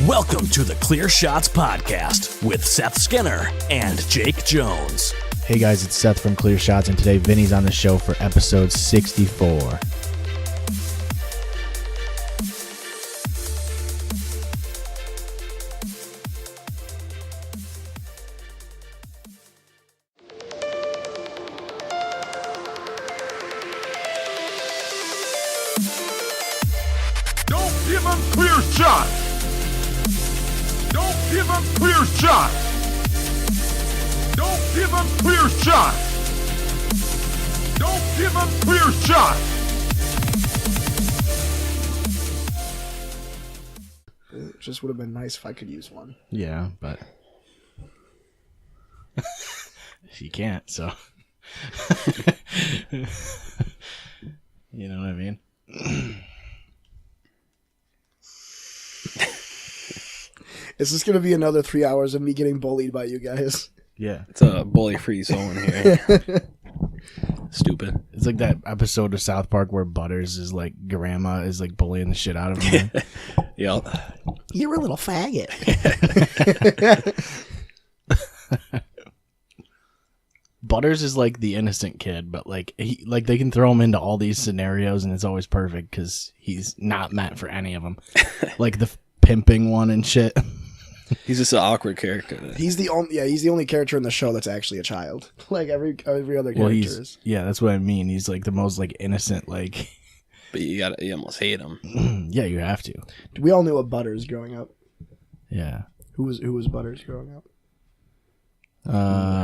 Welcome to the Clear Shots Podcast with Seth Skinner and Jake Jones. Hey guys, it's Seth from Clear Shots, and today Vinny's on the show for episode 64. Don't give him clear shot. Don't give him clear shot. Don't give him clear shot. Don't give him clear shot. It just would have been nice if I could use one. Yeah, but you can't, so you know what I mean? Is this going to be another 3 hours of me getting bullied by you guys? Yeah. It's a bully-free zone here. Stupid. It's like that episode of South Park where Butters is like, grandma is like bullying the shit out of him. Yep. You're a little faggot. Butters is like the innocent kid, but like they can throw him into all these scenarios and it's always perfect because he's not meant for any of them. Like the pimping one and shit. He's just an awkward character. He's the only character in the show that's actually a child. Like every other character is. Yeah, that's what I mean. He's like the most like innocent, like. But you almost hate him. Yeah, you have to. We all knew a Butters growing up. Yeah. Who was Butters growing up?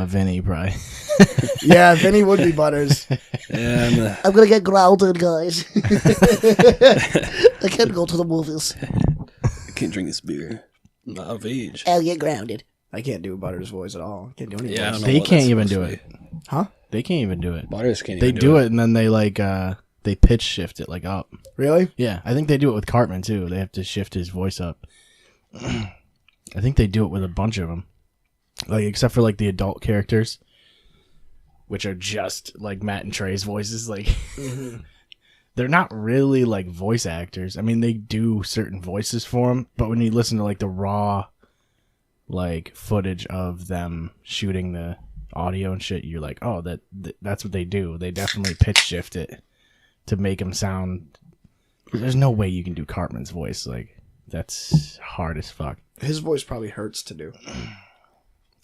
Vinnie probably. Yeah, Vinnie would be Butters. And I'm gonna get grounded, guys. I can't go to the movies. I can't drink this beer. I'm not of age. I'll get grounded. I can't do Butters' voice at all. I can't do any Yeah, I voice. don't know They what can't that's even do supposed it. to be. Huh? They can't even do it. Butters can't They even do it and then they like they pitch shift it like up. Really? Yeah, I think they do it with Cartman too. They have to shift his voice up. I think they do it with a bunch of them, like except for like the adult characters, which are just like Matt and Trey's voices. Like they're not really like voice actors. I mean, they do certain voices for them, but when you listen to like the raw like footage of them shooting the audio and shit, you're like, oh, that's what they do. They definitely pitch shift it to make him sound. There's no way you can do Cartman's voice. Like that's hard as fuck. His voice probably hurts to do.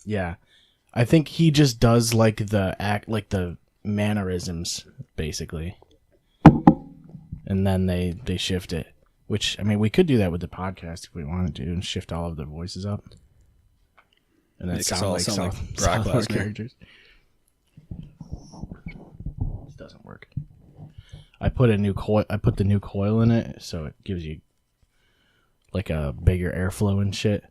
Yeah, I think he just does like the mannerisms basically, and then they shift it. Which I mean, we could do that with the podcast if we wanted to, and shift all of the voices up, and then Make us sound all like sound like South Brock Park Lesnar. characters. This doesn't work. I put a new coil. I put the new coil in it, so it gives you like a bigger airflow and shit.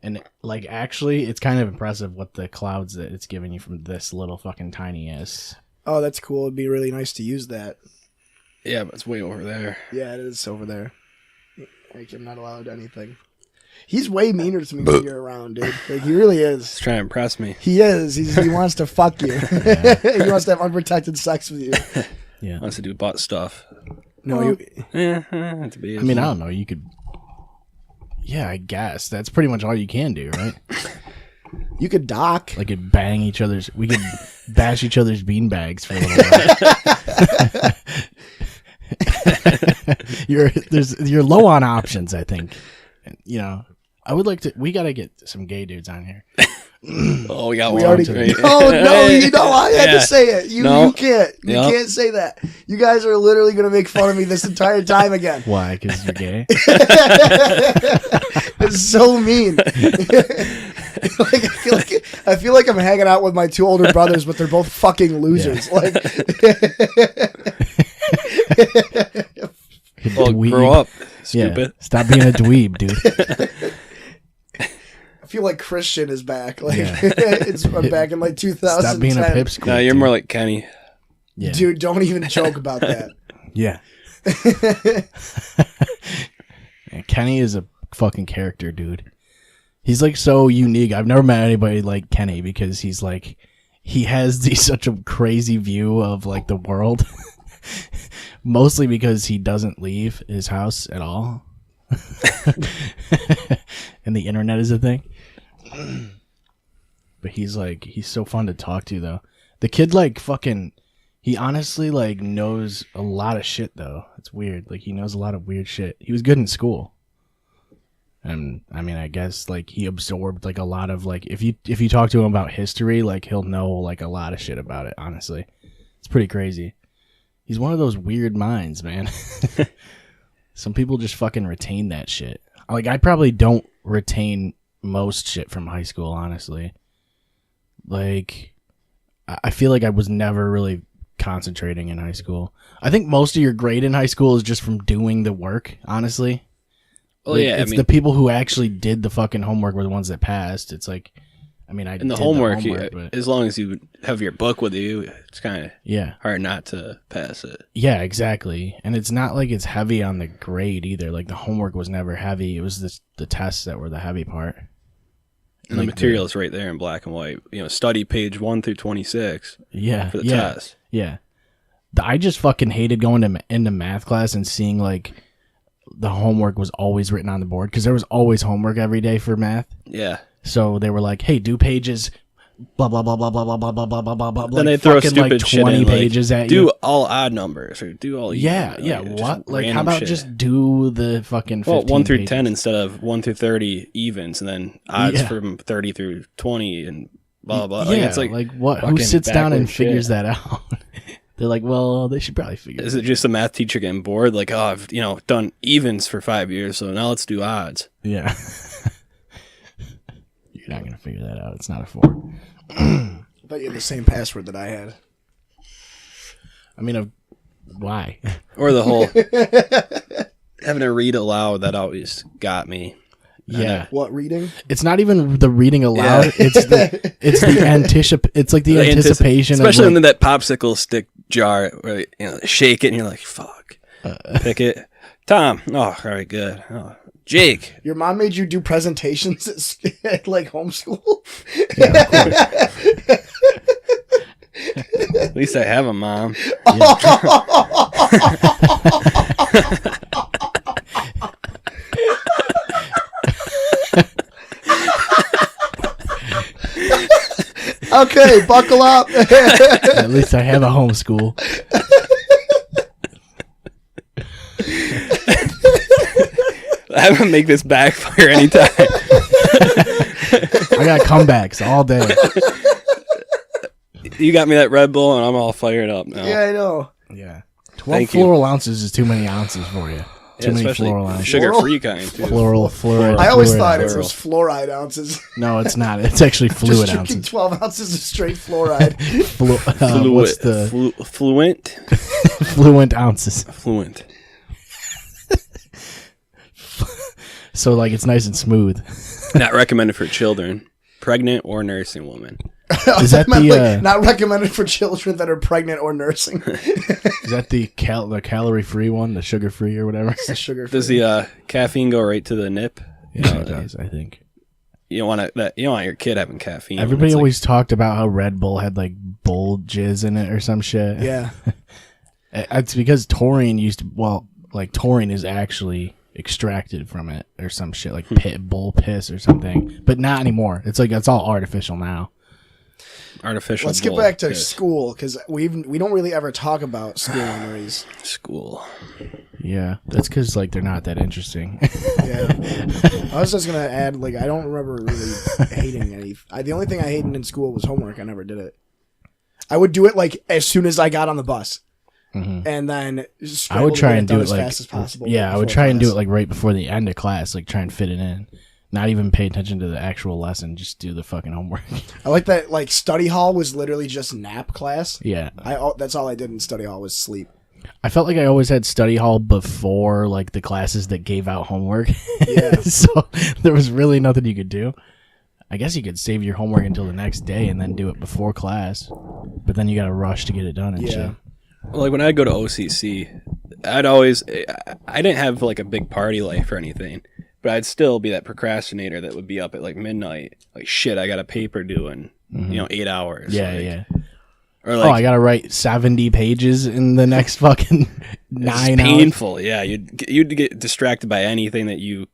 And like actually, it's kind of impressive what the clouds that it's giving you from this little fucking tiny ass. Oh, that's cool. It'd be really nice to use that. Yeah, but it's way over there. Yeah, it is over there. Like, I'm not allowed anything. He's way meaner to me when you're around, dude. Like, he really is. He's trying to impress me. He is. He wants to fuck you. He wants to have unprotected sex with you. Yeah. Wants to do butt stuff. No, Yeah, to be. I mean, I don't know. You could. Yeah, I guess that's pretty much all you can do, right? you could dock. Like, could bang each other's. We could bash each other's beanbags for a little while. You're low on options, I think. You know, I would like to. We gotta get some gay dudes on here. Oh, we got We one. already. Right? Oh no! You know I had Yeah. to say it. You can't. You Yep. can't say that. You guys are literally gonna make fun of me this entire time again. Why? Because you're gay? It's so mean. Like I feel like I'm hanging out with my two older brothers, but they're both fucking losers. Yeah. Like, Well, Dweeb. grow up, Yeah. stupid. Stop being a dweeb, dude. I feel like Christian is back. Like Yeah. I'm back in like 2010. Stop being a pipsqueak. No, you're dude. more like Kenny. Yeah. Dude, don't even joke about that. Yeah. Man, Kenny is a fucking character, dude. He's like so unique. I've never met anybody like Kenny because he's like, he has such a crazy view of like the world. Mostly because he doesn't leave his house at all. the internet is a thing. But he's so fun to talk to though. The kid he honestly knows a lot of shit though. It's weird. He knows a lot of weird shit. He was good in school. And I mean, I guess he absorbed a lot of if you talk to him about history, he'll know a lot of shit about it, honestly. It's pretty crazy. He's one of those weird minds, man. Some people just fucking retain that shit. I probably don't retain most shit from high school, honestly. I feel like I was never really concentrating in high school. I think most of your grade in high school is just from doing the work, honestly. Well, yeah, it's the people who actually did the fucking homework were the ones that passed. It's I and the did homework, but as long as you have your book with you, it's kind of hard not to pass it. Yeah, exactly. And it's not it's heavy on the grade either. The homework was never heavy. It was the tests that were the heavy part. And the material is right there in black and white. Study page 1 through 26. Yeah, for the test. Yeah. I just fucking hated going into math class and seeing the homework was always written on the board because there was always homework every day for math. Yeah. So they were like, "Hey, do pages, blah blah blah blah blah blah blah blah blah blah blah." Then they throw stupid 20 shit in, pages at you. Do all odd numbers or do all even. Yeah. What? How about just do the fucking 15 1 through pages? 10 instead of 1 through 30 evens, and then odds from 30 through 20 and blah blah. Yeah. It's what? Who sits down and figures that out? They're well, they should probably figure it out. Is it just a math teacher getting bored? I've done evens for 5 years, so now let's do odds. Yeah. You're not going to figure that out. It's not a 4. I bet you had the same password that I had. I mean, why? Or the whole having to read aloud, that always got me. Yeah. What, reading? It's not even the reading aloud. Yeah. It's the It's the anticipation, especially when that popsicle stick jar, where, shake it and you're like, fuck. Pick it. Tom. Oh, all right, good. Oh, Jake. Your mom made you do presentations at homeschool? Yeah, at least I have a mom. Okay, buckle up. At least I have a homeschool. I haven't make this backfire anytime. I got comebacks all day. You got me that Red Bull, and I'm all fired up now. Yeah, I know. Yeah, 12 floral ounces is too many ounces for you. Too many floral ounces. Sugar-free kind, too. Fluoride. I always thought it was fluoride ounces. No, it's not. It's actually fluid Just ounces. 12 ounces of straight fluoride. What's the fluent? Fluent ounces. Fluent. So it's nice and smooth. Not recommended for children, pregnant, or nursing women. Is that the not recommended for children that are pregnant or nursing? Is that the calorie free one, the sugar free or whatever? It's the sugar free. Does the caffeine go right to the nip? Yeah, it does. I think you don't want your kid having caffeine. Everybody always talked about how Red Bull had bull jizz in it or some shit. Yeah, it's because taurine taurine is actually extracted from it or some shit bull piss or something, but not anymore. It's it's all artificial now. Artificial. Let's get back to school because we don't really ever talk about school memories. School. Yeah, that's because they're not that interesting. Yeah, I was just gonna add I don't remember really hating any. The only thing I hated in school was homework. I never did it. I would do it as soon as I got on the bus, and then I would try and do it as fast as possible. Yeah, I would try and do it right before the end of class, try and fit it in. Not even pay attention to the actual lesson, just do the fucking homework. I like that. Study hall was literally just nap class. Yeah, that's all I did in study hall was sleep. I felt like I always had study hall before the classes that gave out homework. Yeah, so there was really nothing you could do. I guess you could save your homework until the next day and then do it before class, but then you got to rush to get it done and shit. Well, when I'd go to OCC, I didn't have a big party life or anything. But I'd still be that procrastinator that would be up at midnight. Shit, I got a paper due in 8 hours. Yeah. Or I gotta write 70 pages in the next fucking 9 hours. Painful. Yeah, you'd get distracted by anything that you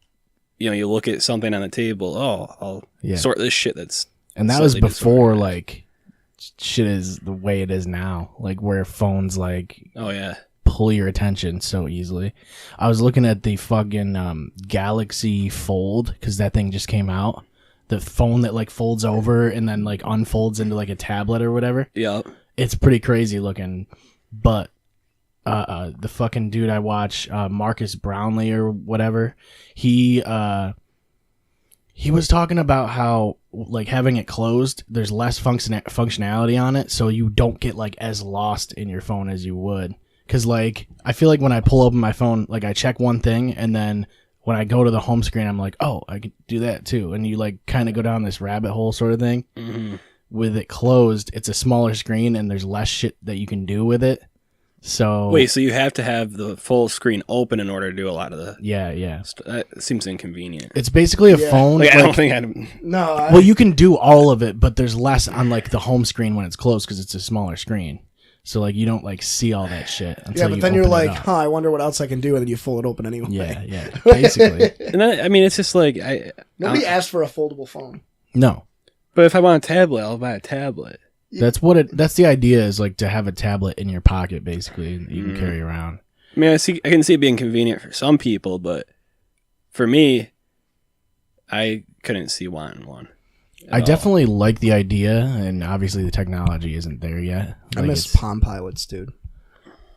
you look at something on the table. Oh, I'll sort this shit that's. And that was before disorganized. like shit is the way it is now. Like where phones like Oh yeah. pull your attention so easily. I was looking at the fucking Galaxy Fold because that thing just came out. The phone that like folds over and then like unfolds into like a tablet or whatever. Yeah. It's pretty crazy looking, but the fucking dude I watch, Marcus Brownlee or whatever, he was talking about how like having it closed, there's less functionality on it, so you don't get like as lost in your phone as you would. Because like I feel like when I pull open my phone, like I check one thing and then when I go to the home screen, I'm like, oh, I can do that too. And you like kind of go down this rabbit hole sort of thing. Mm-hmm. With it closed, it's a smaller screen and there's less shit that you can do with it. So Wait, so you have to have the full screen open in order to do a lot of the. yeah. That seems inconvenient. It's basically a phone. Like, I like- don't think I'd. No, well, you can do all of it, but there's less on like the home screen when it's closed because it's a smaller screen. So like you don't like see all that shit until yeah, but you then you're open it like, up. huh, I wonder what else I can do, and then you fold it open anyway. Yeah, basically. And I mean, it's just like Nobody asked for a foldable phone. No, But if I want a tablet, I'll buy a tablet. that's the idea is like to have a tablet in your pocket basically that you can carry around. I mean, I can see it being convenient for some people, but for me, I couldn't see wanting one. I definitely like the idea, and obviously the technology isn't there yet. I Like, miss it's- Palm Pilots, dude.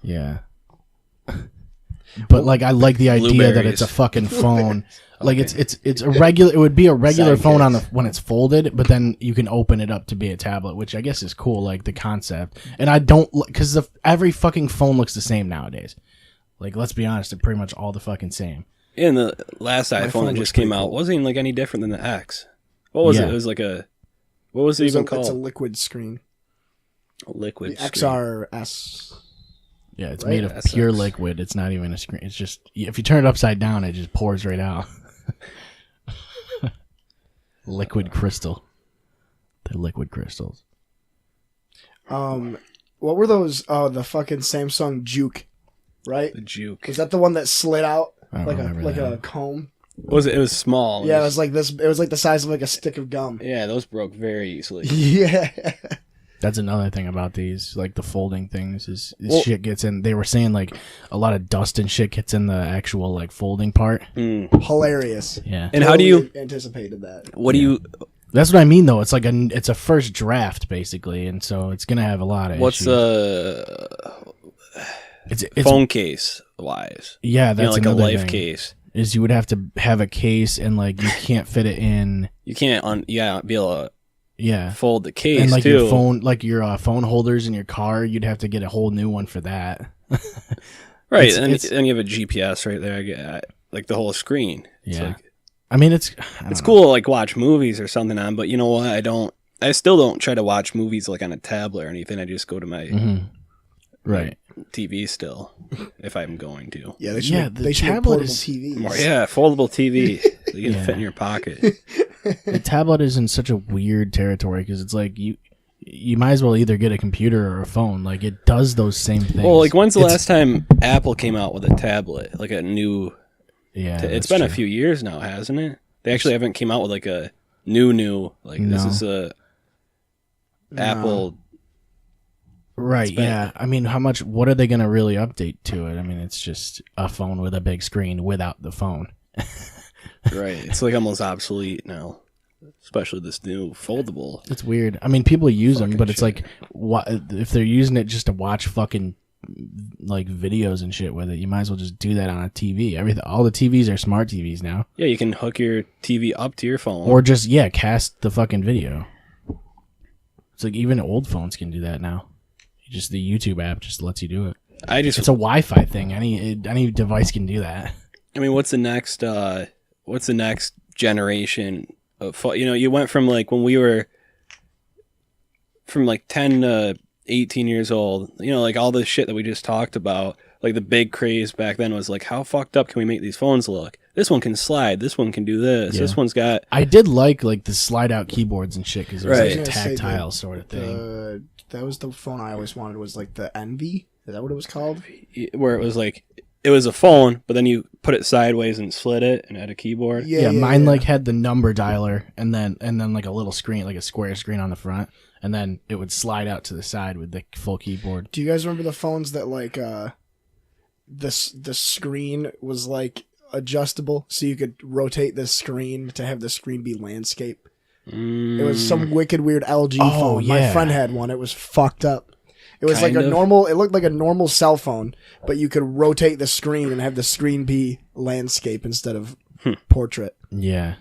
Yeah. But like I like the idea that Blueberries. it's a fucking phone. Like it's a regular. It would be a regular phone on the when it's folded, but then you can open it up to be a tablet, which I guess is cool. Like the concept, and I don't because every fucking phone looks the same nowadays. Like let's be honest, they're pretty much all the fucking same. And the last phone iPhone that looks just came pretty out cool. wasn't even like any different than the X. What was Yeah. it? It was like a. What was it even It's a called? liquid screen. Liquid The screen. XRS. Yeah, it's Right? made of SX. pure liquid. It's not even a screen. It's just if you turn it upside down, it just pours right out. Liquid crystal. They're liquid crystals. What were those? Oh, the fucking Samsung Juke, right? The Juke. Was that the one that slid out I don't like remember a that. comb? What was it? It was small. Yeah, it was like this. It was like the size of like a stick of gum. Yeah, those broke very easily. Yeah. That's another thing about these, like the folding things, is Well- shit gets in. They were saying like a lot of dust and shit gets in the actual like folding part. Hilarious. Yeah, And how do you? Totally anticipated that? What do you? that's what I mean though. It's like it's a first draft basically, and so it's gonna have a lot of What's issues. It's phone case wise? yeah, You know, that's like a another life thing, case. is you would have to have a case and like you can't fit it in. You can't be able to Yeah, fold the case and like too. your phone, like your phone holders in your car, you'd have to get a whole new one for that. Right, It's- and it's- then you have a GPS right there. I get like the whole screen. It's Yeah. like, I mean, it's it's cool to like watch movies or something on, but you know what? I still don't try to watch movies like on a tablet or anything. I just go to my Mm-hmm. Right. TV still, if I'm going to. Yeah, they should. Yeah, make, the they should make tablet portable is- TVs. More, yeah, foldable TV. You can Yeah. fit in your pocket. The tablet is in such a weird territory because it's like you might as well either get a computer or a phone. Like it does those same things. Well, like when's the It's- last time Apple came out with a tablet, like a new? Yeah, It's that's been a true. few years now, hasn't it? They actually haven't came out with like a new like this No. is a Apple. Right? been- Yeah. I mean, what are they going to really update to it? I mean, it's just a phone with a big screen without the phone. Right, it's like almost obsolete now, especially this new foldable. It's weird. I mean, people use them, Fucking but it's shit. like, if they're using it just to watch fucking like videos and shit with it, you might as well just do that on a TV. All the TVs are smart TVs now, Yeah, you can hook your TV up to your phone. or just cast the fucking video. It's like even old phones can do that now. Just the YouTube app just lets you do it. It's a Wi-Fi thing. Any device can do that. I mean, what's the next generation of you went from like when we were from like 10 to 18 years old, like all the shit that we just talked about, like the big craze back then was like, how fucked up can we make these phones look? This one can slide, this one can do this, Yeah. this one's got I did like the slide out keyboards and shit because it was Right. like I a was gonna say tactile sort of thing. That was the phone I always wanted. Was like the Envy. Is that what it was called? where it was like it was a phone, but then you put it sideways and slid it and had a keyboard. Yeah, mine like had the number dialer and then like a little screen, like a square screen on the front, and then it would slide out to the side with the full keyboard. Do you guys remember the phones that like the screen was like adjustable, so you could rotate the screen to have the screen be landscape? It was some wicked weird LG phone. Yeah. My friend had one. It was fucked up. It was Kind like of. it looked like a normal cell phone, but you could rotate the screen and have the screen be landscape instead of portrait. Yeah.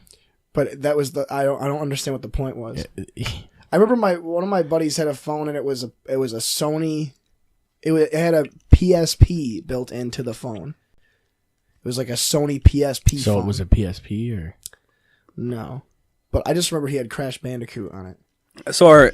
But that was I don't understand what the point was. I remember one of my buddies had a phone, and it was a Sony. It had a PSP built into the phone. It was like a Sony PSP So phone. it was a PSP or? No. But I just remember he had Crash Bandicoot on it. So our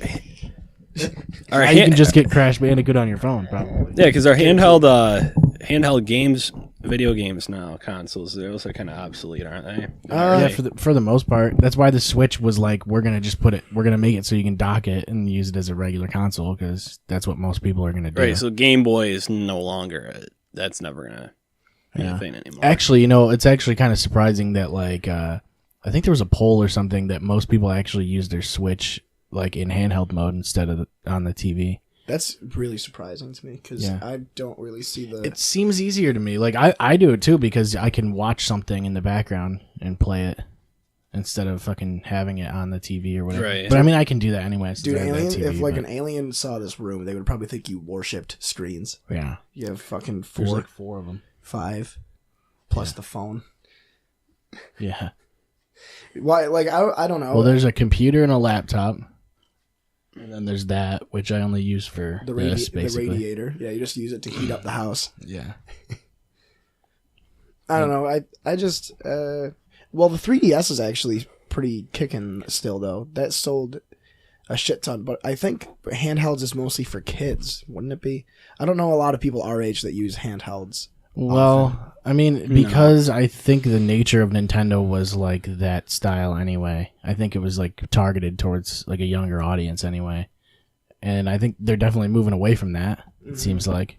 Now you can just get Crash Bandicoot on your phone, probably. yeah, because our handheld games, video games now, consoles, those are kind of obsolete, aren't they? Yeah, for the most part. That's why the Switch was like, we're gonna make it so you can dock it and use it as a regular console, because that's what most people are gonna do. Right, so Game Boy is no longer that's never gonna be a thing anymore. Actually, it's actually kind of surprising that like I think there was a poll or something that most people actually use their Switch like in handheld mode instead of on the TV. That's really surprising to me because I don't really see the. It seems easier to me. Like I do it too because I can watch something in the background and play it instead of fucking having it on the TV or whatever. Right. But I mean, I can do that anyway. Dude, if like an alien saw this room, they would probably think you worshipped screens. Yeah, You have fucking there's like 4 of them. 5, plus the phone. Yeah. Why? Like I don't know. Well, there's a computer and a laptop, and then there's that, which I only use for the this, basically. the radiator. Yeah, you just use it to heat up the house. Yeah. I don't know. I just well, the 3DS is actually pretty kicking still though. That sold a shit ton, but I think handhelds is mostly for kids, wouldn't it be? I don't know a lot of people our age that use handhelds. Well, I mean, because I think the nature of Nintendo was like that style anyway. I think it was like targeted towards like a younger audience anyway. And I think they're definitely moving away from that, it seems like.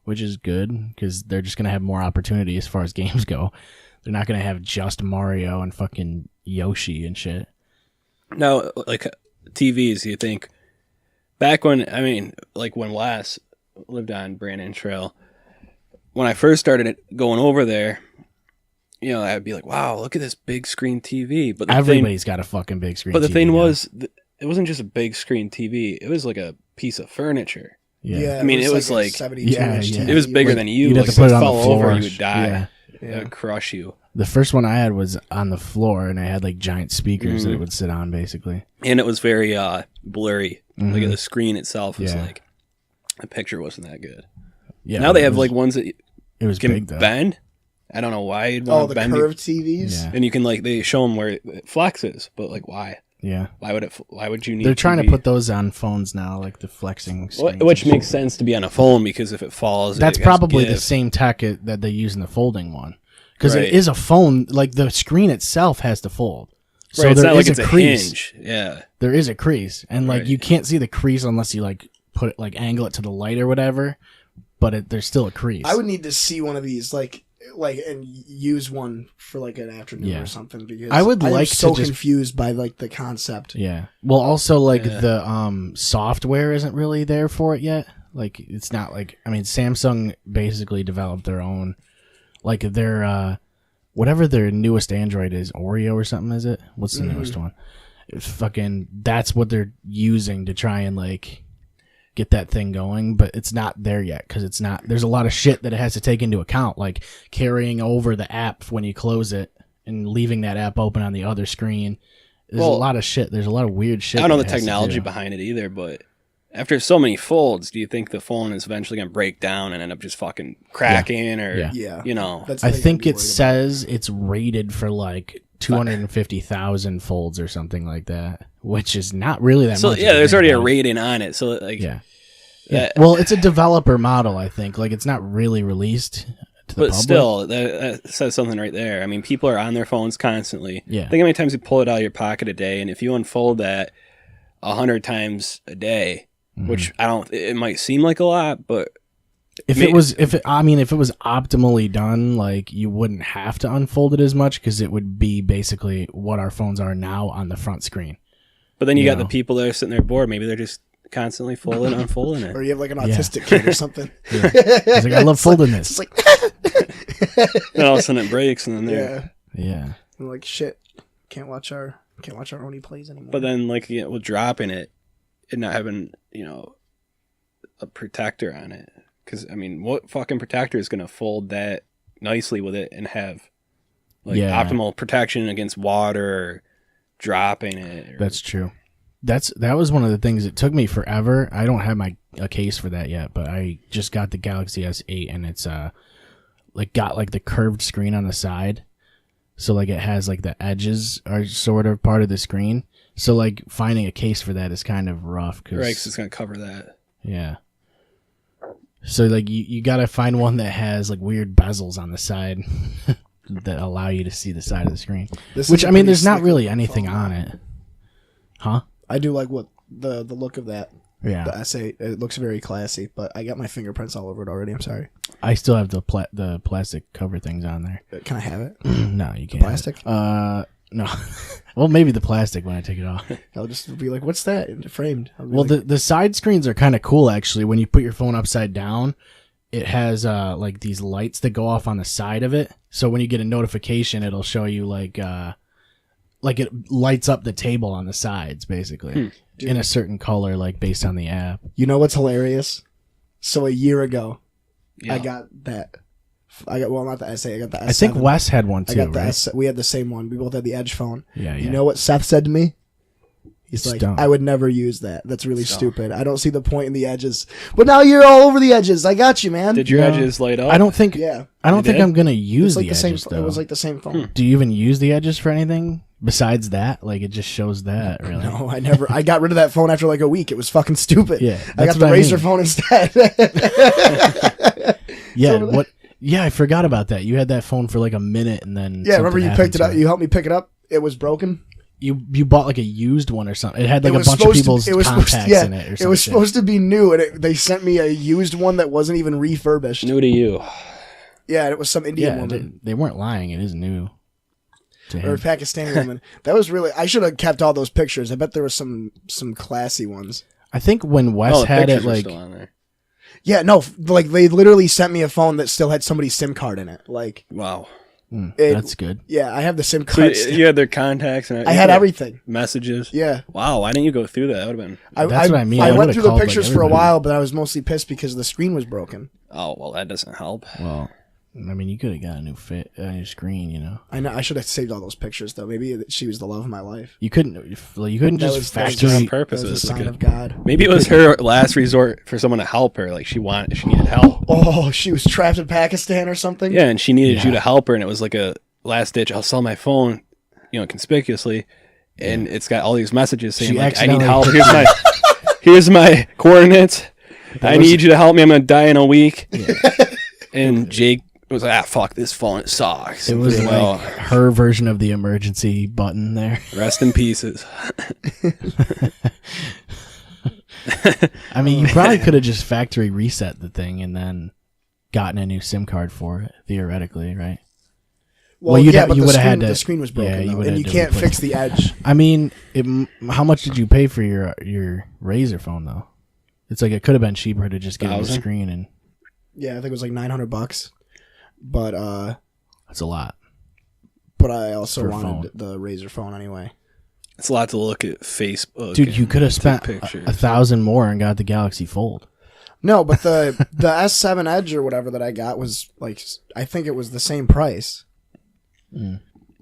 Which is good, because they're just going to have more opportunity as far as games go. They're not going to have just Mario and fucking Yoshi and shit. Now, like TVs, you think back when when Wes lived on Brandon Trail, when I first started going over there, I'd be like, "Wow, look at this big screen TV!" But everybody's got a fucking big screen. But the TV thing now. was, it wasn't just a big screen TV; it was like a piece of furniture. Yeah, I mean, it was like 72 inch TV. it was bigger than you. You'd have Like, to put if it on the fell floor. over, you would die. Yeah. It would crush you. The first one I had was on the floor, and I had like giant speakers that it would sit on, basically. And it was very blurry. Like the screen itself was Yeah. like the picture wasn't that good. Yeah. Now they have it was, like ones that it was can big though. bend. I don't know why you'd want Oh, to the bend curved TVs. Yeah. and you can they show them where it flexes, but like why? Yeah. Why would you need? They're trying to TV? put those on phones now, like the flexing screens. Which makes sense to be on a phone because if it falls, That's it has probably the give. same tech that they use in the folding one, because Right. it is a phone. Like the screen itself has to fold, so Right, it's there not is like it's a a crease. hinge. Yeah, There is a crease, and like Right. you can't see the crease unless you like put it angle it to the light or whatever. But there's still a crease. I would need to see one of these, like and use one for like an afternoon Yeah. or something, because I would am like so to just- confused by like the concept. Yeah. Well, also like the software isn't really there for it yet. Like it's not like Samsung basically developed their own, like their whatever their newest Android is, Oreo or something, is it? What's the newest one? It's fucking that's what they're using to try and like get that thing going, but it's not there yet because it's not. There's a lot of shit that it has to take into account, like carrying over the app when you close it and leaving that app open on the other screen. There's a lot of shit. There's a lot of weird shit. I don't know that the it has to technology do. behind it either, but after so many folds, do you think the phone is eventually going to break down and end up just fucking cracking or Yeah. Yeah. That's I the thing think I'd be it worried says it's rated for like 250,000 folds or something like that, which is not really that So much. yeah, there's if you already think a about it. rating on it. So like Yeah. that- Well, it's a developer model, I think. Like it's not really released to the but public. still, that says something right there. I mean, people are on their phones constantly. Yeah. Think how many times you pull it out of your pocket a day, and if you unfold that 100 times a day, Mm-hmm. which it might seem like a lot, but If it was optimally done, like you wouldn't have to unfold it as much because it would be basically what our phones are now on the front screen. But then you got the people that are sitting there bored. Maybe they're just constantly folding, unfolding it. Or you have like an autistic kid or something. Yeah. It's like, I love folding this. It's like, Then all of a sudden it breaks, and then they're Yeah. I'm like, shit, can't watch our Oni plays anymore. But then, like, with dropping it and not having, a protector on it. Because, I mean, what fucking protector is going to fold that nicely with it and have, optimal protection against water or dropping it? That's true. That was one of the things. It took me forever. I don't have a case for that yet, but I just got the Galaxy S8, and it's got the curved screen on the side. So it has the edges are sort of part of the screen. So finding a case for that is kind of rough. Right, because it's going to cover that. Yeah. So you got to find one that has weird bezels on the side that allow you to see the side of the screen. Which, I mean, there's not really anything on it. Huh? I do like what the look of that. Yeah. The S8, it looks very classy, but I got my fingerprints all over it already. I'm sorry. I still have the plastic cover things on there. Can I have it? No, you can't. Plastic? No. Well, maybe the plastic when I take it off. I'll just be like, "What's that?" Framed. Well, the side screens are kind of cool actually. When you put your phone upside down, it has these lights that go off on the side of it. So when you get a notification, it'll show you it lights up the table on the sides basically in a certain color, based on the app. You know what's hilarious? So a year ago, I got that. Not the S8. I got the S7. I think Wes had one too. I got the right? We had the same one. We both had the Edge phone. Yeah. You know what Seth said to me? He's It's like, dumb. I would never use that. That's really stupid. I don't see the point in the edges. But now you're all over the edges. I got you, man. Did your edges light up? I don't think. Yeah. I don't think did? I'm gonna use It's like the the edges same. though. It was like the same phone. Do you even use the edges for anything besides that? It just shows that really. No, I never. I got rid of that phone after a week. It was fucking stupid. Yeah, I got that's the what I Razer mean. phone instead. Yeah. What? Yeah, I forgot about that. You had that phone for a minute, and then Yeah, remember something you happened picked it to up. You helped me pick it up. It was broken. You bought a used one or something. It had It a was bunch of supposed to- people's it was contacts supposed to- yeah, in it or something. It was supposed to be new, and they sent me a used one that wasn't even refurbished. New to you. Yeah, it was some Indian Yeah, woman they weren't lying. It is new. To or him. a Pakistani woman. That was really. I should have kept all those pictures. I bet there was some classy ones. I think when Wes Oh, the had it, pictures are still on there. Yeah, no, they literally sent me a phone that still had somebody's SIM card in it. Wow. that's good. Yeah, I have the SIM So card. you had their contacts and I had everything. messages. Yeah. Wow, why didn't you go through that? That would have been. That's what I mean. I I went would've through the called, pictures for a everybody. while, but I was mostly pissed because the screen was broken. Oh well, that doesn't help. Well, I mean, you could have got a new screen. I know. I should have saved all those pictures though. Maybe she was the love of my life. You couldn't That just was factory. on purpose. That It was a was sign good. of God. Maybe it was her last resort for someone to help her. She needed help. Oh, she was trapped in Pakistan or something. Yeah, and she needed you to help her, and it was like a last ditch. I'll sell my phone, conspicuously, and it's got all these messages saying She I need accidentally- help. Here's my coordinates. I need you to help me. I'm gonna die in a week. Yeah. And Jake was like, fuck this phone. It sucks. It was Well, her version of the emergency button there. rest in pieces. I mean, you probably could have just factory reset the thing and then gotten a new SIM card for it, theoretically, right? Well, you'd yeah, have- but you the would've screen, had to- the screen was broken, yeah, you though, would've and had you to can't replace fix the edge. I mean, how much did you pay for your Razer phone though? It's it could have been cheaper to just get a new 1,000? screen, and Yeah, I think it was like $900, but that's a lot. I also For wanted the Razer phone anyway. It's a lot to look at Facebook. Dude, you and could have take spent pictures. 1,000 more and got the Galaxy Fold. No, but the S7 Edge or whatever that I got was I think it was the same price.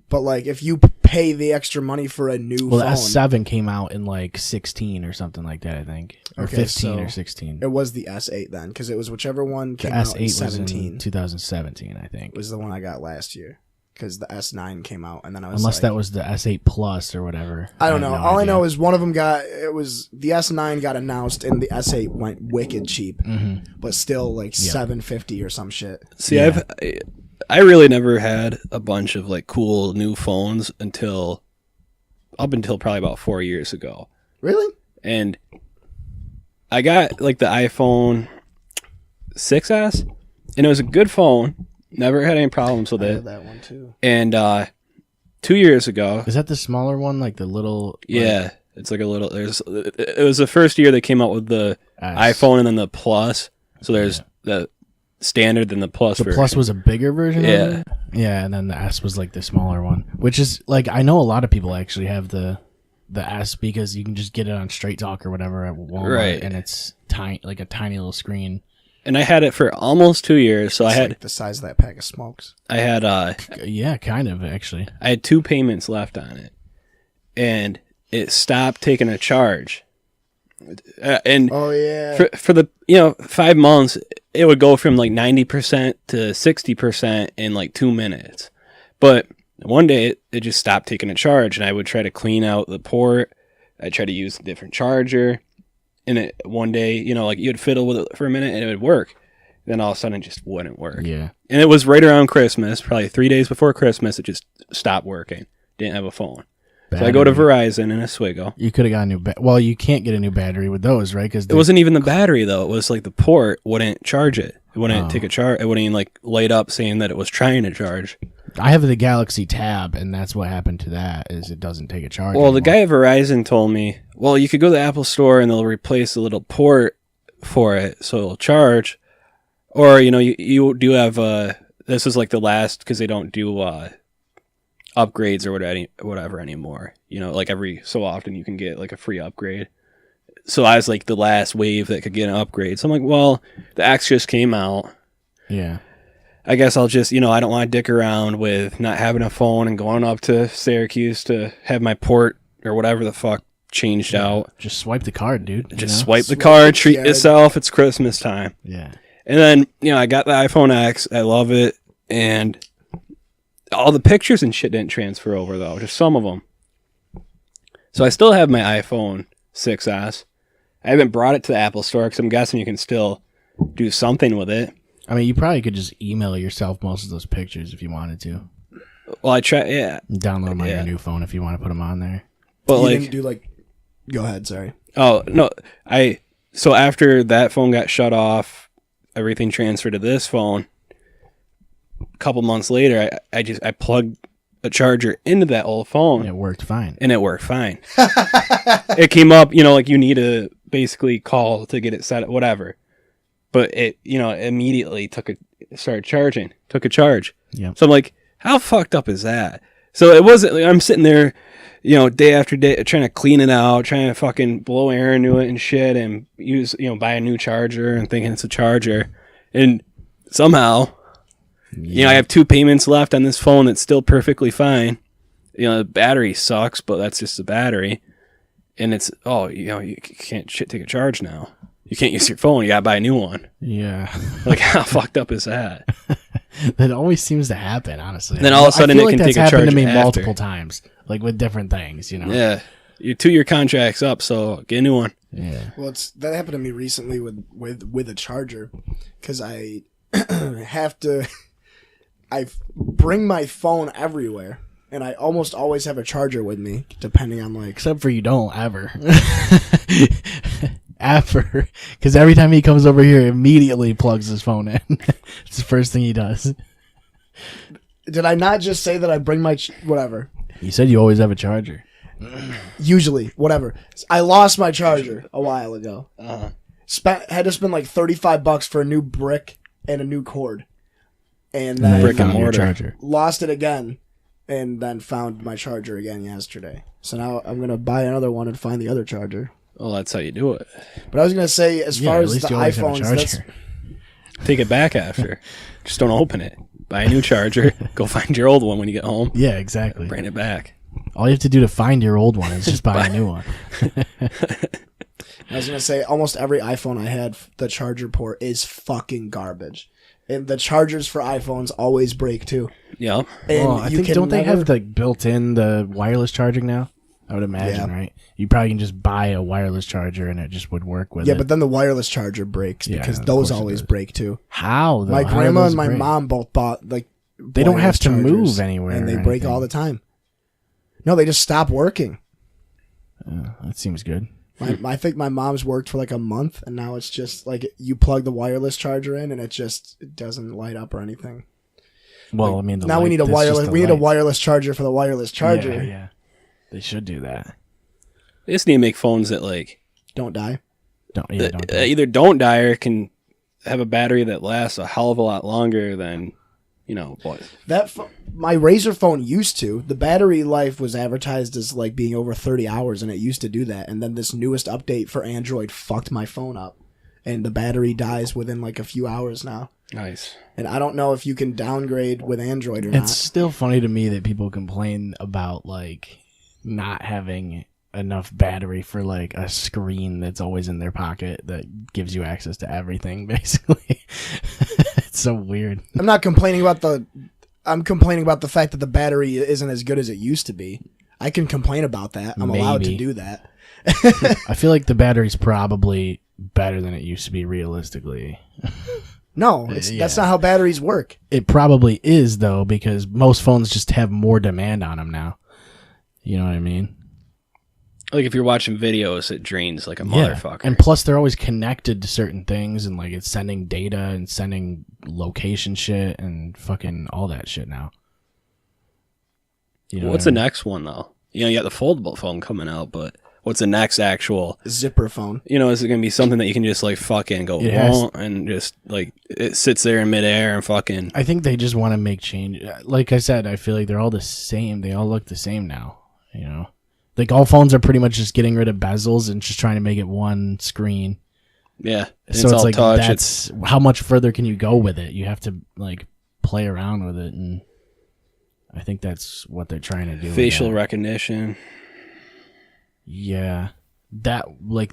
But if you pay the extra money for a new Well, phone, the S7 came out in 16 or something like that, I think, or Okay, 15 or so 16. it was the S8 then, because it was whichever one The came out S8 in was 17 in 2017, I think. was the one I got last year. Because the S9 came out, and then I was Unless like, that was the S8 Plus or whatever. I don't have know. no All I idea. know is one of them the S9 got announced, and the S8 went wicked cheap, but still $750 or some shit. See, Yeah. I really never had a bunch of cool new phones up until probably about 4 years ago. Really? And I got the iPhone 6S, and it was a good phone. Never had any problems with I it. had that one too. And 2 years ago, Is that the smaller one, like the little? yeah, it's like a little. It was the first year they came out with the S. iPhone and then the Plus. So there's the standard and the Plus. The version. Plus was a bigger version. Yeah. Of it? Yeah, and then the S was like the smaller one, which is like I know a lot of people actually have the S because you can just get it on Straight Talk or whatever at Walmart, Right. and it's tiny, like a tiny little screen. And I had it for almost 2 years. So It's I had like the size of that pack of smokes. I had Yeah, kind of actually. I had 2 payments left on it, and it stopped taking a charge. And Oh yeah. for the 5 months, it would go from like 90% to 60% in like 2 minutes. But one day it just stopped taking a charge, and I would try to clean out the port. I'd try to use a different charger, and one day, like you'd fiddle with it for a minute and it would work. Then all of a sudden it just wouldn't work. Yeah. And it was right around Christmas, probably 3 days before Christmas, it just stopped working. Didn't have a phone. So I go to Verizon in Oswego. You could have got a new well, you can't get a new battery with those, right? Because It wasn't even the battery though. It was like the port wouldn't charge it. It wouldn't take a charge. It wouldn't even like light up saying that it was trying to charge. I have the Galaxy Tab, and that's what happened to that. Is it doesn't take a charge. Well, the anymore. guy at Verizon told me, well, you could go to the Apple Store and they'll replace the little port for it so it'll charge. Or, you do have, this is like the last, because they don't do upgrades or whatever anymore. Like every so often you can get like a free upgrade. So I was like the last wave that could get an upgrade. So I'm like, well, the X just came out. Yeah. I guess I'll just, I don't want to dick around with not having a phone and going up to Syracuse to have my port or whatever the fuck changed out. Just swipe the card, dude. Just swipe the card, treat yeah. yourself. It's Christmas time. Yeah. And then, I got the iPhone X. I love it. And all the pictures and shit didn't transfer over, though. Just some of them. So I still have my iPhone 6S. I haven't brought it to the Apple Store because I'm guessing you can still do something with it. I mean, you probably could just email yourself most of those pictures if you wanted to. Well, I try, yeah. Download them on Yeah. your new phone if you want to put them on there. But You didn't do go ahead, sorry. oh, no. So after that phone got shut off, everything transferred to this phone. A couple months later, I plugged a charger into that old phone. And it worked fine. And it worked fine. It came up, like you need to basically call to get it set up, whatever. But it, immediately took a charge. Yeah. So I'm like, how fucked up is that? So it wasn't, I'm sitting there, day after day trying to clean it out, trying to fucking blow air into it and shit and use, buy a new charger and thinking it's a charger. And somehow, I have 2 payments left on this phone that's still perfectly fine. The battery sucks, but that's just the battery. And it's, you can't take a charge now. You can't use your phone. You gotta buy a new one. Yeah. Like, how fucked up is that? That always seems to happen, honestly. Then all of a sudden I feel it can like take a that's happened charge to me after. multiple times, like with different things, Yeah. Your 2-year contract's up, so get a new one. Yeah. Well, that happened to me recently with a charger, because I have to. I bring my phone everywhere, and I almost always have a charger with me, depending on Except for you don't ever. Ever. Because every time he comes over here, he immediately plugs his phone in. It's the first thing he does. Did I not just say that I bring my whatever? You said you always have a charger. Usually, whatever. I lost my charger a while ago. Had to spend like $35 for a new brick and a new cord, and then Brick and Found your mortar. charger. lost it again, and then found my charger again yesterday. So now I'm gonna buy another one and find the other charger. Well, that's how you do it. But I was gonna say, as Yeah, far at as least the you always have a iPhones, that's charger. Take it back after. Just don't open it. Buy a new charger. Go find your old one when you get home. Yeah, exactly. Bring it back. All you have to do to find your old one is just buy a new one. I was gonna say, almost every iPhone I had, the charger port is fucking garbage, and the chargers for iPhones always break too. Yeah. And Well, I you think can don't they never- have like built-in the wireless charging now? I would imagine, Yeah. right? You probably can just buy a wireless charger and it just would work with Yeah, it. but then the wireless charger breaks Yeah, because of those course it always does. break too. How though? My How do grandma those and my break? mom both bought They don't have wireless to move chargers, anywhere and they or break anything. all the time. No, they just stop working. That seems good. I think my mom's worked for like a month, and now it's just like you plug the wireless charger in, and it doesn't light up or anything. Well, Like, I mean, now we need a wireless. We need a wireless charger for the wireless charger. Yeah, yeah. They should do that. They just need to make phones that like Don't die. Don't either don't die or can have a battery that lasts a hell of a lot longer than, what? My Razr phone used to. The battery life was advertised as like being over 30 hours, and it used to do that. And then this newest update for Android fucked my phone up, and the battery dies within like a few hours now. Nice. And I don't know if you can downgrade with Android or It's not. still funny to me that people complain about like not having enough battery for like a screen that's always in their pocket that gives you access to everything, basically. It's so weird. I'm complaining about the fact that the battery isn't as good as it used to be. I can complain about that. I'm allowed to do that. I feel like the battery's probably better than it used to be, realistically. No, that's not how batteries work. It probably is, though, because most phones just have more demand on them now. You know what I mean? Like if you're watching videos, it drains like a motherfucker. And plus, they're always connected to certain things, and like it's sending data and sending location shit and fucking all that shit now. You know what's the next one though? You got the foldable phone coming out, but what's the next actual zipper phone? Is it gonna be something that you can just like fucking go and just like it sits there in midair and fucking? I think they just want to make change. Like I said, I feel like they're all the same. They all look the same now. Like all phones are pretty much just getting rid of bezels and just trying to make it one screen. Yeah. So it's like touch. How much further can you go with it? You have to like play around with it, and I think that's what they're trying to do. Facial recognition. Yeah. That like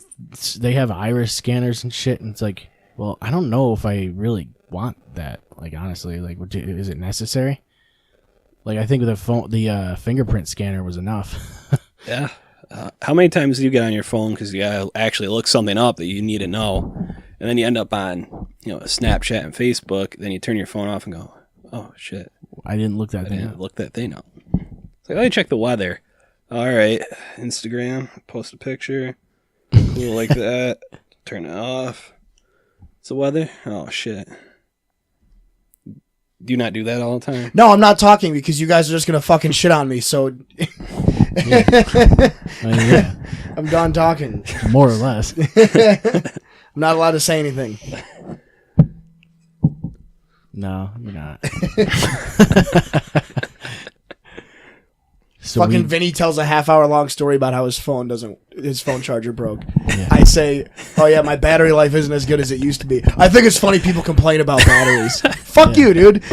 they have iris scanners and shit, and it's like, well, I don't know if I really want that. Like honestly, like is it necessary? Like I think the fingerprint scanner was enough. Yeah. How many times do you get on your phone because you gotta actually look something up that you need to know, and then you end up on Snapchat and Facebook, then you turn your phone off and go, oh shit, I didn't look that thing up. Look that thing up. It's like, let me check the weather. All right, Instagram, post a picture, cool like that. Turn it off. It's the weather. Oh shit. Do you not do that all the time? No, I'm not talking because you guys are just gonna fucking shit on me. So Yeah. I'm done talking. More or less. I'm not allowed to say anything. No, you're not. Fucking Vinnie tells a half-hour long story about how his phone charger broke. Yeah. I say, oh yeah, my battery life isn't as good as it used to be. I think it's funny people complain about batteries. Fuck you, dude.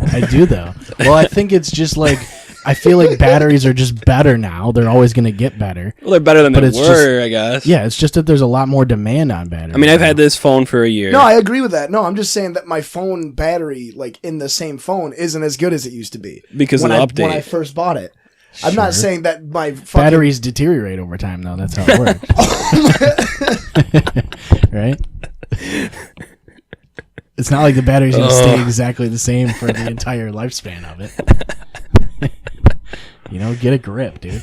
I do though. Well, I think it's just like I feel like batteries are just better now. They're always going to get better. Well, they're better than they were, I guess. Yeah, it's just that there's a lot more demand on batteries. I mean, I've had this phone for a year. No, I agree with that. No, I'm just saying that my phone battery, like in the same phone, isn't as good as it used to be. Because of the update. When I first bought it. I'm not saying that my batteries deteriorate over time, though. That's how it works. Right? It's not like the battery's going to stay exactly the same for the entire lifespan of it. Get a grip, dude.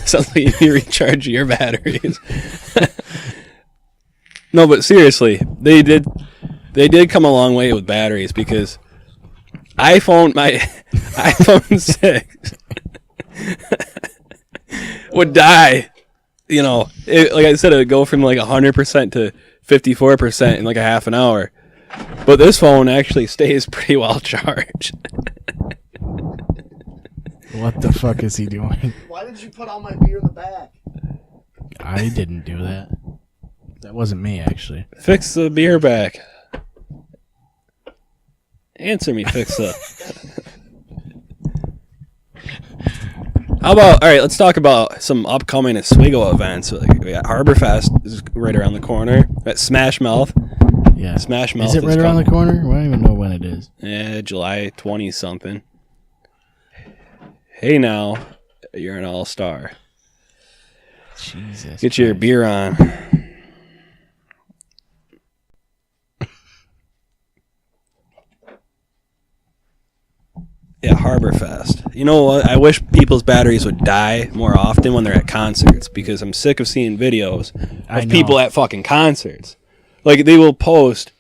Sounds like you recharge your batteries. No, but seriously, they did come a long way with batteries because my iPhone 6 would die. Like I said, it would go from like 100% to 54% in like a half an hour. But this phone actually stays pretty well charged. What the fuck is he doing? Why did you put all my beer in the back? I didn't do that. That wasn't me, actually. Fix the beer back. Answer me, Fixa. All right, let's talk about some upcoming Oswego events. We got Harborfest is right around the corner. At Smash Mouth. Yeah. Smash Mouth is it right around the corner? I don't even know when it is. Yeah, July 20-something. Hey now, you're an all-star. Jesus. Get your beer on. Yeah, Harborfest. You know what? I wish people's batteries would die more often when they're at concerts because I'm sick of seeing videos of people at fucking concerts. Like, they will post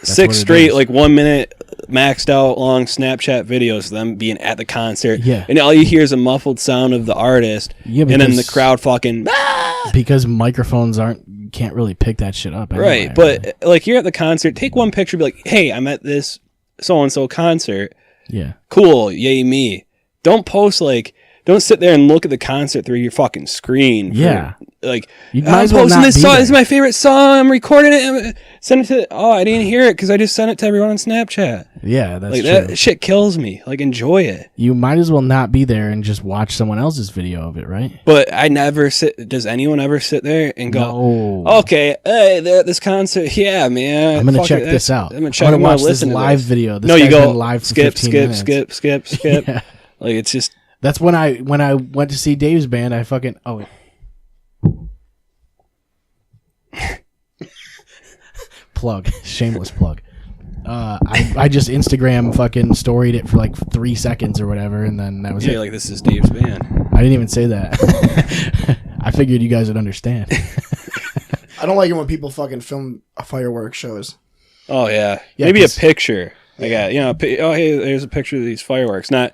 six straight, like 1 minute maxed out long Snapchat videos of them being at the concert. Yeah. And all you hear is a muffled sound of the artist. Yeah, and then the crowd fucking. Because microphones can't really pick that shit up. Anyway, Right. But, like, you're at the concert, take one picture, be like, hey, I'm at this so and so concert. Yeah. Cool, yay me. Don't post don't sit there and look at the concert through your fucking screen. Yeah. Like, You might I'm as well posting not this be song. there. This is my favorite song. I'm recording it. Send it to. Oh, I didn't hear it because I just sent it to everyone on Snapchat. Yeah, that's Like, true. that shit kills me. Like, enjoy it. You might as well not be there and just watch someone else's video of it, right? But I never sit. Does anyone ever sit there and go, No. okay, hey, they're at this concert. Yeah, man. I'm gonna fuck check it, this out. I'm gonna I'm check. gonna I'm gonna watch this listen to live this. video. This No, you guy's go been live for skip, 15 skip, minutes. skip. Yeah. Like, it's just. That's when I went to see Dave's band. I fucking plug, shameless plug. I just Instagram fucking storied it for like 3 seconds or whatever, and then that was Yeah, it. like, this is Dave's band. I didn't even say that. I figured you guys would understand. I don't like it when people fucking film fireworks shows. Oh yeah, Yeah, maybe a 'cause- picture. Like, oh hey, there's a picture of these fireworks. Not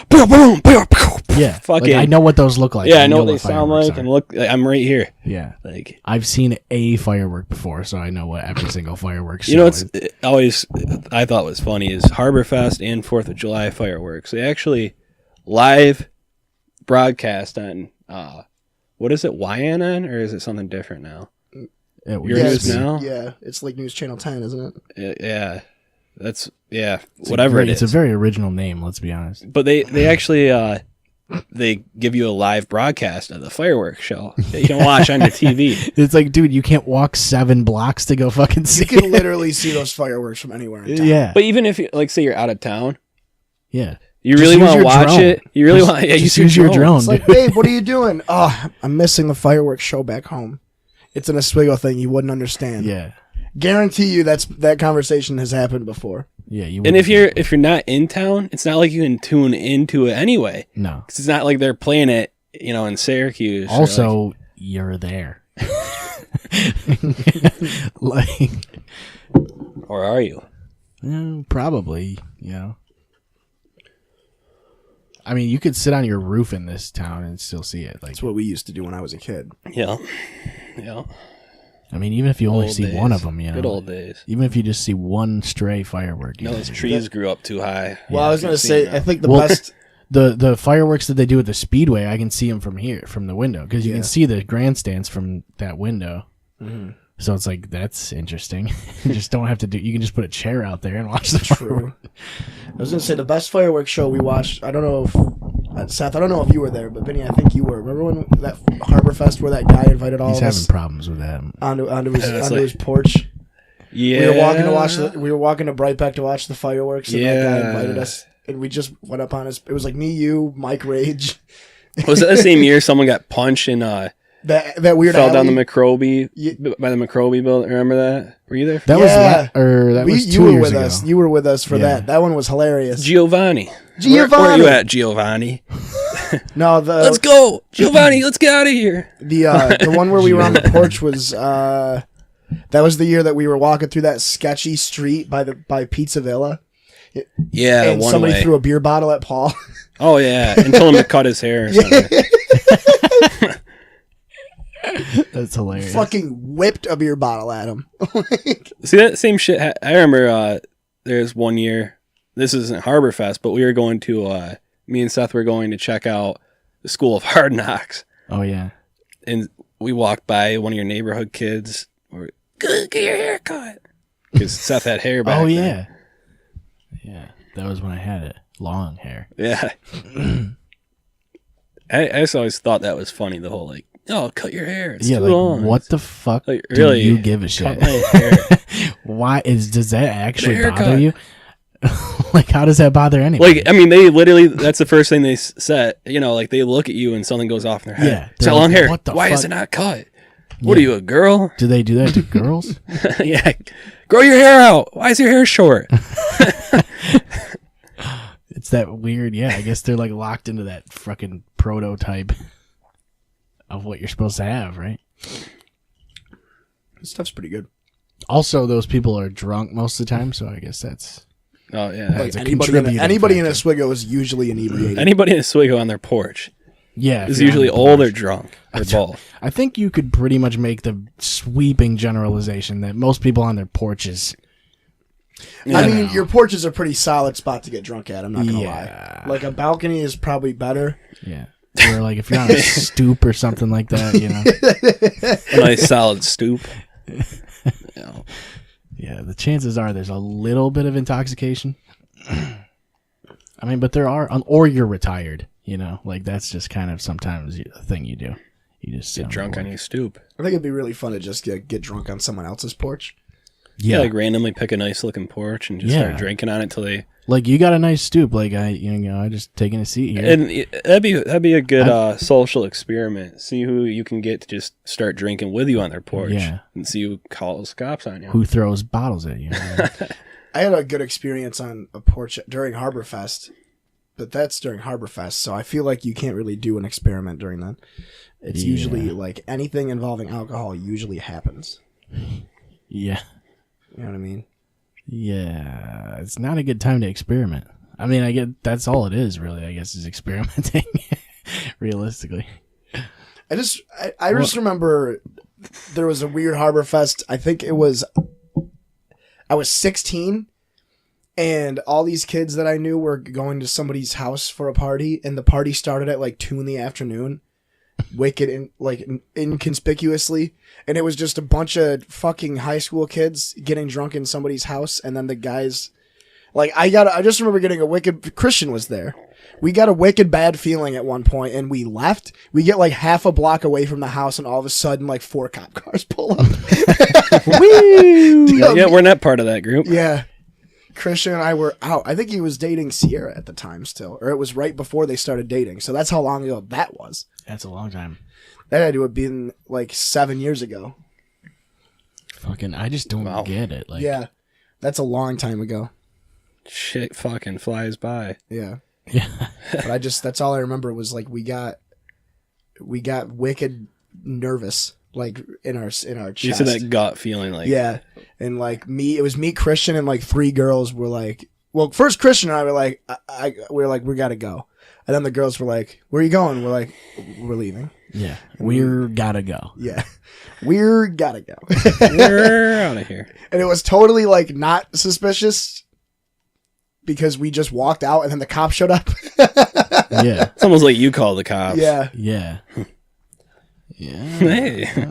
boom, boom, boom, boom. Yeah, Fucking. like, I know what those look like. Yeah, I know what they sound fireworks like, are. and look. Like, I'm right here. Yeah, Like, I've seen a firework before, so I know what every single fireworks. you know, show it's is. always I thought was funny is Harborfest and 4th of July fireworks. They actually live broadcast on what is it, YNN, or is it something different now? It Your used news to be. now? Yeah, it's like News Channel 10, isn't it? Yeah, that's It's whatever it is. It's a very original name. Let's be honest. But they actually they give you a live broadcast of the fireworks show that you can watch on your TV. It's like, dude, you can't walk 7 blocks to go fucking see. You can literally see those fireworks from anywhere in town. Yeah, But even if you, like, say you're out of town, yeah. you Just really use want to your watch drone. it. You really Just- want just use your drone. It's like, babe, what are you doing? Oh, I'm missing the fireworks show back home. It's an Oswego thing you wouldn't understand. Yeah, Guarantee you that conversation has happened before. yeah. You And wouldn't- if you're not in town, it's not like you can tune into it anyway. no. 'Cause it's not like they're playing it, in Syracuse. or Also, you're there. Like, or are you? probably. I mean, you could sit on your roof in this town and still see it. Like, That's what we used to do when I was a kid. Yeah. I mean, even if you only Old see days. one of them, Good old days. even if you just see one stray firework, No, those trees grew up too high. Well, I was going to say, I think the Well, best... the fireworks that they do at the Speedway, I can see them from here, from the window, because you Yeah. can see the grandstands from that window. Mm-hmm. So it's like, that's interesting. You just don't have to do. You can just put a chair out there and watch the True. fireworks. I was going to say, the best fireworks show we watched, I don't know if... Seth, I don't know if you were there, but Vinnie, I think you were. Remember when that Harborfest where that guy invited all He's of having us problems with that. onto his like- his porch? Yeah. We were walking to Brightbeck to watch the fireworks, and that guy Yeah. invited us, and we just went up on his. It was like me, you, Mike Rage, Was it the same year someone got punched and that weird fell down the alley. McRobey Yeah. by the McRobey building? Remember that? Were you there? That Yeah. that was 2 you were years with ago. us. You were with us for Yeah. that. That one was hilarious. Giovanni. Giovanni. Where are you at, Giovanni? No, Let's go, Giovanni. Let's get out of here. the one where we were on the porch was that was the year that we were walking through that sketchy street by Pizza Villa, Yeah, and one somebody way. threw a beer bottle at Paul. Oh yeah, and told him to cut his hair. Or something. That's hilarious. Fucking whipped a beer bottle at him. See that same shit. I remember there's one year. This isn't Harborfest, but we were going to. Me and Seth were going to check out the School of Hard Knocks, Oh yeah. and we walked by one of your neighborhood kids. Or get your hair cut because Seth had hair back. Oh then. yeah. Yeah, that was when I had it. Long hair. Yeah. I just always thought that was funny. The whole like, oh, cut your hair. It's Yeah, too like long. what the fuck Like, do really, you give a Cut shit? my hair. Why does that actually The bother haircut. you? Like, how does that bother anyone? Like, I mean, they literally, that's the first thing they said, like they look at you and something goes off in their head. Yeah, It's they're got long like, hair. what the Why is fuck? it not cut? What are you, a girl? Do they do that to girls? Yeah. Grow your hair out. Why is your hair short? that weird. Yeah, I guess they're like locked into that fucking prototype of what you're supposed to have, right? This stuff's pretty good. Also, those people are drunk most of the time, so I guess that's Oh yeah. That's a Anybody in contributing a factor. Oswego is usually inebriated. Anybody in Oswego on their porch yeah. if is you're on usually the old or porch. drunk or both. I think you could pretty much make the sweeping generalization that most people on their porches. I mean, your porch is a pretty solid spot to get drunk at. I'm not gonna Yeah. lie. Like a balcony is probably better. Yeah. Or like if you're on a stoop or something like that, you know. A nice solid stoop. You know. Yeah, the chances are there's a little bit of intoxication. I mean, but there are, or you're retired, you know, like that's just kind of sometimes a thing you do. You just Get drunk on your stoop. I think it'd be really fun to just get drunk on someone else's porch. Yeah, like randomly pick a nice looking porch and just start drinking on it till they. Like you got a nice stoop, like I just taking a seat here. And that'd be a good social experiment. See who you can get to just start drinking with you on their porch, and see who calls cops on you. Who throws bottles at you? I had a good experience on a porch during Harborfest, but that's during Harborfest, so I feel like you can't really do an experiment during that. It's usually like anything involving alcohol usually happens. Yeah. You know what I mean? Yeah, it's not a good time to experiment. I mean, I get that's all it is, really. I guess is experimenting, realistically. I just remember there was a weird Harborfest. I think I was 16, and all these kids that I knew were going to somebody's house for a party, and the party started at like 2 p.m. Wicked inconspicuously, and it was just a bunch of fucking high school kids getting drunk in somebody's house, and then the guys, like I just remember getting a wicked. Christian was there. We got a wicked bad feeling at one point, and we left. We get like half a block away from the house, and all of a sudden, like 4 cop cars pull up. Woo! Yeah, we're not part of that group. Yeah. Christian and I were out. I think he was dating Sierra at the time still, or it was right before they started dating. So that's how long ago that was. That's a long time. That had to have been like 7 years ago. Fucking, I just don't get it. Like, Yeah, that's a long time ago. Shit fucking flies by. Yeah, yeah, but that's all I remember was like we got wicked nervous, like in our chest. You said that gut feeling, like Yeah, and like it was me, Christian, and like 3 girls were like, well, first Christian and I were like, we were like, we gotta go, and then the girls were like, where are you going? We're like, we're leaving. yeah. We're gotta go. Yeah, we're gotta go. we're out of here. And it was totally like not suspicious because we just walked out and then the cops showed up. Yeah, It's almost like you call the cops. Yeah. yeah, yeah. Hey,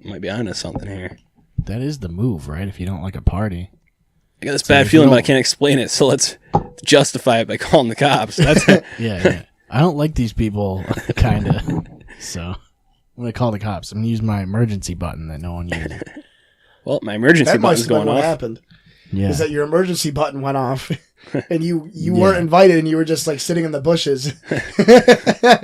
might be onto something here. That is the move, right? If you don't like a party. I got this bad feeling, but I can't explain it. So let's justify it by calling the cops. That's it. Yeah. I don't like these people, kind of. So I'm gonna call the cops. I'm gonna use my emergency button that no one uses. Well, my emergency That button's must have been going what off. happened. Yeah, Is that your emergency button went off and you weren't invited and you were just like sitting in the bushes.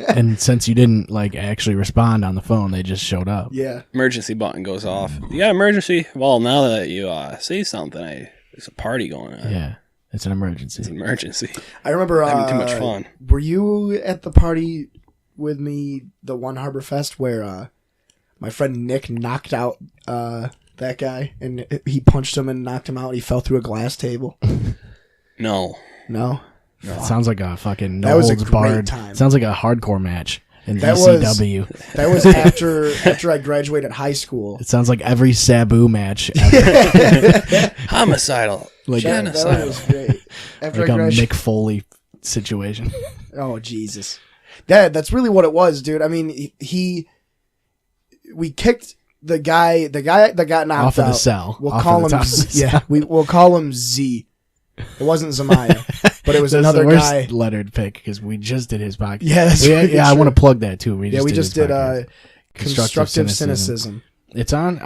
and since you didn't like actually respond on the phone, they just showed up. Yeah. Emergency button goes off. You got emergency? Well, now that you say something, there's a party going on. Yeah, it's an emergency. It's an emergency. I remember Having too much fun. Were you at the party with me, the one Harborfest where my friend Nick knocked out that guy and he punched him and knocked him out? He fell through a glass table. No. No? It sounds like a fucking no That was a holds great barred. time. Sounds like a hardcore match in That ECW. That was after I graduated high school. It sounds like every Sabu match ever. Homicidal. Like, That was great. After like I a graduated. Mick Foley situation. Oh Jesus, that's really what it was, dude. I mean, we kicked the guy that got knocked Off of out. the cell. We'll Off call of the him top of the yeah. cell. We'll call him Z. It wasn't Zamaya, but it was That's another the worst guy. lettered pick because we just did his podcast. Yeah, that's I true. want to plug that too. We We just did podcast. constructive cynicism. It's on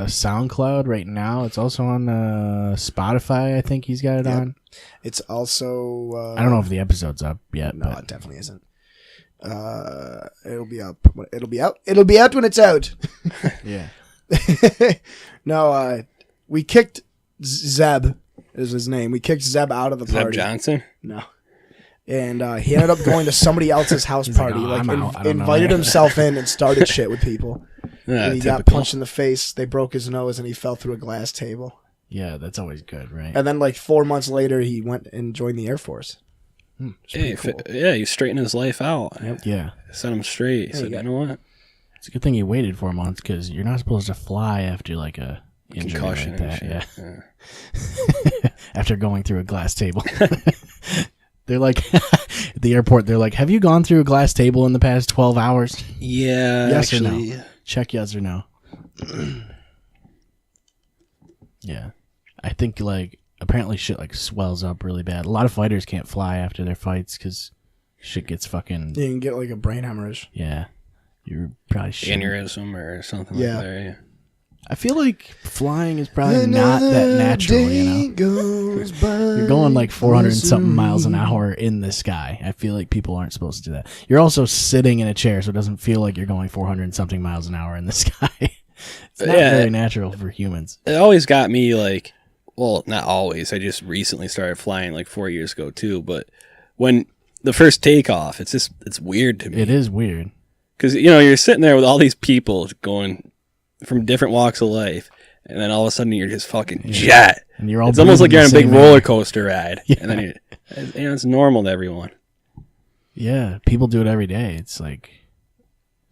SoundCloud right now. It's also on Spotify. I think he's got it on. It's also I don't know if the episode's up yet. no, but it definitely isn't. It'll be up. It'll be out. It'll be out when it's out. yeah. No, we kicked Zeb is his name. We kicked Zeb out of the Zeb party. Johnson? No. And he ended up going to somebody else's house party. like, Like, "I'm out. I don't know invited that." himself in and started shit with people. And he got typical. punched in the face. They broke his nose and he fell through a glass table. Yeah, that's always good, right? And then like 4 months later, he went and joined the Air Force. Hey, yeah, he straightened his life out. Yeah. Set him straight. He said, you know what? It's a good thing you waited 4 months because you're not supposed to fly after like a injury Concussion like that. and Yeah. shit. After going through a glass table. They're like, at the airport, they're like, have you gone through a glass table in the past 12 hours? Yeah, Yes or actually. no? Check yes or no. Yeah. I think like apparently shit like swells up really bad. A lot of fighters can't fly after their fights because shit gets fucking You can get like a brain hemorrhage. yeah. You're probably shit. Aneurysm or something Yeah. like that. Yeah. I feel like flying is probably not that natural. You know, you're going like 400 and something miles an hour in the sky. I feel like people aren't supposed to do that. You're also sitting in a chair, so it doesn't feel like you're going 400 and something miles an hour in the sky. It's not very natural for humans. It always got me like, well, not always. I just recently started flying like 4 years ago too. But when the first takeoff, it's weird to me. It is weird. Because, you know, you're sitting there with all these people going from different walks of life, and then all of a sudden you're just fucking jet. And you're all it's almost like breathing you're on a the big same air. roller coaster ride. Yeah. And then it's normal to everyone. Yeah, people do it every day. It's like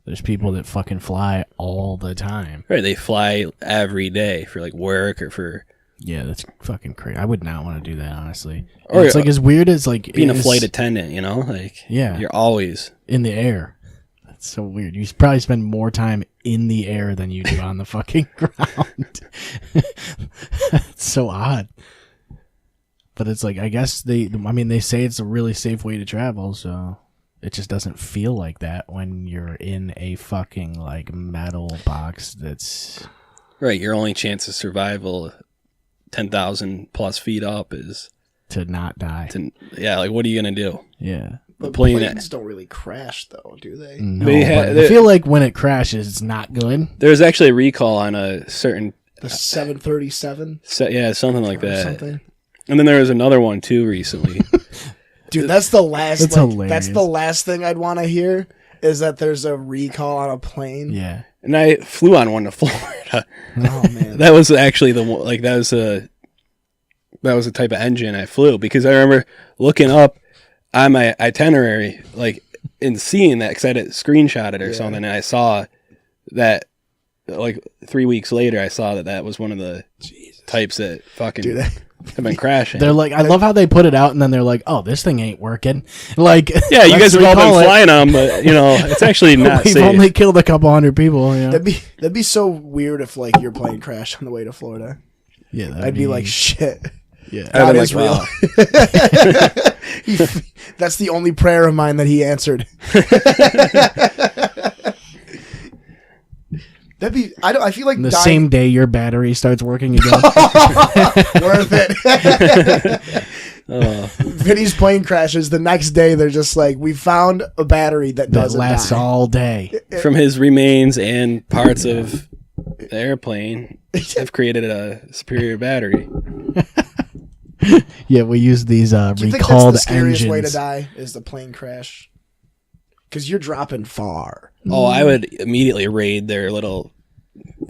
there's people that fucking fly all the time. Right, they fly every day for like work or for Yeah, that's fucking crazy. I would not want to do that, honestly. Or- And it's like as weird as like being a it is flight attendant, you know? Like, Yeah. you're always... in the air. That's so weird. You probably spend more time in the air than you do on the fucking ground. It's so odd. But it's like, I guess they say it's a really safe way to travel, so it just doesn't feel like that when you're in a fucking like metal box that's Right, your only chance of survival 10,000 plus feet up is to not die. yeah, like what are you going to do? Yeah. But plane- planes don't really crash, though, do they? No, They but I feel like when it crashes, it's not good. There's actually a recall on a certain... The 737 yeah, something like or that. something. And then there was another one too recently. Dude, that's the last. That's like, hilarious. that's the last thing I'd want to hear is that there's a recall on a plane. Yeah. And I flew on one to Florida. Oh man. That was actually the one, like that was the type of engine I flew, because I remember looking up on my itinerary, like, and seeing that, because I had it screenshotted or something, and I saw that, like, 3 weeks later, I saw that was one of the types that fucking Dude, have been crashing. They're like, I love how they put it out and then they're like, oh, this thing ain't working. Like, Yeah, you let's guys have all been recall it. flying them, but, you know, it's actually not We've safe. only killed a couple hundred people. You know? that'd be so weird if like your plane crashed on the way to Florida. Yeah, I'd be like, shit. yeah. God I'd is be like, real. wow. That's the only prayer of mine that he answered. That'd be. I feel like The dying- same day your battery starts working again. worth it. Vinny's plane crashes. The next day, they're just like, we found a battery that that doesn't lasts die. all day. From his remains and parts of the airplane have created a superior battery. Yeah, we use these Do you think that's recalled the scariest engines. way to die? Is the plane crash? Because you're dropping far. Oh, I would immediately raid their little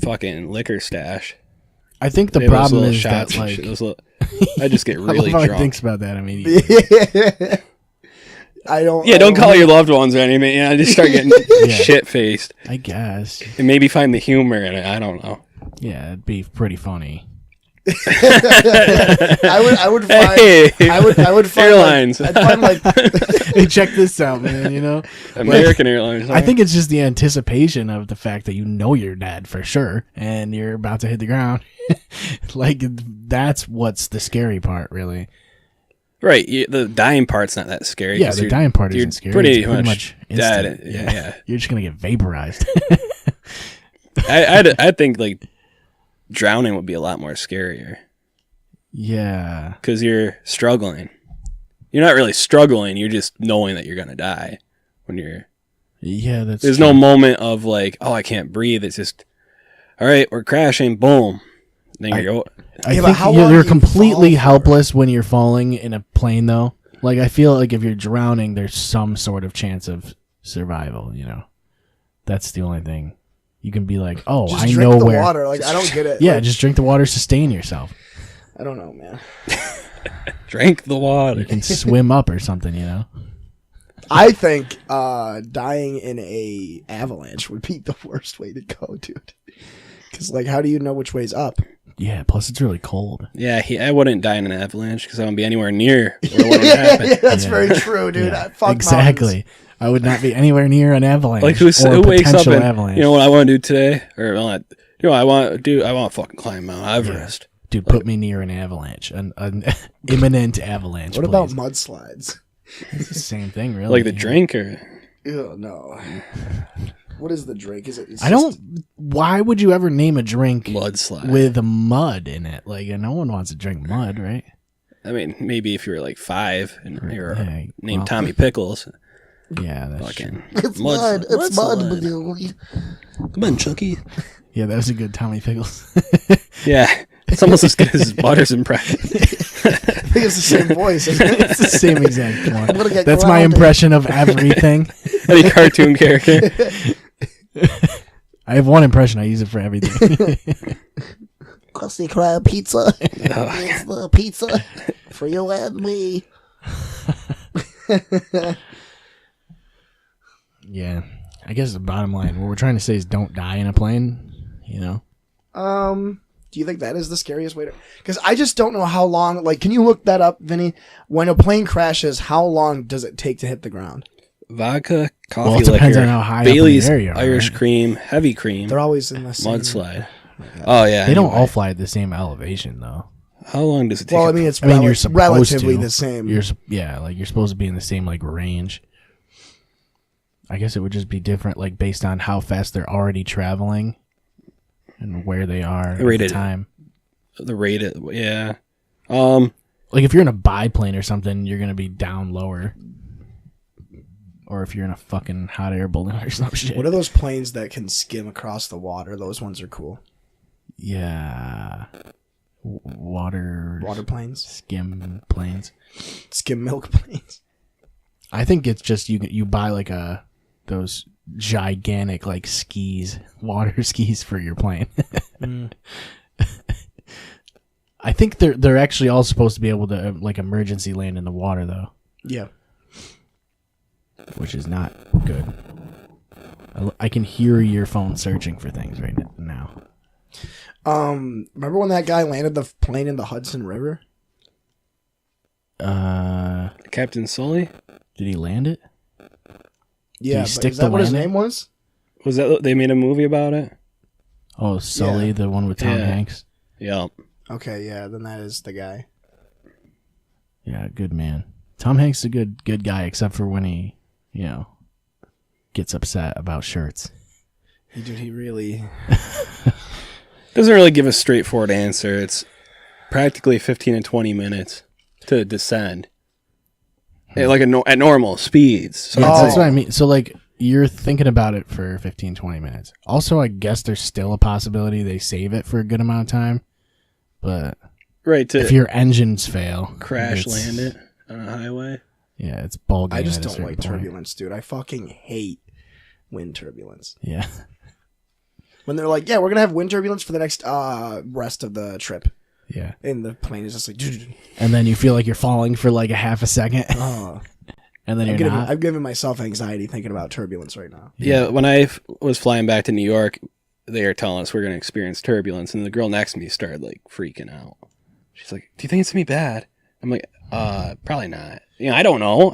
fucking liquor stash. I think the They have those problem little is that shots and like shit, those little- I just get I really love how he drunk. thinks about that immediately. I don't. Yeah, don't call your loved ones or anything. You know, just start getting shit faced I guess. and maybe find the humor in it. I don't know. Yeah, it'd be pretty funny. I would find. Hey, I would find airlines. I'd find like. Hey, check this out, man. You know, American Airlines. I think it's just the anticipation of the fact that you know you're dead for sure, and you're about to hit the ground. Like that's what's the scary part, really. right. The dying part's not that scary. Yeah, 'cause the you're- dying part you're isn't scary. Pretty, It's much, dead. instant. Yeah. You're just gonna get vaporized. I think like drowning would be a lot more scarier Yeah. because you're struggling. You're not really struggling. You're just knowing that you're gonna die when you're. Yeah, that's There's true. no moment of like, oh, I can't breathe. It's just, all right, we're crashing. Boom. Then you're I Yeah, but think how long do you're you completely fall for? helpless when you're falling in a plane, though. Like, I feel like if you're drowning, there's some sort of chance of survival, you know? That's the only thing. You can be like, oh, Just I drink know the where. water. Like, I don't get it. Yeah, Like, just drink the water, sustain yourself. I don't know, man. drink the water. You can swim up or something, you know? I think dying in a avalanche would be the worst way to go, dude. Because, like, how do you know which way's up? Yeah, plus it's really cold. Yeah, I wouldn't die in an avalanche because I wouldn't be anywhere near where one would happen. Yeah, that's Yeah. very true, dude. Yeah, Fuck exactly. mountains. I would not be anywhere near an avalanche. Like or who wakes up potential and avalanche. you know what I want to do today, or I want to fucking climb Mount Everest. Dude, put me near an avalanche, an imminent avalanche. What about please. mudslides? It's the same thing, really? Like the drink, or Ew, no. What is the drink? Is it? I don't. Why would you ever name a drink mudslide. with mud in it? Like, no one wants to drink mud, right? I mean, maybe if you were like 5 and you were Yeah, named well, Tommy Pickles, Yeah, that's true. fucking It's mud. It's mud. mudslide. Come on, Chucky. Yeah, that was a good Tommy Pickles. Yeah, it's almost as good as Butters' impression. I think it's the same voice. Isn't it? It's the same exact one. I'm gonna get That's my grounded. impression of everything. Any cartoon character. I have one impression. I use it for everything. Krusty Krab pizza. It's the pizza for you and me. Yeah, I guess the bottom line, what we're trying to say is don't die in a plane. You know. Do you think that is the scariest way to? Because I just don't know how long. Like, can you look that up, Vinny? When a plane crashes, how long does it take to hit the ground? Vodka, coffee Well, it depends liquor, on how high up in the Bailey's, air you are, Irish right? cream, heavy cream, They're always in the same mudslide. Oh yeah, They don't anyway. all fly at the same elevation, though. How long does it take? Well, I mean, it's I mean, you're supposed relatively to. the same. Like you're supposed to be in the same like range. I guess it would just be different, like based on how fast they're already traveling and where they are at the Rated. time. The rate, yeah. Like if you're in a biplane or something, you're gonna be down lower. Or if you're in a fucking hot air balloon or some shit. What are those planes that can skim across the water? Those ones are cool. Yeah. Water Water planes, skim planes. skim milk planes. I think it's just you buy like those gigantic like skis, water skis for your plane. I think they're actually all supposed to be able to like emergency land in the water though, Yeah. which is not good. I can hear your phone searching for things right now. Remember when that guy landed the plane in the Hudson River? Captain Sully, Did he land it? Yeah, but stick is that the what his landing? name was? was that they made a movie about it? Oh, Sully, Yeah. the one with Tom Yeah. Hanks. Yeah. Okay, yeah, then that is the guy. Yeah, good man. Tom Hanks is a good guy, except for when he, gets upset about shirts. He really. Doesn't really give a straightforward answer. It's practically 15 and 20 minutes to descend. Like at normal speeds. So Yeah, it's that's like- what I mean. So, like, you're thinking about it for 15, 20 minutes. Also, I guess there's still a possibility they save it for a good amount of time. But right to if your engines fail, crash it's- land it on a highway. Yeah, it's ball game. I just at a don't certain like point. turbulence, dude. I fucking hate wind turbulence. Yeah. When they're like, yeah, we're going to have wind turbulence for the next rest of the trip. Yeah. And the plane is just like, And then you feel like you're falling for like a half a second. oh. And then you're not. I'm giving myself anxiety thinking about turbulence right now. Yeah, when I was flying back to New York, they were telling us we're going to experience turbulence, and the girl next to me started like freaking out. She's like, "Do you think it's gonna be bad?" I'm like, probably not. I don't know.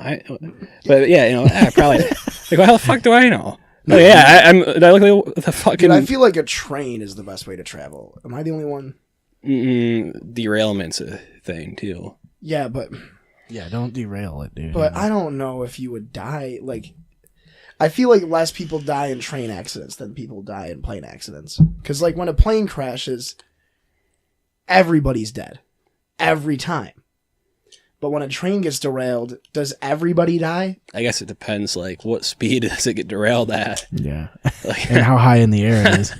But yeah, probably. Like, how the fuck do I know? Like, yeah, I look like the fucking. Dude, I feel like a train is the best way to travel. Am I the only one? Derailment's a thing too. Yeah, but Yeah, don't derail it, dude. I don't know if you would die. Like, I feel like less people die in train accidents than people die in plane accidents. Because, like, when a plane crashes, everybody's dead. Every time. But when a train gets derailed, does everybody die? I guess it depends. Like, what speed does it get derailed at? Yeah. Like, And how high in the air it is.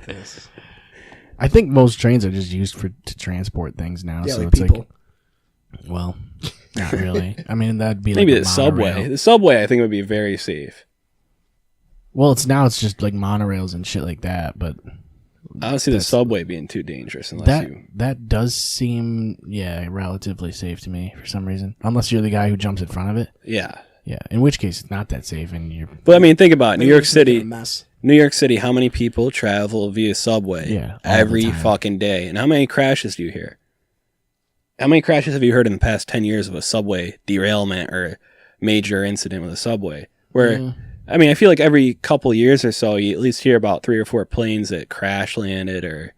this. I think most trains are just used to transport things now. Yeah, so like it's people. like, well, not really. I mean, that'd be Maybe like the a subway. monorail. The subway, I think, would be very safe. Well, it's just like monorails and shit like that. But I don't see the subway being too dangerous unless that does seem relatively safe to me for some reason. Unless you're the guy who jumps in front of it. Yeah. Yeah. In which case, it's not that safe, and you're. But I mean, think about it. New York City. A mess. New York City, how many people travel via subway Yeah, all every the time. fucking day? And how many crashes do you hear? How many crashes have you heard in the past 10 years of a subway derailment or major incident with a subway? Where, I mean, I feel like every couple years or so, you at least hear about 3 or 4 planes that crash landed or,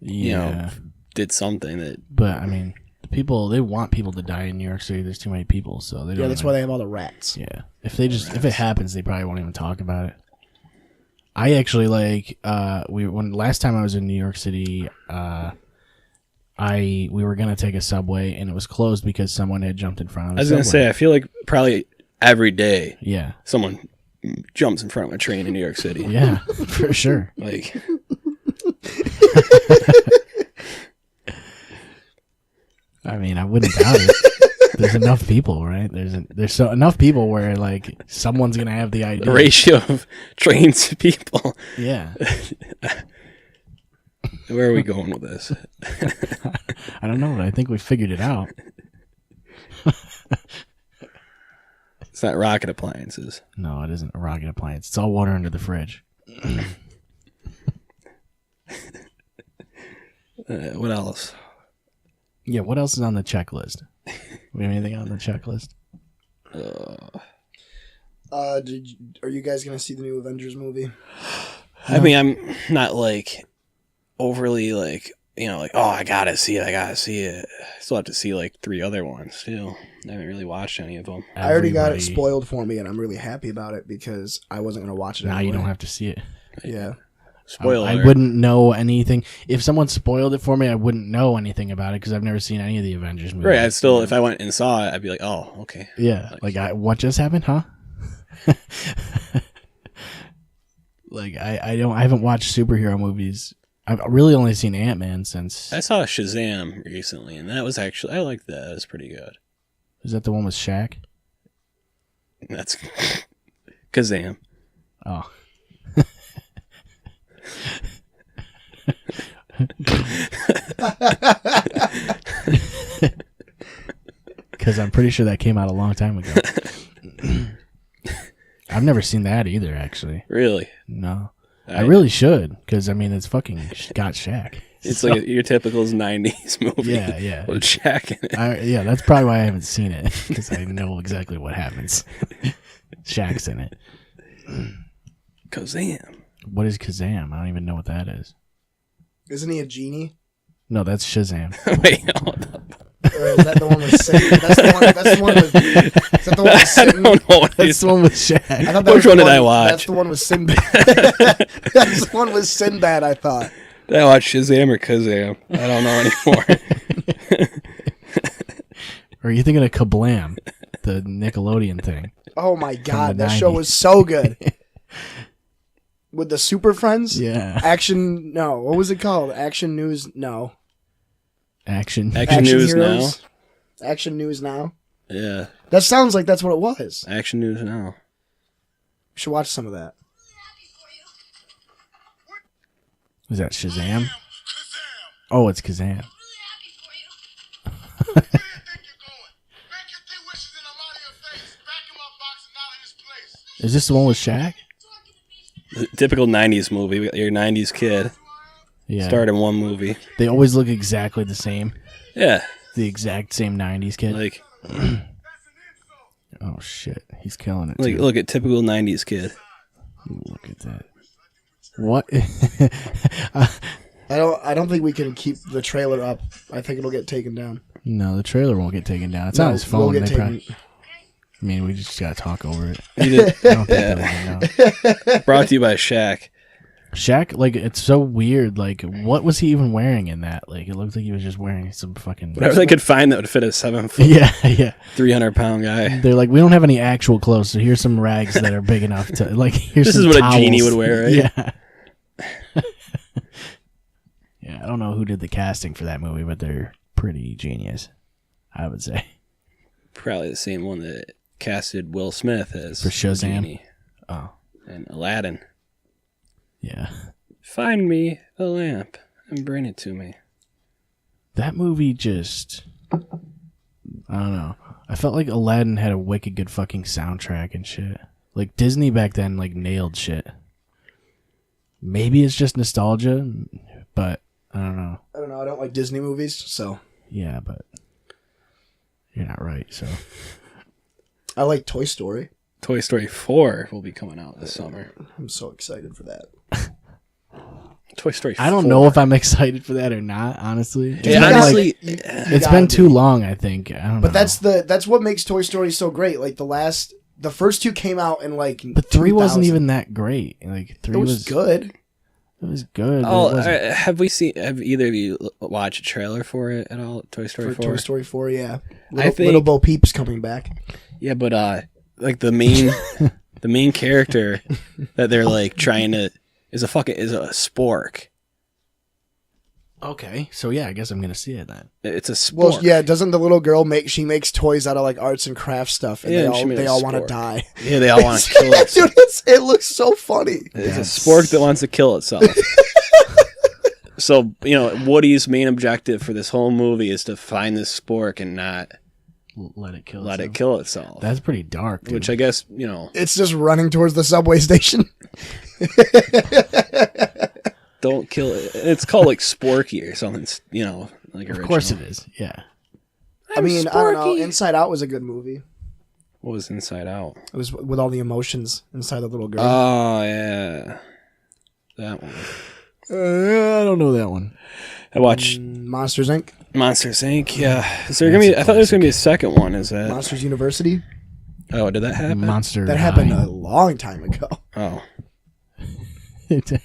you know, did something that... But, I mean, they want people to die in New York City. There's too many people, so they don't. Yeah, that's why they have all the rats. Yeah. If it happens, they probably won't even talk about it. I actually when last time I was in New York City, we were gonna take a subway and it was closed because someone had jumped in front of us. I was gonna say, I feel like probably every day, someone jumps in front of a train in New York City. Yeah, for sure. Like, I mean, I wouldn't doubt it. There's enough people, right? There's enough people where like someone's gonna have the idea. the ratio of trains to people. Yeah. Where are we going with this? I don't know, but I think we figured it out. It's not rocket appliances. No, it isn't a rocket appliance. It's all water under the fridge. What else? Yeah, what else is on the checklist? We have anything on the checklist? Are you guys gonna see the new Avengers movie? I mean, I'm not like overly like, you know, like, oh, I gotta see it. I still have to see like 3 other ones too. I haven't really watched any of them. I already got it spoiled for me, and I'm really happy about it because I wasn't gonna watch it. Now anyway. you don't have to see it. Yeah. Spoiler. I wouldn't know anything. If someone spoiled it for me, I wouldn't know anything about it because I've never seen any of the Avengers movies. Right. I'd still, if I went and saw it, I'd be like, oh, okay. Yeah. What just happened, huh? Like, I haven't watched superhero movies. I've really only seen Ant-Man since. I saw Shazam recently, and that was actually, I liked that. It was pretty good. Is that the one with Shaq? That's Kazam. Oh. Because I'm pretty sure that came out a long time ago. I've never seen that either, actually. Really? No. I really should, because, I mean, it's fucking got Shaq. It's like your typical 90s movie. Yeah. With Shaq in it. That's probably why I haven't seen it, because I know exactly what happens. Shaq's in it. Kazam. What is Kazam? I don't even know what that is. Isn't he a genie? No, that's Shazam. Wait, hold up. Or is that the one with Sin? That's the one with. Is that the one with Sin? I don't know what That's the one with Shaq. I thought that Which was one the did I watch? That's the one with Sinbad. That's the one with Sinbad, I thought. Did I watch Shazam or Kazam? I don't know anymore. Or are you thinking of Kablam, the Nickelodeon thing? Oh my god, the that show 90s. was so good. With the Super Friends? Yeah. Action, no. What was it called? Action News, no. Action News Heroes? Action News Now? Yeah. That sounds like that's what it was. Action News Now. We should watch some of that. Was that Shazam? Oh, it's Kazam. Is this the one with Shaq? The typical 90s movie. Your 90s kid. Yeah. Starred in one movie. They always look exactly the same. Yeah. The exact same 90s kid. Like, oh, shit. He's killing it, too. look at typical 90s kid. Look at that. What? I don't think we can keep the trailer up. I think it'll get taken down. No, the trailer won't get taken down. It's on his phone. We'll get taken. I mean, we just gotta talk over it. You did, I don't think they'll know. brought to you by Shaq. Shaq, like, it's so weird. Like, what was he even wearing in that? Like, it looked like he was just wearing some fucking... Whatever they could find that would fit a 7 foot, Yeah. 300-pound guy. They're like, we don't have any actual clothes, so here's some rags that are big enough to, like, here's This some is what towels. a genie would wear, right? Yeah. Yeah, I don't know who did the casting for that movie, but they're pretty genius, I would say. Probably the same one that casted Will Smith as For Shazam? Vinnie Oh, and Aladdin. yeah. Find me the lamp and bring it to me. That movie just... I don't know. I felt like Aladdin had a wicked good fucking soundtrack and shit. Like, Disney back then, like, nailed shit. Maybe it's just nostalgia, but I don't know. I don't know. I don't like Disney movies, so Yeah, but you're not right, so... I like Toy Story. Toy Story 4 will be coming out this summer. I'm so excited for that. Toy Story 4. I don't know if I'm excited for that or not, honestly. Yeah, been, honestly, it's been too long, I think. I don't know. But that's what makes Toy Story so great. Like the first two came out in like. But 3 wasn't 2000. even that great. Like 3 It was good. It was good. but Oh, it wasn't- have either of you watched a trailer for it at all? Toy Story 4? Toy Story 4, yeah. I think- Little Bo Peep's coming back. Yeah, but like the main the main character that they're like trying to is a spork. Okay, so yeah, I guess I'm gonna see it then. It's a spork. Well, yeah, doesn't the little girl makes toys out of like arts and crafts stuff, and Yeah, and she made they a all want to spork. die. Yeah, they all want to kill it. Dude, it looks so funny. It's a spork that wants to kill itself. So, Woody's main objective for this whole movie is to find this spork and not Let it kill. let itself. it kill itself. That's pretty dark. Dude. Which I guess, It's just running towards the subway station. don't kill it. It's called like Sporky or something, like original. Of course it is. Yeah. I mean, I don't know. Sporky. Inside Out was a good movie. What was Inside Out? It was with all the emotions inside the little girl. Oh, yeah. That one. I don't know that one. I watched Monsters Inc. Monsters Inc. Yeah. Is there gonna be? I thought there was gonna be a second one. Is that? Monsters University. Oh, did that happen? Monster. That happened a long time ago. Oh. It did.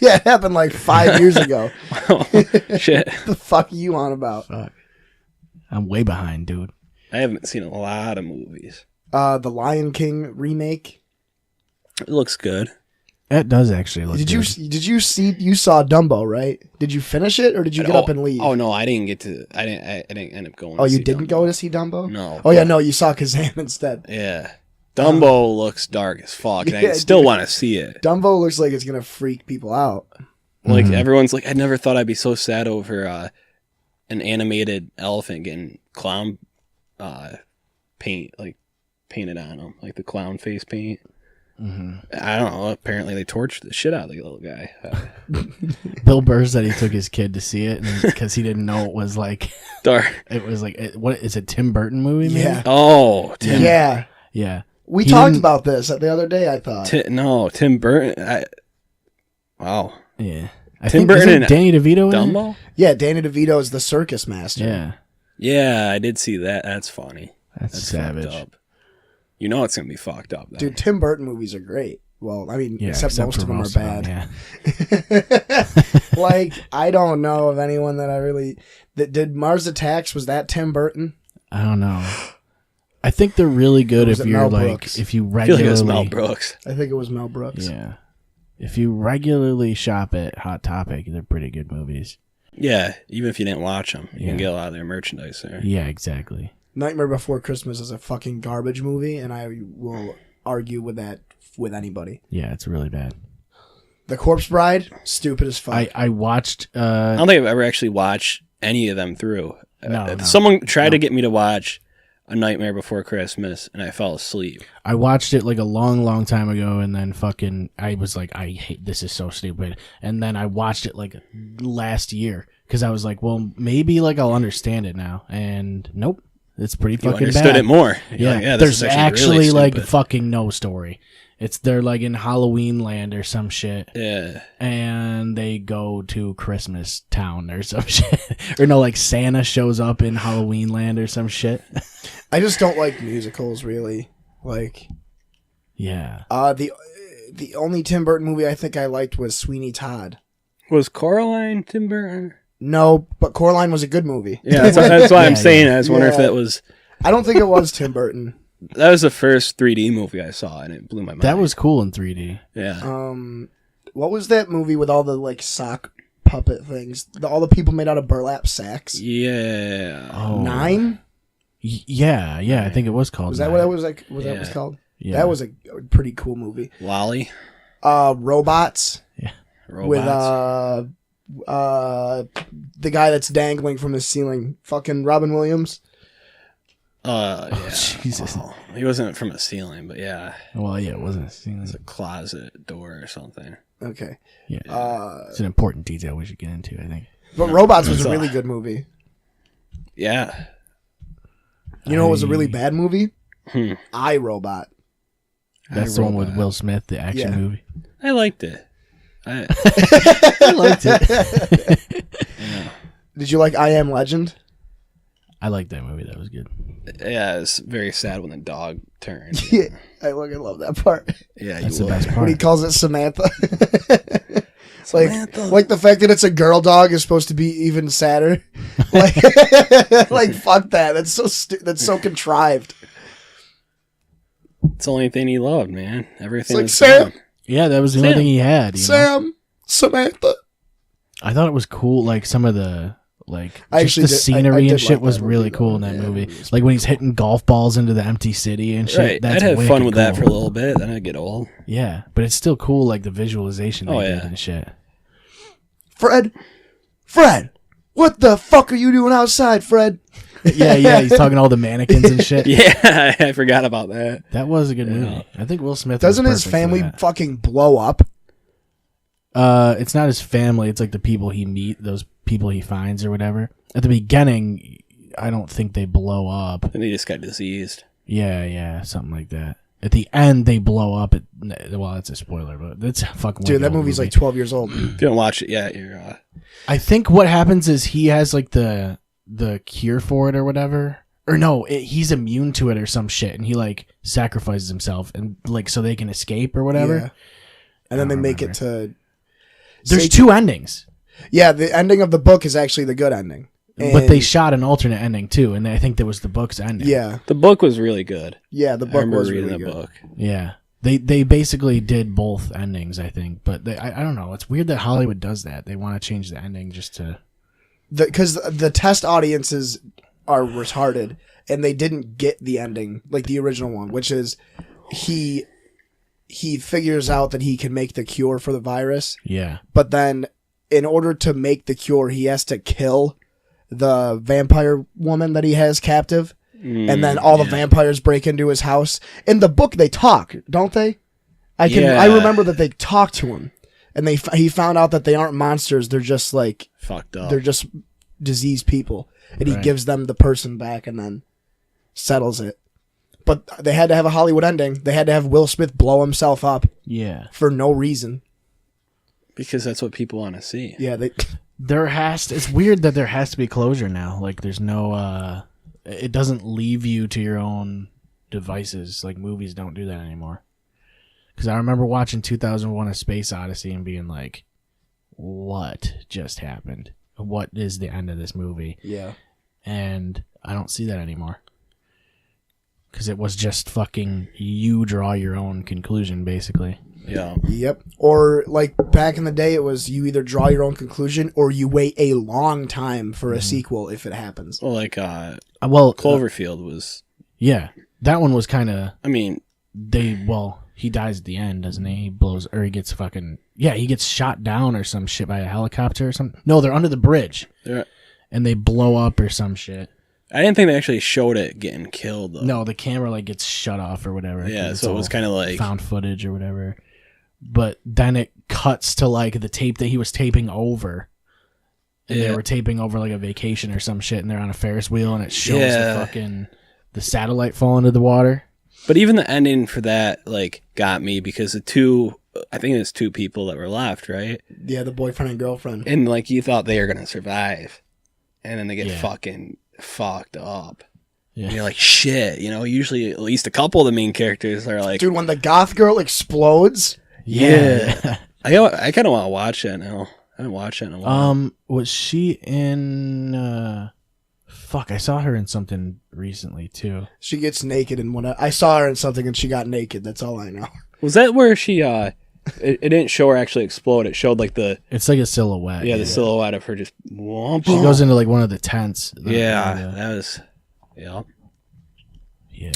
Yeah, it happened like 5 years ago. Shit. The fuck are you on about? Fuck. I'm way behind, dude. I haven't seen a lot of movies. The Lion King remake. It looks good. That does actually look. Did good. you saw Dumbo, right? Did you finish it or did you get up and leave? Oh no, I didn't get to. I didn't end up going. Oh, to you see didn't Dumbo. go to see Dumbo? No. Oh yeah, no, you saw Kazam instead. Yeah. Dumbo looks dark as fuck, and I Yeah, still dude. want to see it. Dumbo looks like it's gonna freak people out. Like everyone's like, I never thought I'd be so sad over an animated elephant getting clown paint painted on him, like the clown face paint. I don't know. Apparently, they tortured the shit out of the little guy. Bill Burr said he took his kid to see it because he didn't know it was like. Dark. It was like what is it? Tim Burton movie? Maybe? Yeah. Oh, Tim. Yeah. Yeah. We He talked didn't- about this the other day, I thought. Tim Burton. Wow. Yeah. Tim Burton isn't and Danny DeVito. in it? Dumbo. Yeah, Danny DeVito is the circus master. Yeah. Yeah, I did see that. That's funny. That's Fucked savage. up. You know it's gonna be fucked up. Though. Dude, Tim Burton movies are great. Well, I mean, Yeah, except most for of them are most bad. yeah. Like, I don't know of anyone that I really... that did Mars Attacks, was that Tim Burton? I don't know. I think they're really good Was if it you're Mel like Brooks? if you I feel like it was regularly. Mel Brooks. I think it was Mel Brooks. Yeah. If you regularly shop at Hot Topic, they're pretty good movies. Yeah, even if you didn't watch them, you Yeah. can get a lot of their merchandise there. Yeah, exactly. Nightmare Before Christmas is a fucking garbage movie, and I will argue with that with anybody. Yeah, it's really bad. The Corpse Bride, stupid as fuck. I watched. I don't think I've ever actually watched any of them through. No. Someone tried to get me to watch A Nightmare Before Christmas, and I fell asleep. I watched it like a long time ago, and then fucking I was like, I hate this. Is so stupid. And then I watched it like last year because I was like, well, maybe like I'll understand it now. And nope, it's pretty You fucking understood bad. it more. You're Yeah, like, this there's is actually really like stupid. fucking no story. They're like in Halloween land or some shit, Yeah. and they go to Christmas town or some shit, or no, like Santa shows up in Halloween land or some shit. I just don't like musicals, really. Like, Yeah, the only Tim Burton movie I think I liked was Sweeney Todd. Was Coraline Tim Burton? No, but Coraline was a good movie. Yeah, that's why I'm Yeah, saying. I was wondering if Yeah. that was I don't think it was Tim Burton. that was the first 3D movie I saw, and it blew my mind. that was cool in 3D. yeah. What was that movie with all the like sock puppet things. All the people made out of burlap sacks. Yeah. Oh. 9? Yeah, I think it was called. Was that Nine. what it was like? Was that Yeah. what it was called? Yeah. That was a pretty cool movie. Wally. Robots Robots. with the guy that's dangling from the ceiling. Fucking Robin Williams. Yeah. Jesus. Well, he wasn't from a ceiling, but yeah. Well, yeah, it wasn't. It's a closet door or something. Okay. Yeah, it's an important detail we should get into. I think. But Robots was a really good movie. Yeah. You know what was a really bad movie? Hmm. I, Robot. That's the one with Will Smith, the action movie. I liked it. I liked it. Did you like I Am Legend? I liked that movie. That was good. Yeah, it's very sad when the dog turned. Yeah. I fucking love that part. Yeah, That's you the best would. When he part. calls it Samantha. Samantha. Like the fact that it's a girl dog is supposed to be even sadder. Like, like fuck that. That's so that's so contrived. It's the only thing he loved, man. Everything It's like, was Sam. gone. Yeah, that was the only Sam. thing he had. You know? Sam, Samantha. I thought it was cool. Like some of the I just actually the did- I scenery did and shit like was that really movie, cool though. in that Yeah, movie. that movie was Like when he's hitting golf balls into the empty city and shit. Right. That's I'd have fun wicked with that cool. for a little bit. Then I'd get old. Yeah, but it's still cool. Like the visualization they Oh, did yeah. and shit. Fred, what the fuck are you doing outside, Fred? Yeah, he's talking to all the mannequins and shit. Yeah, I forgot about that. That was a good movie. I think Will Smith Doesn't was his perfect for family that. fucking blow up? It's not his family. It's like the people he those people he finds or whatever. At the beginning, I don't think they blow up. And he just got diseased. Yeah, something like that. At the end, they blow up. Well, that's a spoiler, but that's a fucking. Dude, wicked that old movie's movie. like 12 years old. If you don't watch it yet, you're. I think what happens is he has like the cure for it or whatever. Or no, he's immune to it or some shit, and he like sacrifices himself and like so they can escape or whatever. Yeah. And then I they don't make remember. it to... There's Satan- two endings, Yeah, the ending of the book is actually the good ending. but they And- shot an alternate ending too, and I think that was the book's ending. Yeah, The book was really good. yeah, the I book remember was reading really the good. book. Yeah. They basically did both endings, I think. But I don't know. It's weird that Hollywood does that. They want to change the ending just to... Because the test audiences are retarded, and they didn't get the ending, like the original one, which is he figures out that he can make the cure for the virus, Yeah. but then in order to make the cure, he has to kill the vampire woman that he has captive. And then all the vampires break into his house. In the book, they talk, don't they? I Yeah. remember that they talk to him, and he found out that they aren't monsters. They're just like Fucked up. they're just diseased people, and he Right. gives them the person back, and then settles it. But they had to have a Hollywood ending. They had to have Will Smith blow himself up Yeah. for no reason. Because that's what people want to see. Yeah, they. It's weird that there has to be closure now. Like, there's no... It doesn't leave you to your own devices. Like, movies don't do that anymore. Because I remember watching 2001 A Space Odyssey and being like, what just happened? What is the end of this movie? Yeah. And I don't see that anymore. Because it was just fucking you draw your own conclusion, basically. Yeah. Yep. Or like back in the day, it was you either draw your own conclusion or you wait a long time for a sequel if it happens. Well, like Well, Cloverfield was. yeah, that one was kind of I mean, he dies at the end, doesn't he? He blows, or he gets fucking he gets shot down or some shit by a helicopter or something. No, they're under the bridge and they blow up or some shit. I didn't think they actually showed it getting killed though. No, the camera like gets shut off or whatever. Yeah, 'cause it's so it was all kind of like found footage or whatever. But then it cuts to like the tape that he was taping over. And they Yeah. were taping over like a vacation or some shit, and they're on a Ferris wheel, and it shows the satellite fall into the water. But even the ending for that like got me because I think it was two people that were left, right? Yeah, the boyfriend and girlfriend. And like you thought they were gonna survive, and then they get Yeah. fucking fucked up. Yeah. And you're like, shit. You know, usually at least a couple of the main characters are like, Dude, when the goth girl explodes, Yeah. I kind of want to watch that now. I haven't watched it in a while. Was she in? Fuck, I saw her in something recently too. she gets naked and I saw her in something and she got naked. That's all I know. Was that where she It didn't show her actually explode. It showed like It's like a silhouette. the silhouette of her just. Womp, She goes into like one of the tents. that was. Yeah. Yeah.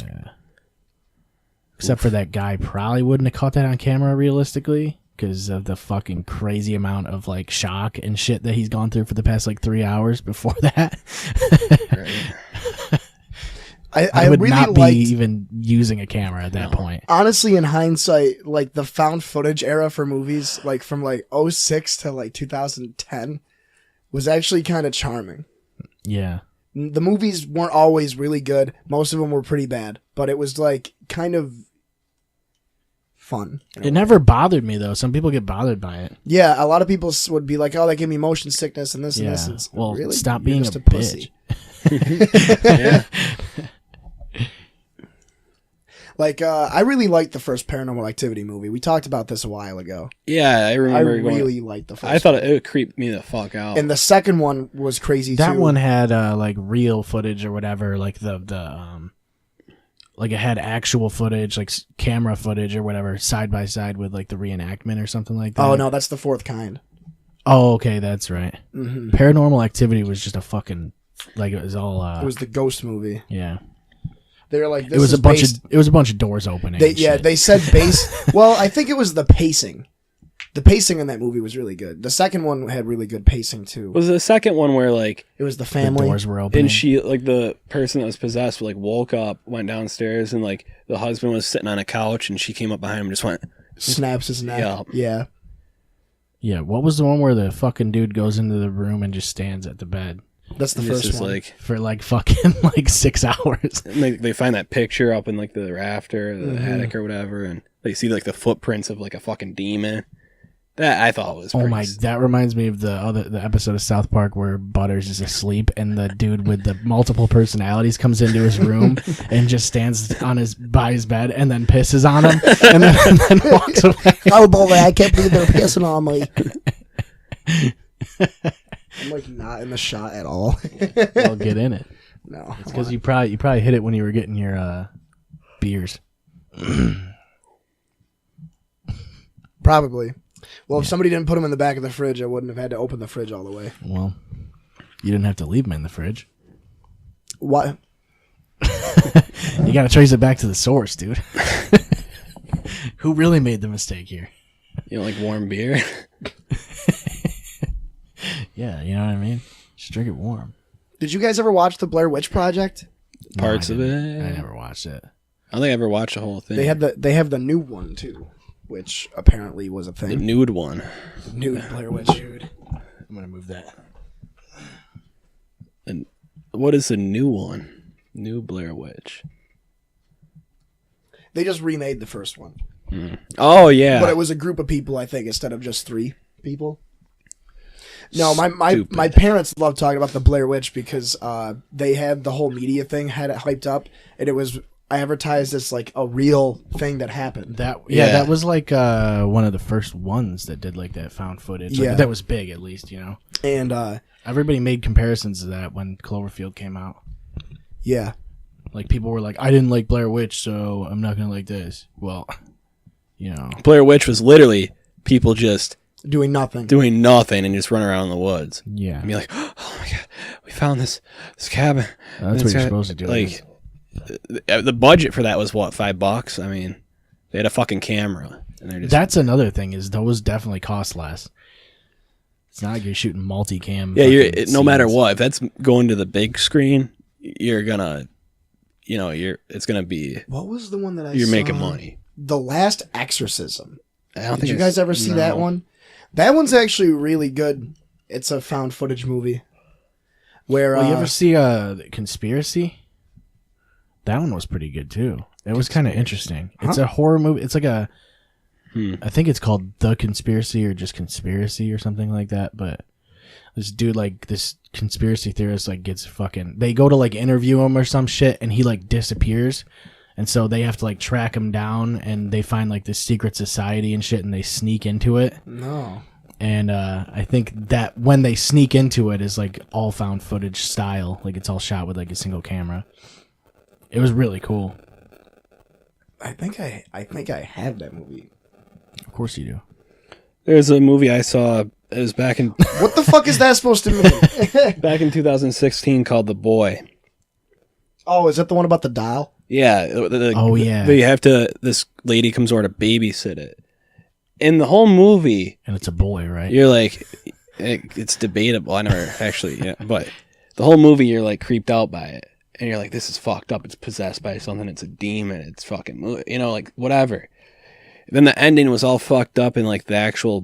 Except for that guy probably wouldn't have caught that on camera realistically because of the fucking crazy amount of like shock and shit that he's gone through for the past like 3 hours before that. I would really not be liked, even using a camera at that point. honestly, in hindsight, like the found footage era for movies, like from like 06 to like 2010, was actually kind of charming. Yeah. The movies weren't always really good. Most of them were pretty bad, but it was like kind of fun. It never bothered me though. Some people get bothered by it. Yeah, a lot of people would be like, "Oh, that gave me motion sickness and this and this." And Well, really? stop You're being just a pussy. bitch. Yeah. Like, I really liked the first Paranormal Activity movie. We talked about this a while ago. Yeah, I I remember. really liked the first. I thought it creeped me the fuck out. and the second one was crazy That too. one had like real footage or whatever, like like it had actual footage, like camera footage or whatever, side by side with like the reenactment or something like that. Oh no, that's the fourth kind. Oh, okay, that's right. Mm-hmm. Paranormal Activity was just a fucking like it was all. It was the ghost movie. Yeah. They were like, this It was is a bunch based- of doors opening. They, and yeah, shit. they said base. Well, I think it was the pacing. The pacing in that movie was really good. The second one had really good pacing too. Was the second one where like It was the the family. doors were opening. and she like the person that was possessed like woke up, went downstairs, and like the husband was sitting on a couch, and she came up behind him and just went. Snaps his neck. Yeah. Yeah. Yeah, what was the one where the fucking dude goes into the room and just stands at the bed That's the and it's first just one. like for like fucking like 6 hours? and they find that picture up in like the rafter, the attic or whatever, and they see like the footprints of like a fucking demon. That I thought was Oh pretty my! That reminds me of the episode of South Park where Butters is asleep and the dude with the multiple personalities comes into his room and just stands by his bed and then pisses on him and then walks away. Oh boy, I can't believe they're pissing on me. I'm like not in the shot at all. Well, get in it. No. It's because you probably hit it when you were getting your beers. Probably. Well, if somebody didn't put them in the back of the fridge, I wouldn't have had to open the fridge all the way. Well, you didn't have to leave them in the fridge. What? You got to trace it back to the source, dude. Who really made the mistake here? You know, like warm beer. Yeah, you know what I mean? Just drink it warm. Did you guys ever watch the Blair Witch Project? Parts No, I of didn't. it. I never watched it. I don't think I ever watched the whole thing. They have the new one too, which apparently was a the thing. nude one. New Blair Witch. I'm gonna move that. And what is the new one? New Blair Witch. They just remade the first one, Oh yeah. but it was a group of people, I think, instead of just 3 people. No, my Stupid. parents loved talking about the Blair Witch because they had the whole media thing, had it hyped up, and it was advertised as like a real thing that happened. Yeah. That was like one of the first ones that did like that found footage. Like, Yeah. that was big, at least, you know. And Everybody made comparisons to that when Cloverfield came out. yeah, Like people were like, "I didn't like Blair Witch, so I'm not gonna like this." Well, you know, Blair Witch was literally people just doing nothing. doing nothing and just run around in the woods. yeah, And be like, oh my god, we found this cabin. that's what you're supposed to do. Like, the budget for that was what, $5? I mean, they had a fucking camera, and they're just That's another thing is those definitely cost less. It's not like you're shooting multicam. yeah. You're fucking no matter scenes. what, if that's going to the big screen, you're gonna, you know, it's gonna be What was the one that I you're saw? making money. The Last Exorcism. I don't Did think you it's- guys ever see that no. one? That one's actually really good. It's a found footage movie. Where Well, you ever see Conspiracy? That one was pretty good too. It was kind of interesting. It's a horror movie. It's like a, I think it's called The Conspiracy or just Conspiracy or something like that. But this dude, like this conspiracy theorist, like gets fucking. They go to like interview him or some shit, and he like disappears. And so they have to like track him down, and they find like this secret society and shit, and they sneak into it. No. And I think that when they sneak into it is like all found footage style, like it's all shot with like a single camera. It was really cool. I think I have that movie. course you do. There's a movie I saw. It was back in What the fuck is that supposed to mean? back in 2016 called The Boy. Oh, is that the one about the doll? Yeah. Oh, yeah. They have to. This lady comes over to babysit it. In the whole movie, And it's a boy, right? you're like, it's debatable. I never actually, yeah, but the whole movie you're like creeped out by it, and you're like, this is fucked up. It's possessed by something. It's a demon. It's fucking, like whatever. Then the ending was all fucked up, and like the actual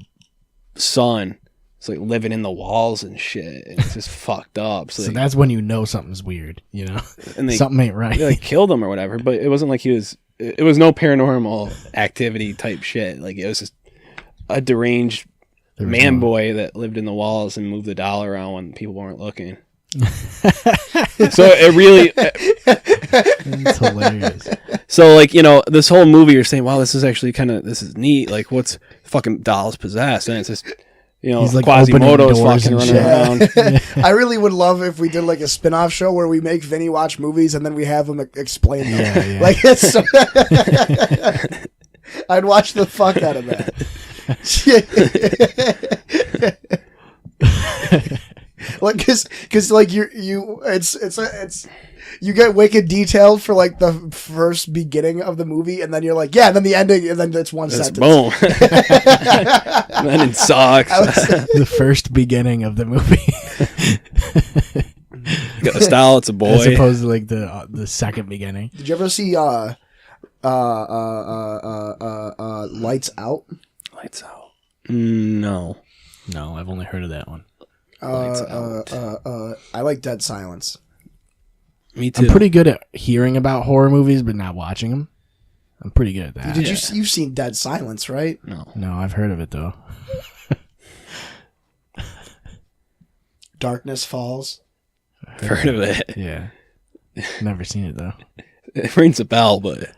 son, it's like living in the walls and shit. And it's just fucked up. So like, that's when you know something's weird, you know? and they Something ain't right. they like killed him or whatever. But it wasn't like he was. It was no paranormal activity type shit. Like it was just a deranged man boy that lived in the walls and moved the doll around when people weren't looking. So it really It's hilarious. so like this whole movie you're saying, wow, this is actually this is neat, like what's fucking dolls possessed, and it's just He's, like, Quasimodo's opening doors fucking and running shit. around. I really would love if we did like a spin-off show where we make Vinny watch movies and then we have him explain them. Yeah. Like it's I'd watch the fuck out of that. Like cause like it's you get wicked detailed for like the first beginning of the movie, and then you're like, yeah, and then the ending, and then it's one It's sentence. boom. And then it sucks. The first beginning of the movie. Got the style, it's a boy. As opposed to like the second beginning. Did you ever see Lights Out? Lights out. No. No, I've only heard of that one. Lights out. I like Dead Silence. Me too. I'm pretty good at hearing about horror movies, but not watching them. I'm pretty good at that. You've seen Dead Silence, right? No. No, I've heard of it though. Darkness Falls. Heard of it. Yeah. Never seen it though. It rings a bell, but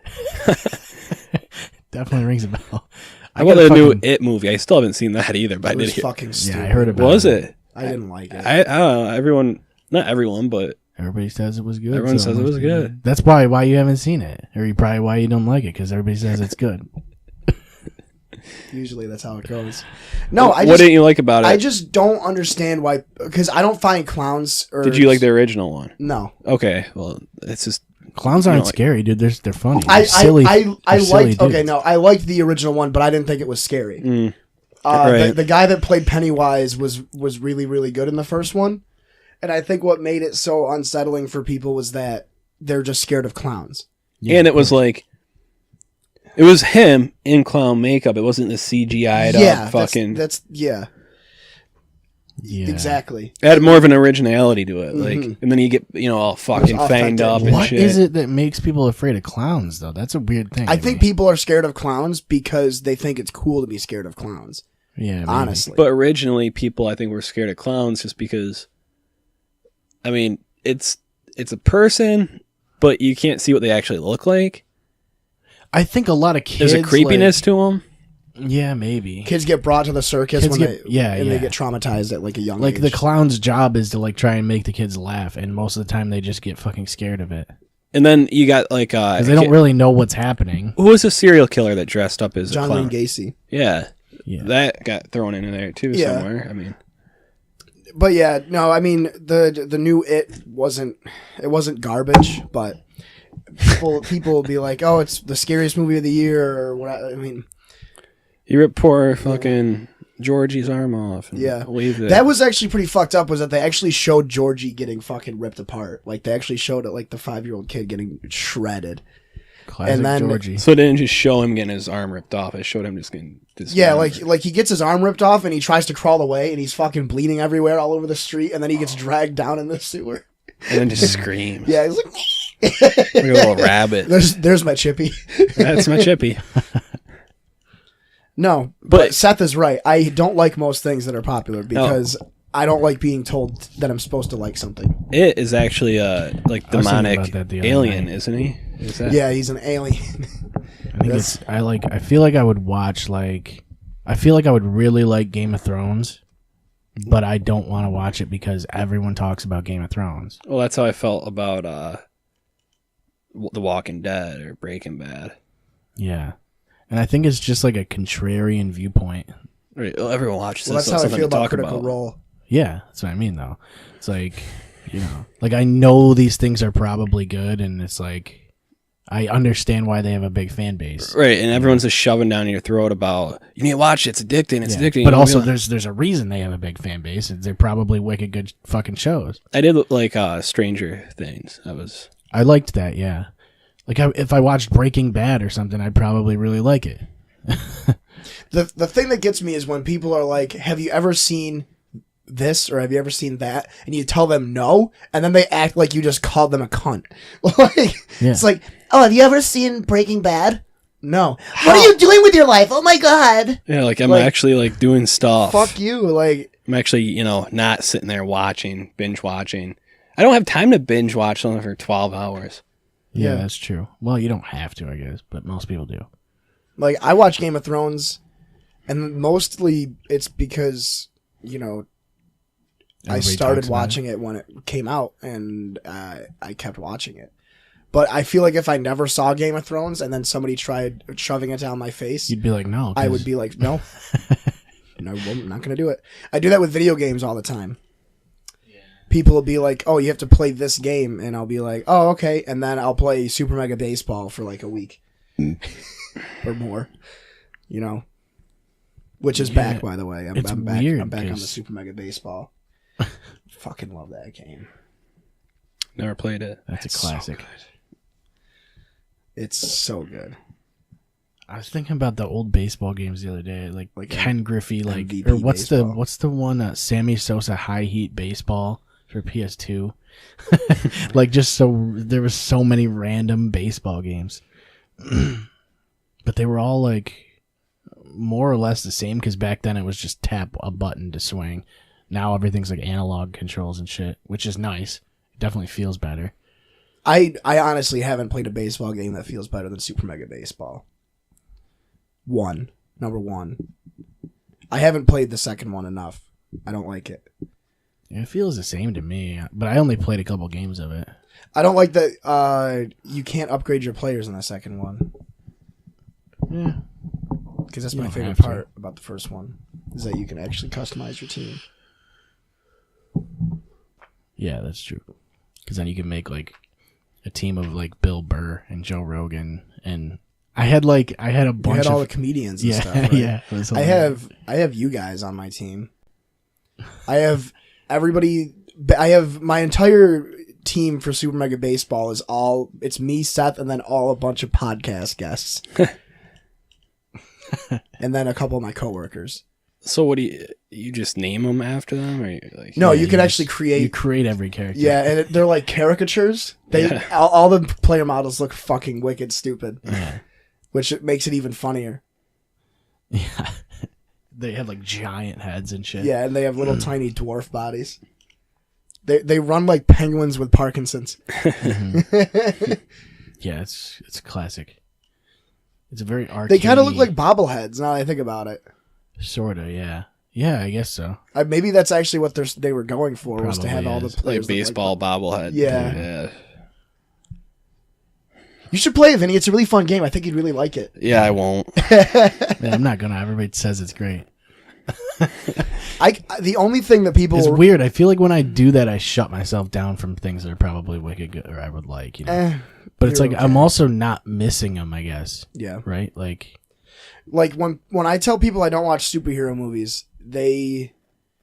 Definitely rings a bell. how about the new It movie? I still haven't seen that either, but I It did was hear. fucking stupid. Yeah, I heard about Was it. it? I didn't like it. I don't know. Not everyone, but Everybody says it was good. Everyone so says it was must be good. That's probably why you haven't seen it. Or probably why you don't like it, because everybody says it's good. Usually that's how it goes. No, what didn't you like about it? I just don't understand why. Because I don't find clowns. Did you like the original one? No. Okay, well, it's just Clowns aren't like- scary, dude. They're funny. I They're silly. I they're silly liked. Okay, dudes. no, I liked the original one, but I didn't think it was scary. Right. The guy that played Pennywise was really, really good in the first one. And I think what made it so unsettling for people was that they're just scared of clowns. Yeah, and it was like, it was him in clown makeup. It wasn't the CGI'd Yeah, up fucking. that's yeah. exactly. It had more of an originality to it, like, and then you get all fucking It was fanged up authentic. and What shit. is it that makes people afraid of clowns, though? That's a weird thing. I to think me. people are scared of clowns because they think it's cool to be scared of clowns. Yeah, maybe. Honestly, But originally, people I think were scared of clowns just because. I mean, it's a person, but you can't see what they actually look like. I think a lot of kids. There's a creepiness to them. Yeah, maybe. kids get brought to the circus Kids when get- they yeah, and yeah. they get traumatized at like a young Like age. the clown's job is to like try and make the kids laugh, and most of the time they just get fucking scared of it And then you got like because they don't really know what's happening. Who was a serial killer that dressed up as John a clown? Wayne Gacy. Yeah, Yeah. that got thrown in there too Yeah. somewhere. I mean, But yeah, no, I mean the new It wasn't garbage, but people will be like, oh, it's the scariest movie of the year or what. I mean, you ripped poor fucking Georgie's arm off. And yeah, waved it. that was actually pretty fucked up. Was that they actually showed Georgie getting fucking ripped apart? Like they actually showed it, like the 5-year-old kid getting shredded. Classic and then- Georgie. So it didn't just show him getting his arm ripped off. It showed him just getting Yeah, like he gets his arm ripped off and he tries to crawl away and he's fucking bleeding everywhere all over the street and then he gets dragged down in the sewer. and then just screams. Yeah, he's like, Like a little rabbit. there's my Chippy. That's my Chippy. No, but Seth is right. I don't like most things that are popular because I don't like being told that I'm supposed to like something. It is actually like I was thinking demonic about that the other alien, night. isn't he? Is that? Yeah, he's an alien. I think it's. I feel like I would watch like. I feel like I would really like Game of Thrones, but I don't want to watch it because everyone talks about Game of Thrones. Well, that's how I felt about The Walking Dead or Breaking Bad. Yeah, And I think it's just like a contrarian viewpoint. Right. Well, everyone watches Well, this. that's how I something feel to about talk Critical about. Role. Yeah, that's what I mean, though. It's like, like I know these things are probably good, and it's like I understand why they have a big fan base. Right, and everyone's just shoving down your throat about you need to watch it. It's addicting. It's addicting. But You also, realize- there's a reason they have a big fan base. They're probably wicked good fucking shows. I did like Stranger Things. I liked that. Yeah, like if I watched Breaking Bad or something, I'd probably really like it. The thing that gets me is when people are like, "Have you ever seen this or have you ever seen that?" And you tell them no, and then they act like you just called them a cunt. It's like, "Oh, have you ever seen Breaking Bad?" No. What are you doing with your life? Oh my god. Yeah, like I'm Like, actually like doing stuff. Fuck you. Like, I'm actually, not sitting there binge watching. I don't have time to binge watch something for 12 hours. Yeah, Yeah. that's true. Well, you don't have to, I guess, but most people do. I watch Game of Thrones, and mostly it's because I Everybody started talks about watching it when it came out, and I kept watching it. But I feel like if I never saw Game of Thrones and then somebody tried shoving it down my face, You'd be like, no. I would be like, no. No, I'm not going to do it. I do that with video games all the time. People will be like, oh, you have to play this game. And I'll be like, oh, okay. And then I'll play Super Mega Baseball for like a week or more, which is back, by the way. It's I'm back. weird I'm back on the 'cause- Super Mega Baseball. Fucking love that game. Never played it. That's It's a so classic. good. It's so good. I was thinking about the old baseball games the other day, like Ken Griffey, MVP or what's baseball. the one Sammy Sosa High Heat Baseball for PS2. There was so many random baseball games, but they were all like more or less the same because back then it was just tap a button to swing. Now everything's like analog controls and shit, which is nice. It definitely feels better. I honestly haven't played a baseball game that feels better than Super Mega Baseball. Number one. I haven't played the second one enough. I don't like it. It feels the same to me, but I only played a couple games of it. I don't like that you can't upgrade your players in the second one. Yeah. Because that's You my don't favorite have to. part about the first one, is that you can actually customize your team. Yeah, that's true. Because then you can make like a team of like Bill Burr and Joe Rogan, and I had a You bunch had all the of comedians and yeah, stuff, right? yeah. It was I hilarious. have you guys on my team. I have everybody. I have my entire team for Super Mega Baseball it's me, Seth, and then a bunch of podcast guests, and then a couple of my coworkers. So what do you just name them after them, or like? No, Yeah, you can just- actually create. You create every character. Yeah, and they're like caricatures. All the player models look fucking wicked stupid, Yeah. which makes it even funnier. Yeah. They have like giant heads and shit. Yeah, and they have little tiny dwarf bodies. They run like penguins with Parkinson's. Yeah, it's classic. It's a very arcade. They kind of look like bobbleheads now that I think about it. Sorta, yeah. Yeah, I guess so. Maybe that's actually what they were going for, was to have Probably all the is. players Like baseball bobblehead. Yeah. Yeah. You should play it, Vinny. It's a really fun game. I think you'd really like it. Yeah, I won't. Yeah, I'm not gonna. Everybody says it's great. The only thing that people It's weird. I feel like when I do that, I shut myself down from things that are probably wicked good or I would like, But it's you're like okay. I'm also not missing them, I guess. Yeah. Right? Like, when I tell people I don't watch superhero movies, they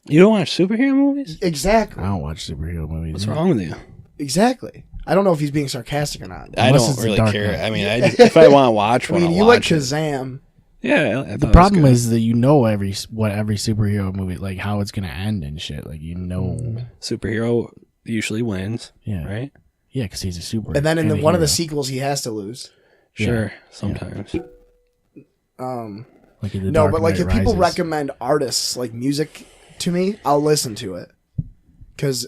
You don't watch superhero movies? exactly I don't watch superhero movies. What's wrong with you? exactly. I don't know if he's being sarcastic or not. I Unless don't it's The really Dark care. Knight. I mean, if I want to watch I one, mean, I'll you like watch it. Shazam. Yeah. I The problem is that what every superhero movie, like how it's gonna end and shit. Like superhero usually wins, yeah, right? yeah, because he's a super. And then in and a one of the hero. sequels, he has to lose. Sure, sometimes. Like in The No, Dark but like Knight if people Rises. recommend artists like music to me, I'll listen to it because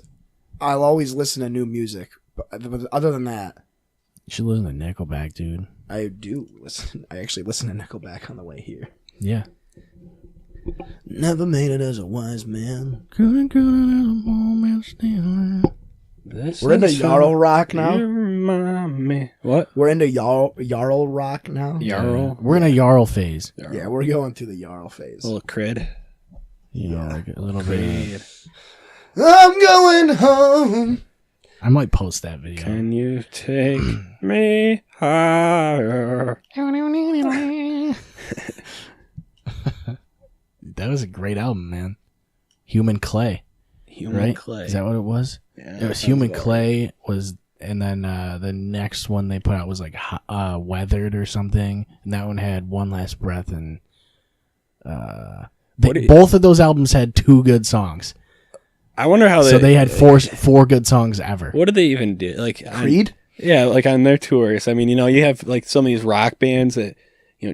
I'll always listen to new music. But other than that, you should listen to Nickelback, dude. I do listen. I actually listen to Nickelback on the way here. Yeah. Never made it as a wise man. We're This We're into is Yarrow rock now. your mommy. What? We're into Jarl rock now. Jarl? We're in a Jarl phase. Yeah, we're going through the Jarl phase. A little cred. Like a little bit. I'm going home. I might post that video. Can you take me higher? That was a great album, man. Human Clay. Human Clay. Is that what it was? Yeah, it was Human Clay and then the next one they put out was like Weathered or something, and that one had One Last Breath, and both of those albums had 2 good songs. I wonder how So they had four good songs ever. What did they even do? Like Creed? Yeah, like on their tours. I mean, you have like some of these rock bands that,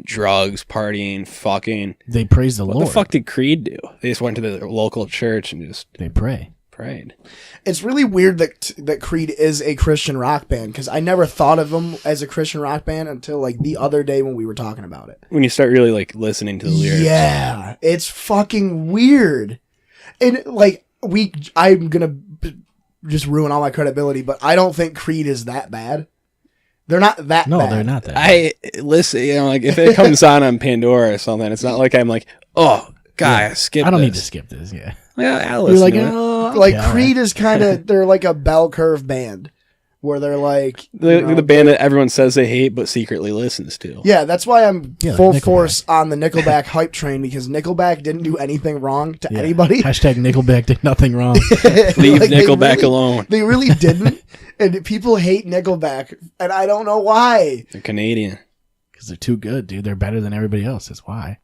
drugs, partying, fucking. They praise the Lord. What the fuck did Creed do? They just went to the local church and just They prayed. It's really weird that Creed is a Christian rock band, because I never thought of them as a Christian rock band until like the other day when we were talking about it. When you start really like listening to the lyrics. Yeah, it's fucking weird. And like I'm gonna just ruin all my credibility, but I don't think Creed is that bad. They're not that bad. No, they're not that bad. I listen, like if it comes on Pandora or something, it's not like I'm like, oh, God, skip I don't this. need to skip this, yeah. Yeah, I'll You're listen like, to it. oh, Like okay, Creed all right. is kind of, they're like a bell curve band where they're like The band that everyone says they hate but secretly listens to. Yeah, that's why I'm Yeah, full Nickelback. force on the Nickelback hype train, because Nickelback didn't do anything wrong to anybody. Hashtag Nickelback did nothing wrong. Leave Like, Nickelback alone. They really didn't. And people hate Nickelback, and I don't know why. They're Canadian. Because they're too good, dude. They're better than everybody else. That's why.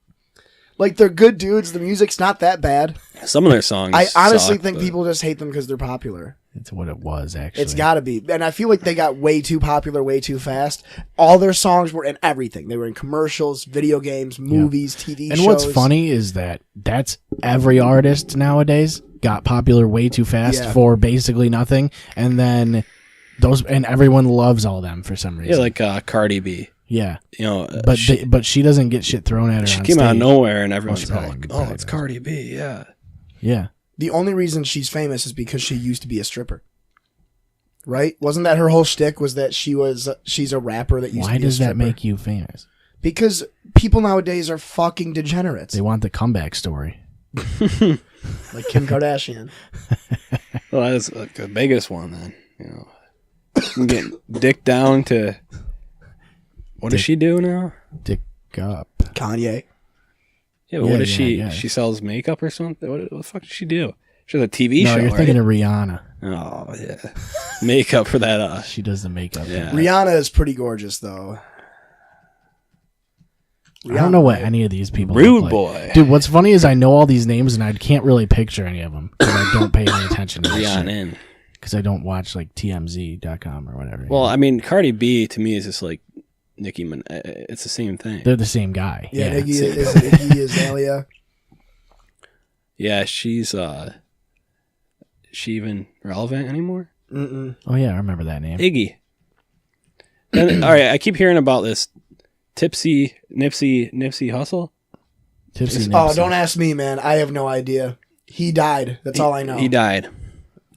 Like, they're good dudes. The music's not that bad. Some of their songs I honestly suck, think but people just hate them because they're popular. It's what it was, actually. It's got to be. And I feel like they got way too popular way too fast. All their songs were in everything. They were in commercials, video games, movies, TV shows. And what's funny is that's every artist nowadays got popular way too fast for basically nothing. And then everyone loves all them for some reason. Yeah, like Cardi B. Yeah. But but she doesn't get shit thrown at her she on came stage. out of nowhere and everyone's she probably like, could oh, probably it's does. Cardi B, yeah. Yeah. The only reason she's famous is because she used to be a stripper. Right? Wasn't that her whole shtick, was that she's a rapper that used Why to be a does stripper? that make you famous? Because people nowadays are fucking degenerates. They want the comeback story. Like Kim Kardashian. Well, that's like the biggest one then. I'm getting dick down to. What does she do now? Dick up. Kanye. Yeah, but Yeah, what does yeah, she? yeah. She sells makeup or something. What the fuck does she do? She has a TV No, show. you're right? thinking of Rihanna. Oh yeah, makeup for that. She does the makeup. Yeah. Rihanna is pretty gorgeous, though. I don't know what any of these people Rude look like. boy. Dude, what's funny is I know all these names and I can't really picture any of them because I don't pay any attention to this shit. Rihanna. Because I don't watch like TMZ.com or whatever. Well, I mean, Cardi B to me is just like Nicki Minaj. It's the same thing. They're the same guy. Yeah, Iggy Azalea. Yeah, she's she even relevant anymore? Mm-mm. Oh yeah, I remember that name. Iggy. Then, all right, I keep hearing about this Nipsey Hussle. Tipsy Oh, Nipsey. don't ask me, man. I have no idea. He died. That's all I know. He died.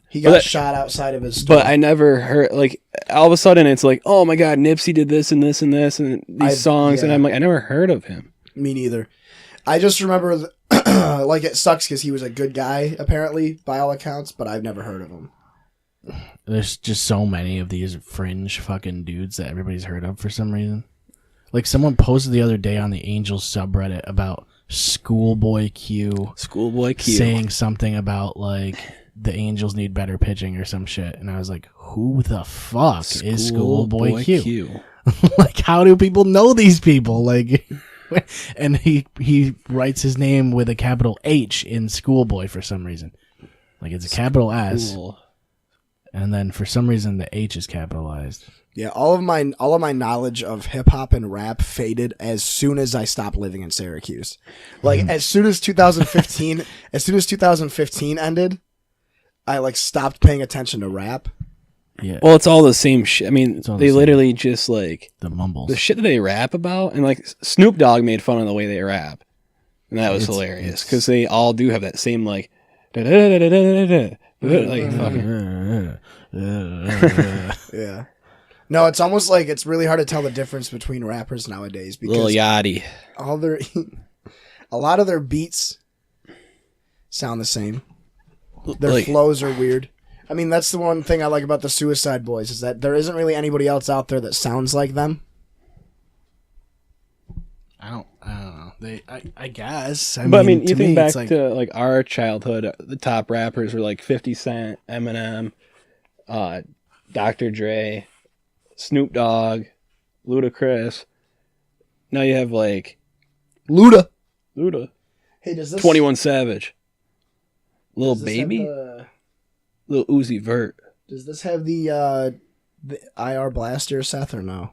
He got But- shot outside of his store. But I never heard, like, all of a sudden it's like, oh my God, Nipsey did this and this and this and these songs. And I'm like, I never heard of him. Me neither. I just remember, like, it sucks because he was a good guy, apparently, by all accounts, but I've never heard of him. There's just so many of these fringe fucking dudes that everybody's heard of for some reason. Like someone posted the other day on the Angels subreddit about Schoolboy Q. Schoolboy Q. Saying something about like the Angels need better pitching or some shit. And I was like, who the fuck is Schoolboy Q? Like, how do people know these people? Like, and he writes his name with a capital H in Schoolboy for some reason. Like it's a capital S. Cool. And then for some reason the H is capitalized. Yeah, all of my knowledge of hip hop and rap faded as soon as I stopped living in Syracuse. Like as soon as 2015, as soon as 2015 ended, I like stopped paying attention to rap. Yeah. Well, it's all the same shit. I mean, all the they same. literally just like The mumbles. the shit that they rap about, and like Snoop Dogg made fun of the way they rap, and that was hilarious because they all do have that same like, like fucking. Yeah. No, it's almost like it's really hard to tell the difference between rappers nowadays because Lil Yachty. a lot of their beats sound the same. Their Like- flows are weird. I mean, that's the one thing I like about the Suicide Boys is that there isn't really anybody else out there that sounds like them. I don't know. I guess. But I mean, you to think me, back it's like, to like our childhood, the top rappers were like 50 Cent, Eminem, Dr. Dre, Snoop Dogg, Ludacris. Now you have like Luda. Hey, does this 21 Savage, Lil does this Baby, have the- Lil Uzi Vert. Does this have the IR blaster, Seth, or no?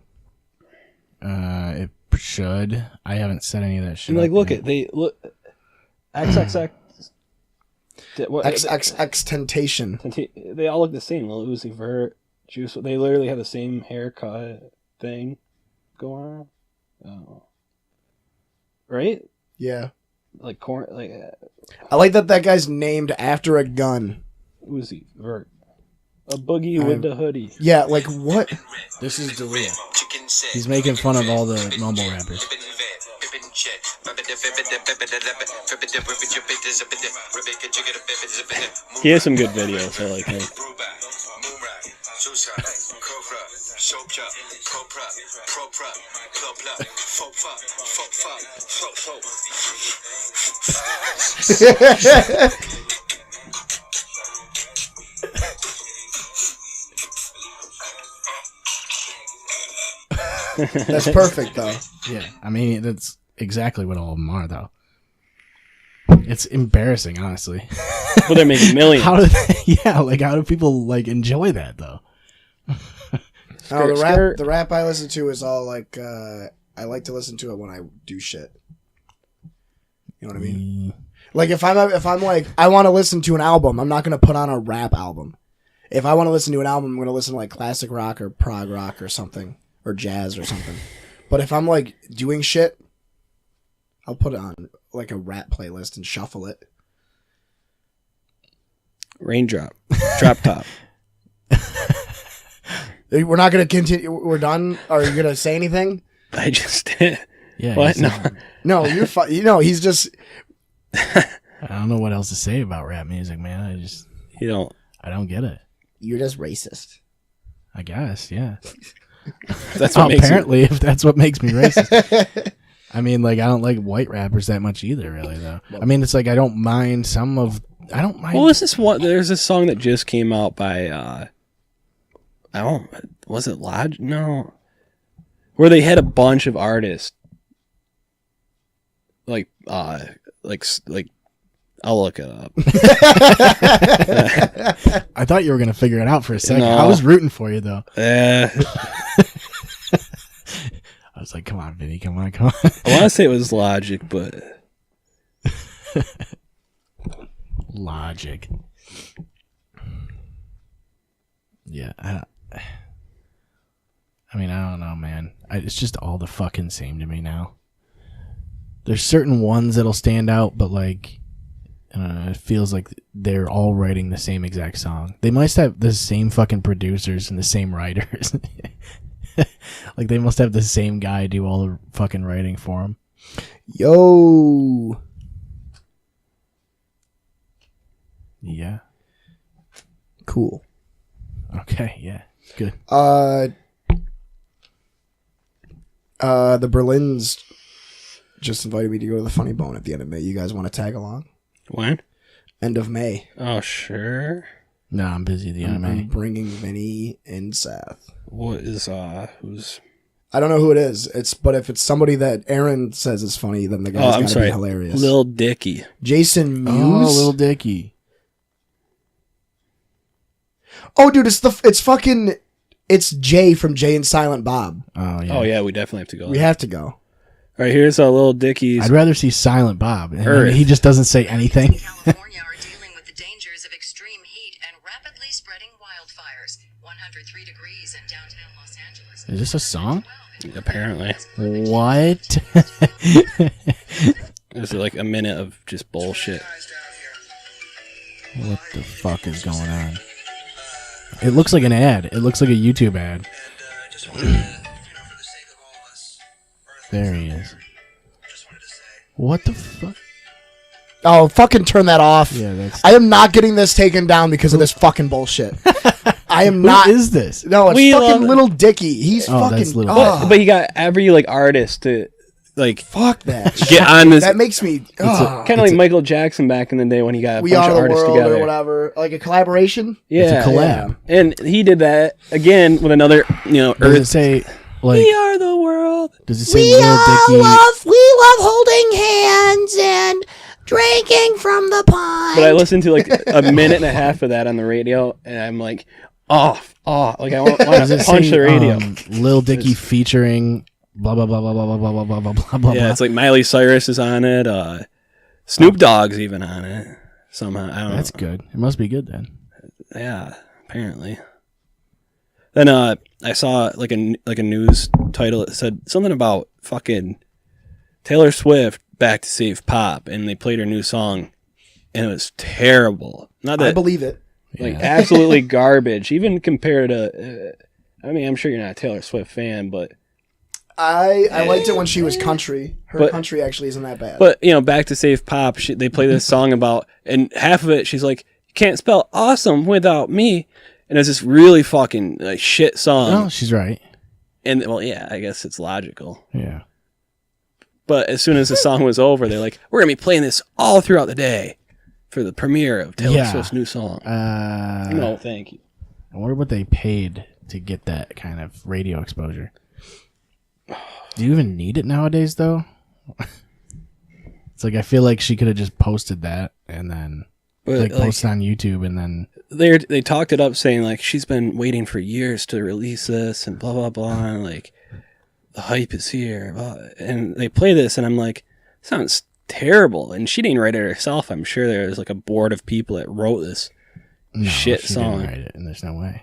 it should. I haven't said any of that shit. And like, up look yet. at they look XXX. What, XXX Temptation. They all look the same. Lil Uzi Vert, Juice. They literally have the same haircut thing going on. Oh. Right? Yeah. Like corn, like I like that guy's named after a gun. Uzi Vert. A boogie with the hoodie. Yeah, like what? This is Dalia. He's making fun of all the mumble rappers. He has some good videos. I like him. That's perfect though. Yeah, I mean that's exactly what all of them are, though. It's embarrassing, honestly. But they're making millions. How do they, yeah, like how do people like enjoy that though? No, Skirt. the rap I listen to is all like I like to listen to it when I do shit. You know what I mean? Like if I'm like I want to listen to an album, I'm not gonna put on a rap album. If I want to listen to an album, I'm gonna listen to like classic rock or prog rock or something or jazz or something. But if I'm like doing shit, I'll put it on like a rap playlist and shuffle it. Raindrop. Drop top. We're not gonna continue. We're done. Are you gonna say anything? I just did. Yeah. What? he's- No. No, you're fine. You know, he's just. I don't know what else to say about rap music, man. You don't. I don't get it. You're just racist. I guess, yeah. That's what makes you. Apparently, if that's what makes me racist. I mean, like, I don't like white rappers that much either, really, though. I mean, it's like I don't mind some of. I don't mind. What was this one? There's this song that just came out by. I don't. Was it Lodge? No. Where they had a bunch of artists. Like. I'll look it up. I thought you were gonna figure it out for a second. No. I was rooting for you, though. I I was like, "Come on, Vinny, come on, come on." want to say it was Logic, but Logic. Yeah, I mean, I don't know, man. It's just all the fucking same to me now. There's certain ones that'll stand out, but like, it feels like they're all writing the same exact song. They must have the same fucking producers and the same writers. Like, they must have the same guy do all the fucking writing for them. Yo. Yeah. Cool. Okay, yeah. Good. The Berlins just invited me to go to the Funny Bone at the end of May. You guys want to tag along? when? End of May. Oh, sure. No, I'm busy the I'm anime. bringing Vinnie and Seth. What is who's? I don't know who it is. But if it's somebody that Aaron says is funny, then the Oh, guy's I'm gotta sorry. be hilarious. Lil Dicky. Jason Mewes. Oh, Little Dicky. Oh, dude, it's Jay from Jay and Silent Bob. Oh, yeah. Oh yeah, we definitely have to go. We have to go. All right, here's Lil Dicky's. I'd rather see Silent Bob. And Earth. he just doesn't say anything. California are dealing with the dangers of extreme heat and rapidly spreading wildfires. 103 degrees in downtown Los Angeles. Is this a song? Apparently, What? there's like a minute of just bullshit. What the fuck is going on? It looks like an ad. It looks like a YouTube ad. just wanted to, for the sake of all of us. There he is. Just wanted to say. What the fuck? Oh, fucking turn that off. Yeah, that's. I am not getting this taken down because of this fucking bullshit. I am Who not. is this? No, it's We fucking love- Little Dicky. He's Oh, fucking. that's Little oh, But you got every like artist to like fuck that. get on this. That makes me. Kind of like Michael Jackson back in the day when he got a We bunch Are of the artists World together. or whatever. Like a collaboration. Yeah, It's a collab. and he did that again with another, Does it Earth. say like? We are the world. Does it say Lil Dicky? we love holding hands and drinking from the pond. But I listened to like a minute and a half of that on the radio, and I'm like, like I want Does to it punch say the radio. Lil Dicky featuring blah blah blah blah blah blah blah blah blah blah blah? Yeah, it's like Miley Cyrus is on it. Snoop Dogg's even on it somehow. I don't know. That's good. It must be good then. Yeah, apparently. Then I saw like a news title that said something about fucking Taylor Swift back to save pop, and they played her new song, and it was terrible. Not I that believe it. like absolutely garbage, even compared to. I mean, I'm sure you're not a Taylor Swift fan, but I liked it when she was country. Her But- country actually isn't that bad. back to save pop, they play this song about, and half of it she's like, "You can't spell awesome without me," and it's this really fucking like shit song. Oh, she's right. And well, yeah, I guess it's logical. Yeah. But as soon as the song was over, they're like, "We're gonna be playing this all throughout the day for the premiere of Taylor Yeah. Swift's new song." No, thank you. I wonder what they paid to get that kind of radio exposure. Do you even need it nowadays, though? It's like I feel like she could have just posted that and then But posted on YouTube and then they talked it up, saying like she's been waiting for years to release this and blah blah blah, and like the hype is here, and they play this, and I'm like, sounds terrible, and she didn't write it herself. I'm sure there's like a board of people that wrote this shit she song. didn't write it, and there's no way.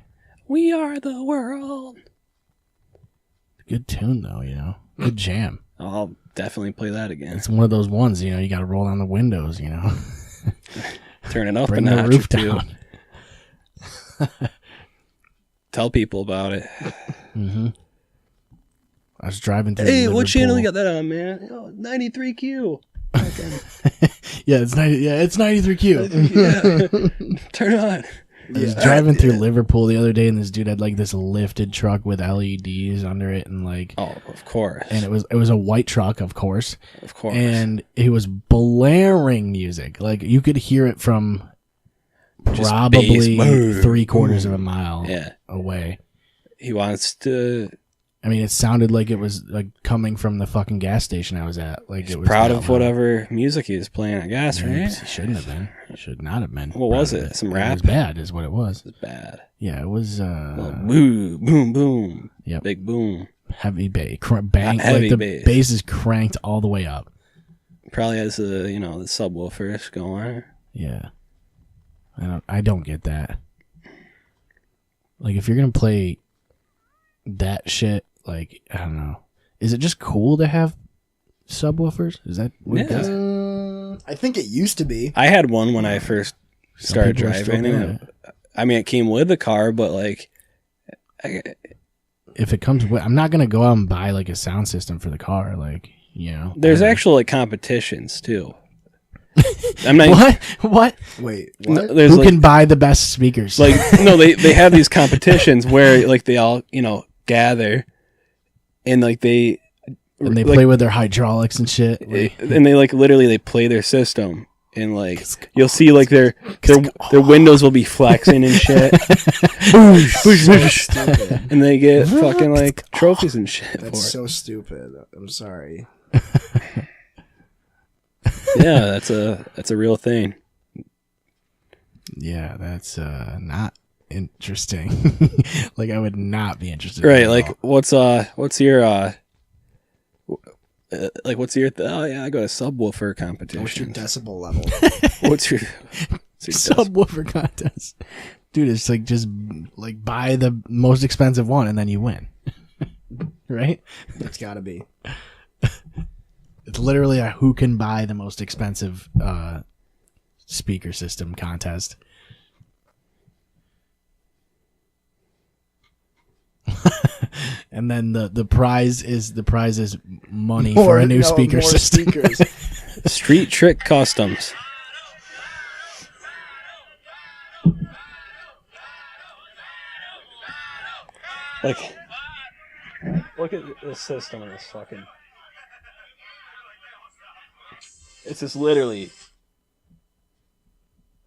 We are the world. Good tune though, good jam. I'll definitely play that again. It's one of those ones, you got to roll down the windows, Turn it up bring a the notch roof or two. down. Tell people about it. I was driving through. Hey, what channel you Liverpool. got that on, man? Oh, 93Q. Yeah, it's 93Q. Yeah. Turn on. I was driving through Liverpool the other day, and this dude had like this lifted truck with LEDs under it, and like, Oh, of course. and it was a white truck, of course, Of course. and it was blaring music. Like you could hear it from Just probably bass. 3/4 of a mile Yeah. away. He wants to. I mean, it sounded like it was like coming from the fucking gas station I was at. Like He's it was proud that of loud. whatever music he was playing, I guess, right? Oops, he shouldn't have been. He should not have been. What was proud of it? Some It rap? was bad, is what it was. It's bad. Yeah, it was Boom, boom, boom. Yep. Big boom. heavy bass, bang. Heavy like the bass. bass is cranked all the way up. Probably has the the subwoofers going. Yeah, I don't get that. Like, if you're gonna play that shit, like, I don't know, is it just cool to have subwoofers? Is that what it Yeah. is? I think it used to be. I had one when I first started people are still driving. doing And I mean, it came with the car, but like, If it comes with, I'm not gonna go out and buy like a sound system for the car. Like, there's actual like competitions too. I'm not what? Wait, No, what? there's Who like, can buy the best speakers? like no, they have these competitions where like they all gather, and like they and they like, play with their hydraulics and shit. Like, and they like literally they play their system, and like you'll see like their windows will be flexing and shit. Boosh, boosh, boosh. And they get fucking like trophies and shit for That's it. so stupid. I'm sorry. Yeah, that's a real thing. yeah, that's not interesting. Like, I would not be interested. Right, at like all. what's your oh yeah, I go to subwoofer competition. What's your decibel level? what's your subwoofer contest, dude? It's like just like buy the most expensive one and then you win, right? It's got to be. It's literally a who can buy the most expensive speaker system contest. And then the prize is money for a new speaker more system. Speakers. Street Trick Customs. Like, look at this system in this fucking. It's just literally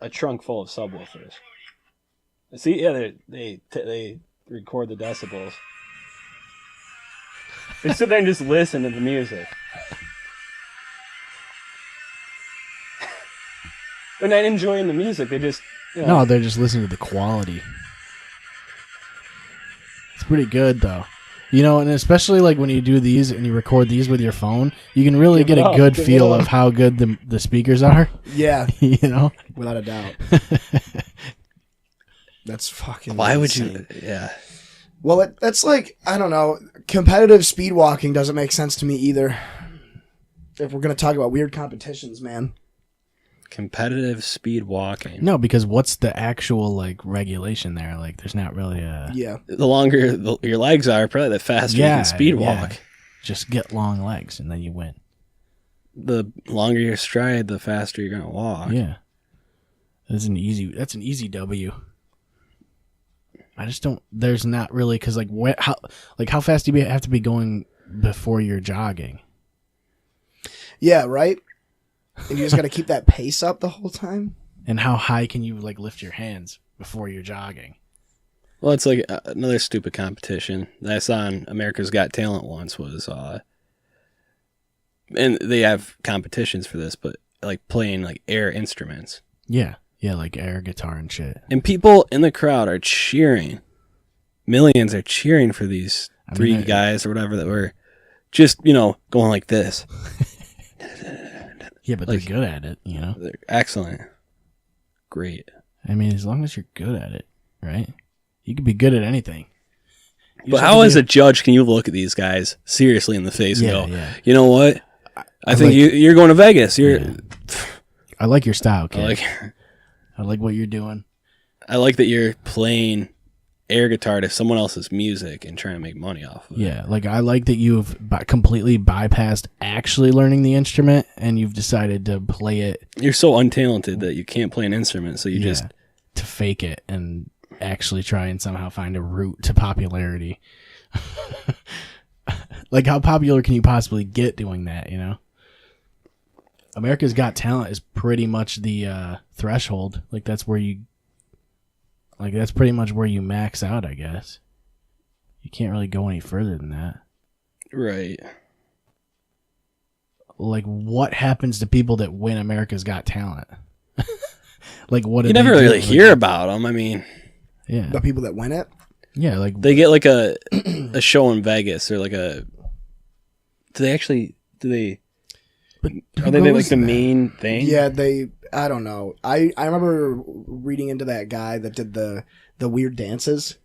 a trunk full of subwoofers. See, yeah, they record the decibels. They sit there and just listen to the music. They're not enjoying the music. They just, No, they're just listening to the quality. It's pretty good though. And especially like when you do these and you record these with your phone, you can really get a good feel of how good the speakers are. Yeah. Without a doubt. That's fucking Why would insane. you? Yeah. Well, that's like, I don't know. Competitive speed walking doesn't make sense to me either. If we're going to talk about weird competitions, man. Competitive speed walking. No, because what's the actual like regulation there? Like, there's not really a. Yeah. The longer your legs are, probably the faster you can speed walk. Yeah. Just get long legs and then you win. The longer your stride, the faster you're gonna walk. Yeah. That's an easy W. I just don't. There's not really because how fast do you have to be going before you're jogging? Yeah, right? And you just got to keep that pace up the whole time? And how high can you like lift your hands before you're jogging? Well, it's like another stupid competition that I saw on America's Got Talent once was, and they have competitions for this, but like playing like air instruments. Yeah, like air guitar and shit. And people in the crowd are cheering. Millions are cheering for these three guys or whatever that were just, going like this. Yeah, but they're good at it, They're excellent. Great. I mean, as long as you're good at it, right? You can be good at anything. But how, as a judge, can you look at these guys seriously in the face and go, you know what? I think you're going to Vegas. I like your style, kid. I like what you're doing. I like that you're playing air guitar to someone else's music and trying to make money off of it. Yeah, like I like that you've completely bypassed actually learning the instrument and you've decided to play it. You're so untalented that you can't play an instrument, so you just to fake it and actually try and somehow find a route to popularity. Like, how popular can you possibly get doing that, America's Got Talent is pretty much the threshold. Like, that's pretty much where you max out, I guess. You can't really go any further than that. Right. Like, what happens to people that win America's Got Talent? Like, what? You never really hear about them. I mean, yeah, The people that win it? yeah, like they get like a show in Vegas or like a. Do they? Are they like the main thing? Yeah, I don't know. I remember reading into that guy that did the weird dances.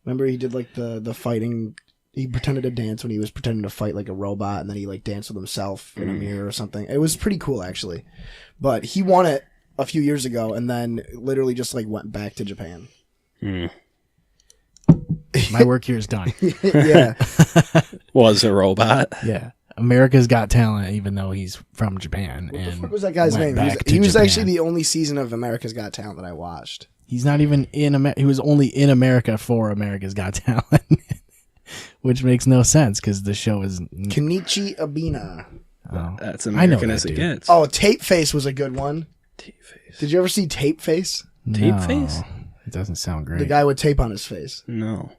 Remember he did like the fighting. He pretended to dance when he was pretending to fight like a robot, and then he like danced with himself in a mirror or something. It was pretty cool actually. But he won it a few years ago, and then literally just like went back to Japan. my work here is done. Yeah. Was a robot. Yeah. America's Got Talent, even though he's from Japan. What the fuck was that guy's name? He was actually the only season of America's Got Talent that I watched. He's not even in America. He was only in America for America's Got Talent, which makes no sense because the show is Kenichi Abina. Oh, That's American that as it dude. gets. Oh, Tape Face was a good one. Tape face. Did you ever see Tape Face? Tape face? It doesn't sound great. The guy with tape on his face. No.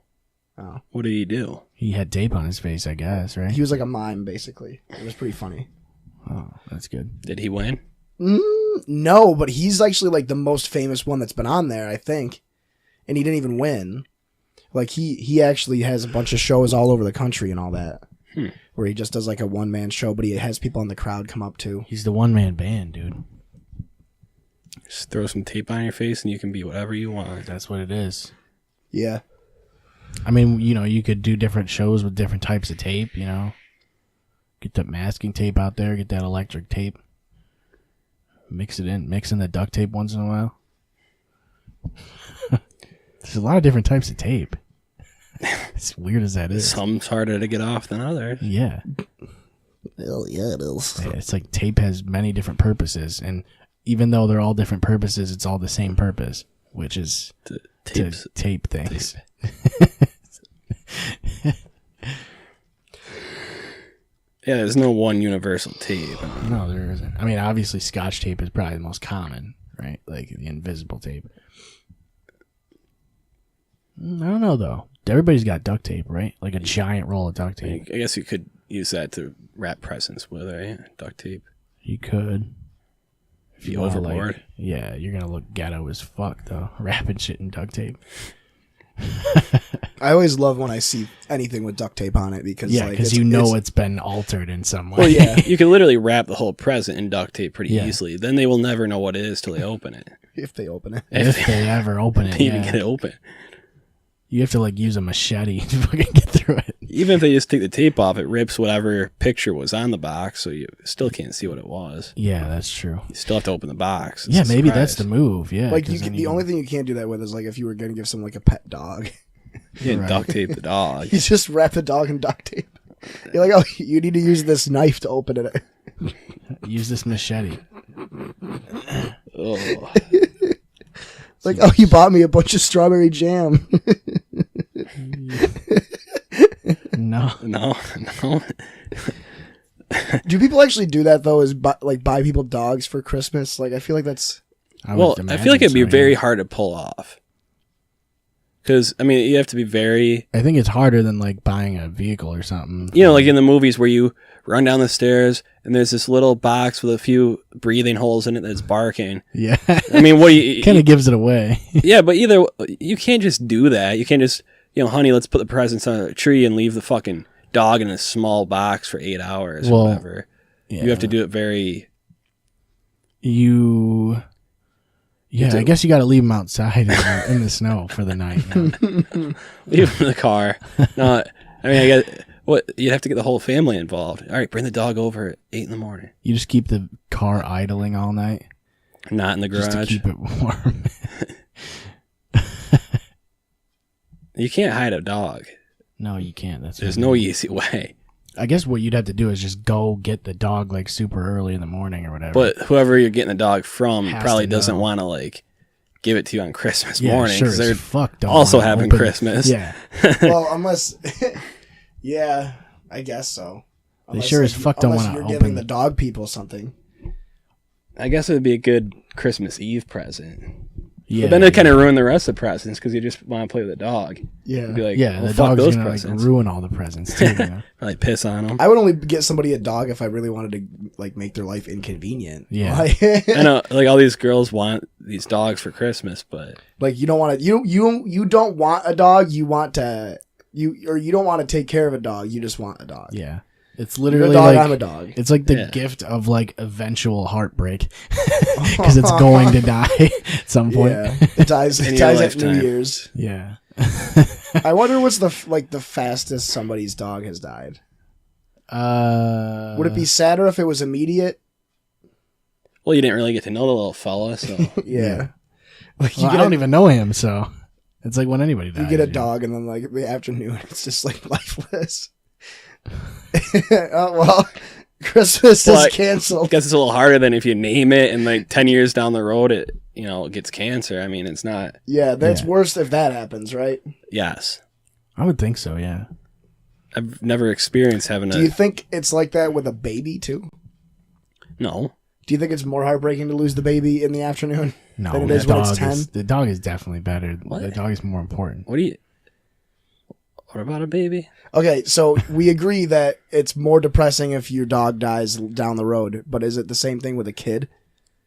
Oh. What did he do? He had tape on his face, I guess, right? He was like a mime, basically. It was pretty funny. Oh, that's good. Did he win? No, but he's actually like the most famous one that's been on there, I think. And he didn't even win. Like he actually has a bunch of shows all over the country and all that. Where he just does like a one-man show, but he has people in the crowd come up to. He's the one-man band, dude. Just throw some tape on your face and you can be whatever you want. That's what it is. Yeah. I mean, you could do different shows with different types of tape, Get that masking tape out there, get that electric tape. Mix in the duct tape once in a while. There's a lot of different types of tape. As weird as that is. Some's harder to get off than others. Yeah. Well, yeah, it is. Yeah, it's like tape has many different purposes, and even though they're all different purposes, it's all the same purpose, which is to tape things. Yeah, there's no one universal tape. No, there isn't. I mean, obviously, Scotch tape is probably the most common, right? Like the invisible tape. I don't know, though. Everybody's got duct tape, right? Like a giant roll of duct tape. I guess you could use that to wrap presents with, right? Duct tape. You could. If you overboard. Like, yeah, you're going to look ghetto as fuck, though. Wrapping shit in duct tape. I always love when I see anything with duct tape on it because you know it's been altered in some way. Well, yeah, you can literally wrap the whole present in duct tape pretty easily. Then they will never know what it is till they open it. If they open it. If they ever open it, they even get it open. You have to like use a machete to fucking get through it. Even if they just take the tape off, it rips whatever picture was on the box, so you still can't see what it was. Yeah, that's true. You still have to open the box. Yeah, maybe that's the move. Yeah, like the only thing you can't do that with is like if you were gonna give someone like a pet dog. You didn't duct tape the dog. You just wrap the dog in duct tape. You're like, oh, you need to use this knife to open it. Use this machete. Oh. Like, oh, you bought me a bunch of strawberry jam. No. Do people actually do that though? Is buy people dogs for Christmas? Like, I feel like that's. I feel like it'd be very hard to pull off. Because, I mean, you have to be very... I think it's harder than, like, buying a vehicle or something. You know, like in the movies where you run down the stairs and there's this little box with a few breathing holes in it that's barking. Yeah. I mean, what do you... kind of gives it away. Yeah, but either... You can't just do that. You can't just, honey, let's put the presents on a tree and leave the fucking dog in a small box for 8 hours or whatever. Yeah. You have to do it very... Yeah, I guess you got to leave them outside in the snow for the night. Leave them in the car. No, I mean, I guess you'd have to get the whole family involved. All right, bring the dog over at 8 a.m. You just keep the car idling all night. Not in the garage. Just to keep it warm. You can't hide a dog. No, you can't. There's no easy way. I guess what you'd have to do is just go get the dog like super early in the morning or whatever. But whoever you're getting the dog from probably doesn't want to like give it to you on Christmas morning because they're also having Christmas. Yeah. Well, unless, yeah, I guess so. They sure as fuck don't want to open. You're giving the dog people something. I guess it would be a good Christmas Eve present. Yeah, but then it kind of ruin the rest of the presents because you just want to play with the dog. Yeah. You'd be like, yeah, the dog's gonna like ruin all the presents too. You know? Like piss on them. I would only get somebody a dog if I really wanted to like make their life inconvenient. Yeah, I know. Like all these girls want these dogs for Christmas, but like you don't want to. You don't want a dog. You want to. You don't want to take care of a dog. You just want a dog. Yeah. It's literally You're a dog, like I'm a dog. It's like the gift of like eventual heartbeat because it's going to die at some point. Yeah, it dies. It dies at New Year's. Yeah. I wonder what's the fastest somebody's dog has died. Would it be sadder if it was immediate? Well, you didn't really get to know the little fella, so yeah. Like I don't even know him, so it's like when anybody dies. You get a dog, and then like the afternoon, it's just like lifeless. Well, Christmas is canceled. I guess it's a little harder than if you name it and like 10 years down the road it gets cancer. I mean, it's not. Yeah, that's worse if that happens, right? Yes. I would think so, yeah. I've never experienced having Do you think it's like that with a baby too? No. Do you think it's more heartbreaking to lose the baby in the afternoon than it is when it's 10? The dog is definitely better. What? The dog is more important. What about a baby? Okay, so we agree that it's more depressing if your dog dies down the road, but is it the same thing with a kid?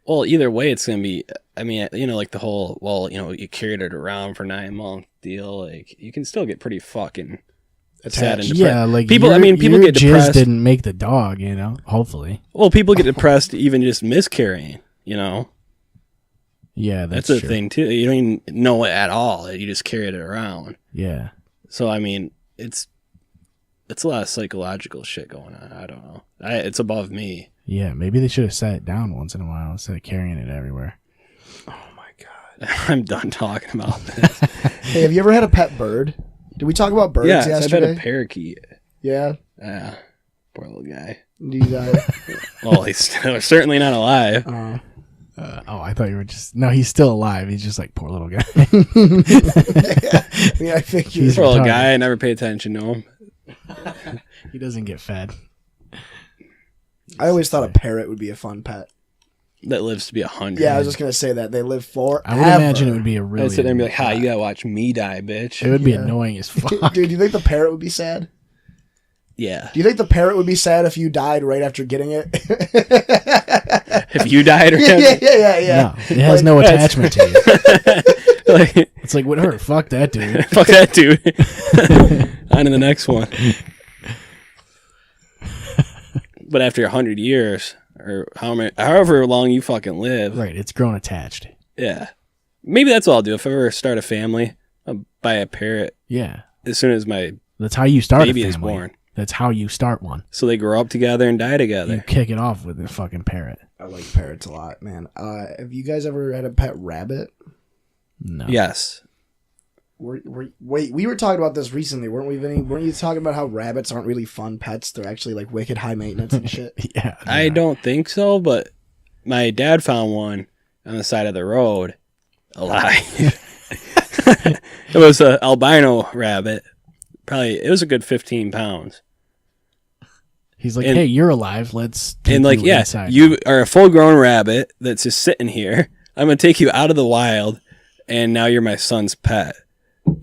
Well, either way, it's going to be, I mean, like the whole, you carried it around for 9 months deal, like, you can still get pretty fucking sad and depressed. Yeah, like, people get depressed. Didn't make the dog, hopefully. Well, people get depressed even just miscarrying, Yeah, that's a thing, too. You don't even know it at all. You just carried it around. Yeah. So, I mean, it's a lot of psychological shit going on. I don't know. It's above me. Yeah, maybe they should have sat it down once in a while instead of carrying it everywhere. Oh, my God. I'm done talking about this. Hey, have you ever had a pet bird? Did we talk about birds Yeah, I've yesterday? had a parakeet. Yeah. Poor little guy. Do you die? Well, he's certainly not alive. I thought you were just... No, he's still alive. He's just like, poor little guy. I mean, I think He's Poor little retarded. guy. I never pay attention to him. He doesn't get fed. I always thought a parrot would be a fun pet. That lives to be 100. Yeah, I was just gonna say that they live forever. I would imagine it would be a really... I'd sit there and be like, "Ha, you gotta watch me die, bitch." It would be annoying as fuck. Dude, do you think the parrot would be sad? Yeah. Do you think the parrot would be sad if you died right after getting it? If you died or yeah. No, it has no attachment to you. like, It's like, whatever. Fuck that dude. fuck that dude. On to the next one. But after 100 years, or however long you fucking live, Right, it's grown attached. yeah. Maybe that's what I'll do. If I ever start a family, I'll buy a parrot Yeah. as soon as my That's how you start baby a is family. born. That's how you start one. So they grow up together and die together. You kick it off with a fucking parrot. I like parrots a lot, man. Have you guys ever had a pet rabbit? No. Yes. Wait, we were talking about this recently, weren't we, Vinny? Weren't you talking about how rabbits aren't really fun pets? They're actually like wicked high maintenance and shit. Yeah. I don't think so, but my dad found one on the side of the road alive. It was an albino rabbit. Probably, it was a good 15 pounds. He's like, And- hey, you're alive. Let's take And like, you yeah, inside. you are a full grown rabbit that's just sitting here. I'm going to take you out of the wild, and now you're my son's pet.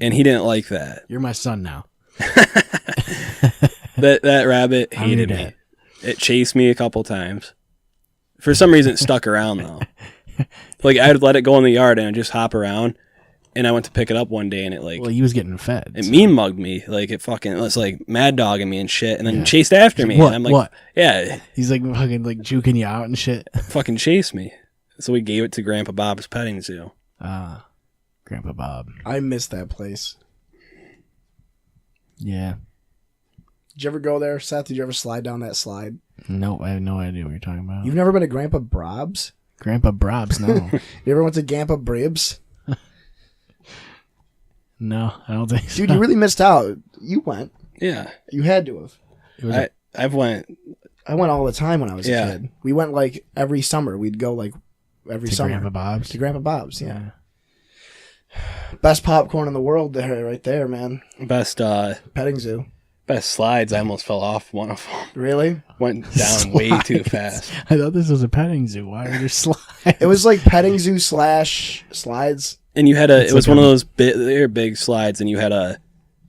And he didn't like that. You're my son now. That rabbit I'm your hated me. dad. It chased me a couple times. For some reason, it stuck around, though. Like, I'd let it go in the yard, and I'd just hop around. And I went to pick it up one day, and it like Well, he was getting fed. it so- mean mugged me. Like it was like mad dogging me and shit, and then chased after me. What? And I'm like, What? yeah, He's like fucking like juking you out and shit. fucking chased me. So we gave it to Grandpa Bob's petting zoo. Grandpa Bob. I miss that place. Yeah. Did you ever go there, Seth? Did you ever slide down that slide? No, I have no idea what you're talking about. You've never been to Grandpa Brob's? Grandpa Brob's, no. You ever went to Grandpa Bribs? No, I don't think so. Dude, you really missed out. You went. Yeah, You had to have. It was I've went. I went all the time when I was Yeah. a kid. We went like every summer. We'd go like every to summer. Grandpa Bob's. To Grandpa Bob's, yeah. Best popcorn in the world there, right there, man. Best Petting zoo. best slides. I almost fell off one of them. Really? Went down way too fast. I thought this was a petting zoo. Why are there slides? It was like petting zoo / slides. And you had It's it was like one a- of those they're big slides, and you had a.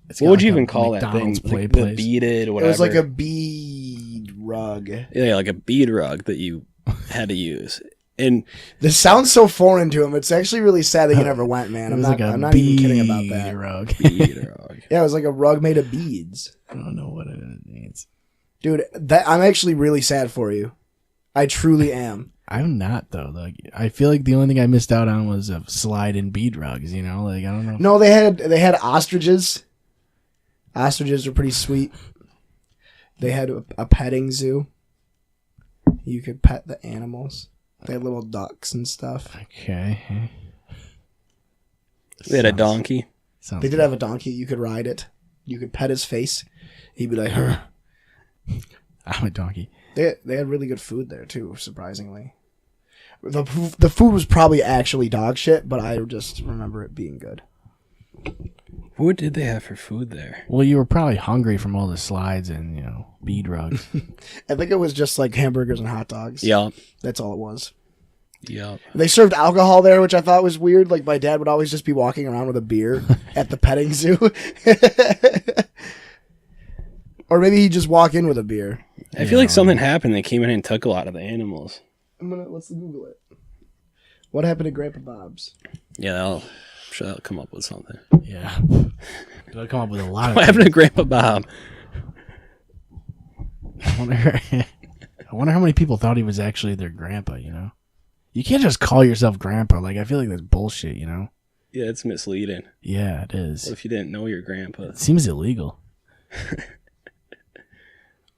It's What got would you like a even call that thing? McDonald's play The place. beaded, It whatever. was like a bead rug. yeah, like a bead rug that you had to use. And This sounds so foreign to him. It's actually really sad that you never went, man. It I'm was not, like a I'm not even kidding about bead that. rug. bead rug. Yeah, it was like a rug made of beads. I don't know what it means. Dude, that I'm actually really sad for you. I truly am. I'm not though. Like I feel like the only thing I missed out on was a slide and bead rugs. You know, like I don't know. No, they had ostriches. Ostriches are pretty sweet. They had a petting zoo. You could pet the animals. They had little ducks and stuff. Okay. They had a donkey. Sounds They did have a donkey. You could ride it. You could pet his face. He'd be like, "Huh." I'm a donkey. They had really good food there too, surprisingly. The food was probably actually dog shit, but I just remember it being good. What did they have for food there? Well, you were probably hungry from all the slides and bead rugs. I think it was just like hamburgers and hot dogs. Yup. That's all it was. Yup. They served alcohol there, which I thought was weird. Like my dad would always just be walking around with a beer at the petting zoo. Or maybe he'd just walk in with a beer. I feel like something happened. They came in and took a lot of the animals. Let's Google it. What happened to Grandpa Bob's? Yeah, I'm sure they'll come up with something. Yeah. They'll come up with a lot of What happened to Grandpa Bob? I wonder how many people thought he was actually their grandpa, You can't just call yourself grandpa. Like, I feel like that's bullshit, Yeah, it's misleading. Yeah, it is. What if you didn't know your grandpa? It seems illegal.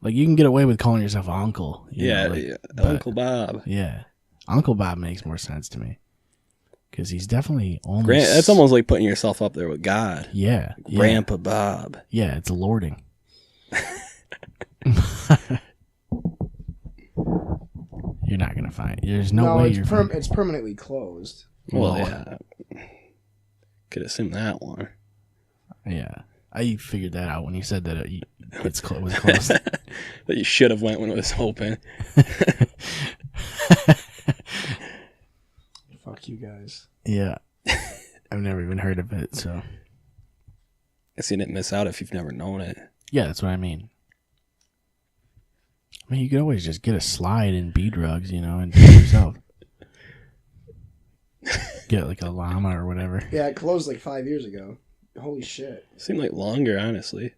Like, you can get away with calling yourself uncle. Yeah, but- Uncle Bob. Yeah. Uncle Bob makes more sense to me. because he's definitely only. That's almost like putting yourself up there with God. Yeah. Grandpa Bob. Yeah, it's lording. You're not gonna find. There's no way you're. It's permanently closed. Well, yeah. Could assume that one. Yeah, I figured that out when you said that it was closed. That you should have went when it was open. Fuck you guys. Yeah, I've never even heard of it. So Guess you didn't miss out if you've never known it. yeah, that's what I mean. I mean, you could always just get a slide and bee drugs, and do it yourself. Get like a llama or whatever. Yeah, it closed like 5 years ago. Holy shit. Seemed like longer, honestly.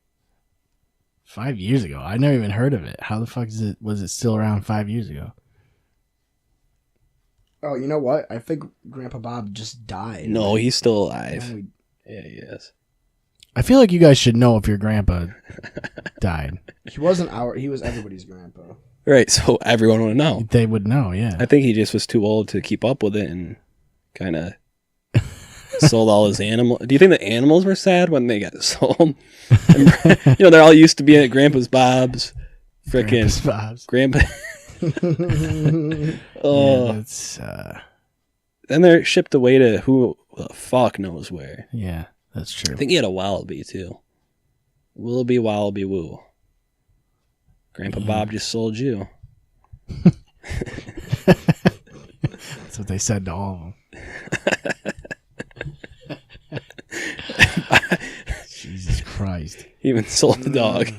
5 years ago, I never even heard of it. How the fuck was it still around 5 years ago? Oh, you know what? I think Grandpa Bob just died. No, he's still alive. Oh, Yeah, he is. I feel like you guys should know if your grandpa died. he wasn't he was everybody's grandpa. Right, so everyone would know. They would know, yeah. I think he just was too old to keep up with it and kind of sold all his animals. Do you think the animals were sad when they got sold? And, they're all used to being at Grandpa's Bob's. Frickin' Grandpa. Oh. Yeah, that's, Then they're shipped away to who the fuck knows where. yeah, that's true. I think he had a wallaby, too. Willoughby Wallaby Woo. Grandpa Bob just sold you. That's what they said to all of them. Jesus Christ. He even sold the dog.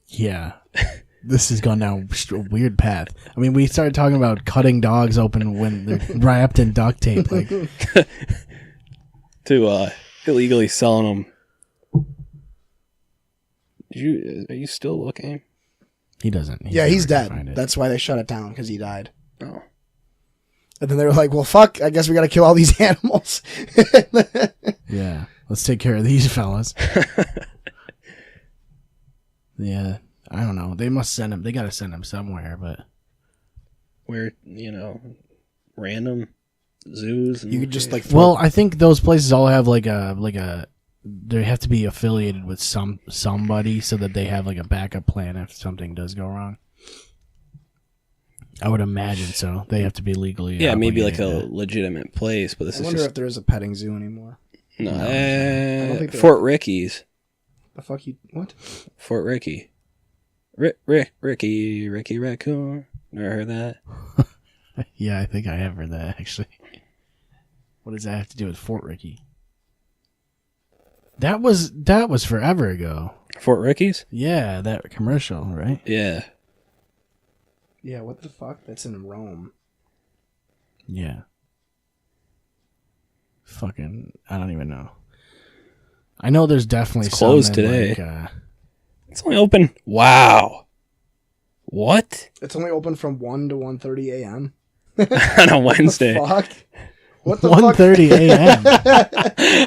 Yeah. This has gone down a weird path. I mean, we started talking about cutting dogs open when they're wrapped in duct tape. Like, to illegally selling them. Are you still looking? he doesn't. He's never gonna find dead. it. That's why they shut it down, because he died. Oh. And then they were like, well, fuck, I guess we got to kill all these animals. Yeah. Let's take care of these fellas. Yeah. I don't know. They must send him. They got to send him somewhere, but. Where, random zoos. And You could just, like, Well, I think those places all have like a. They have to be affiliated with somebody so that they have like a backup plan if something does go wrong. I would imagine so. They have to be legally. Yeah, maybe like a obligated. legitimate place, but this I is wonder just if there is a petting zoo anymore. no. don't think there Fort Ricky's. The fuck you... What? Fort Ricky. Ricky Raccoon. Never heard that? Yeah, I think I have heard that actually. What does that have to do with Fort Ricky? That was forever ago. Fort Ricky's? Yeah, that commercial, right? Yeah. Yeah, what the fuck? That's in Rome. Yeah. Fucking, I don't even know. I know there's definitely It's closed some in, today. Like, It's only open. Wow. What? It's only open from 1 to 1:30 a.m. On a Wednesday. Fuck. What the 1:30 a.m.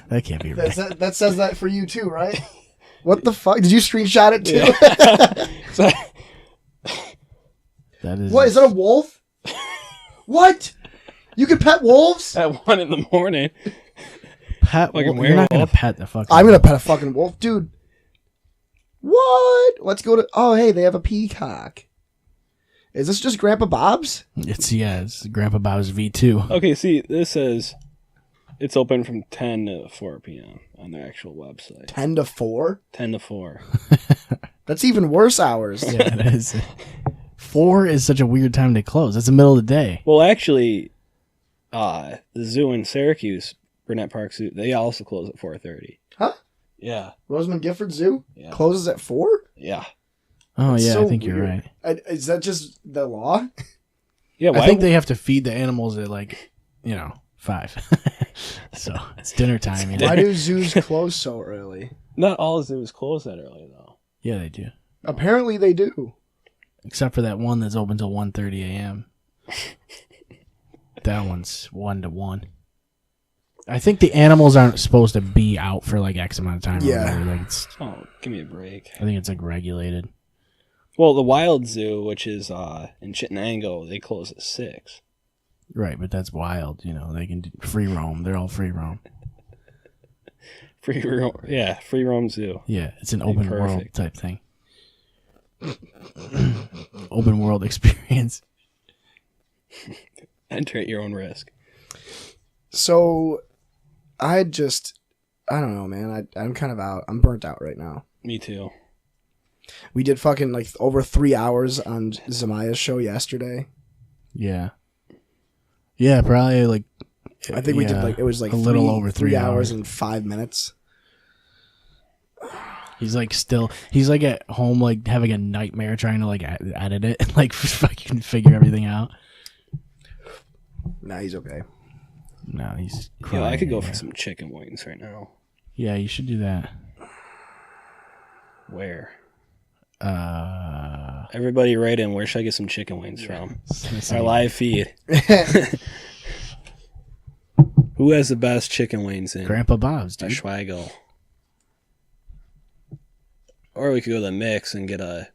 That can't be right. That says that for you too, right? What the fuck? Did you screenshot it too? That is. What, is that a wolf? What? You can pet wolves? At 1 in the morning. Pet? Like a You're not gonna werewolf? pet the fucking. I'm gonna pet a fucking wolf, dude. What? Let's go to... Oh, hey, they have a peacock. Is this just Grandpa Bob's? It's Grandpa Bob's V2. Okay, see, this says it's open from 10 to 4 p.m. on their actual website. 10 to 4? 10 to 4. That's even worse hours. Yeah, it is. 4 is such a weird time to close. It's the middle of the day. Well, actually, the zoo in Syracuse, Burnett Park Zoo, they also close at 4:30. Huh? Yeah. Rosamond Gifford Zoo? Yeah. Closes at 4? Yeah. Oh That's yeah, so I think you're weird. right. Is that just the law? Yeah, I think they have to feed the animals at 5. So it's dinner time. Why do zoos close so early? Not all zoos close that early, though. Yeah, they do. Apparently they do. Except for that one that's open till 1:30 a.m. That one's 1 to 1. I think the animals aren't supposed to be out for X amount of time. Yeah. Or whatever. Oh, give me a break. I think it's regulated. Well, the Wild Zoo, which is in Chittenango, they close at 6. Right, but that's wild. They can free roam. They're all free roam. Free roam zoo. Yeah, it's an Be open world perfect. type thing. Open world experience. Enter at your own risk. So, I don't know, man. I'm kind of out. I'm burnt out right now. Me too. We did fucking like over 3 hours on Zamaya's show yesterday. Yeah. Yeah, probably like. I think we did like, it was like a little over 3 hours and 5 minutes. He's like he's like at home, like having a nightmare trying to like edit it and like fucking figure everything out. Nah, he's okay. No, he's Yo, crying. I could go for some chicken wings right now. Yeah, you should do that. Where? Everybody write in, where should I get some chicken wings from? Our live feed. Who has the best chicken wings in Grandpa Bob's, dude. Schweigel? Or we could go to the Mix and get a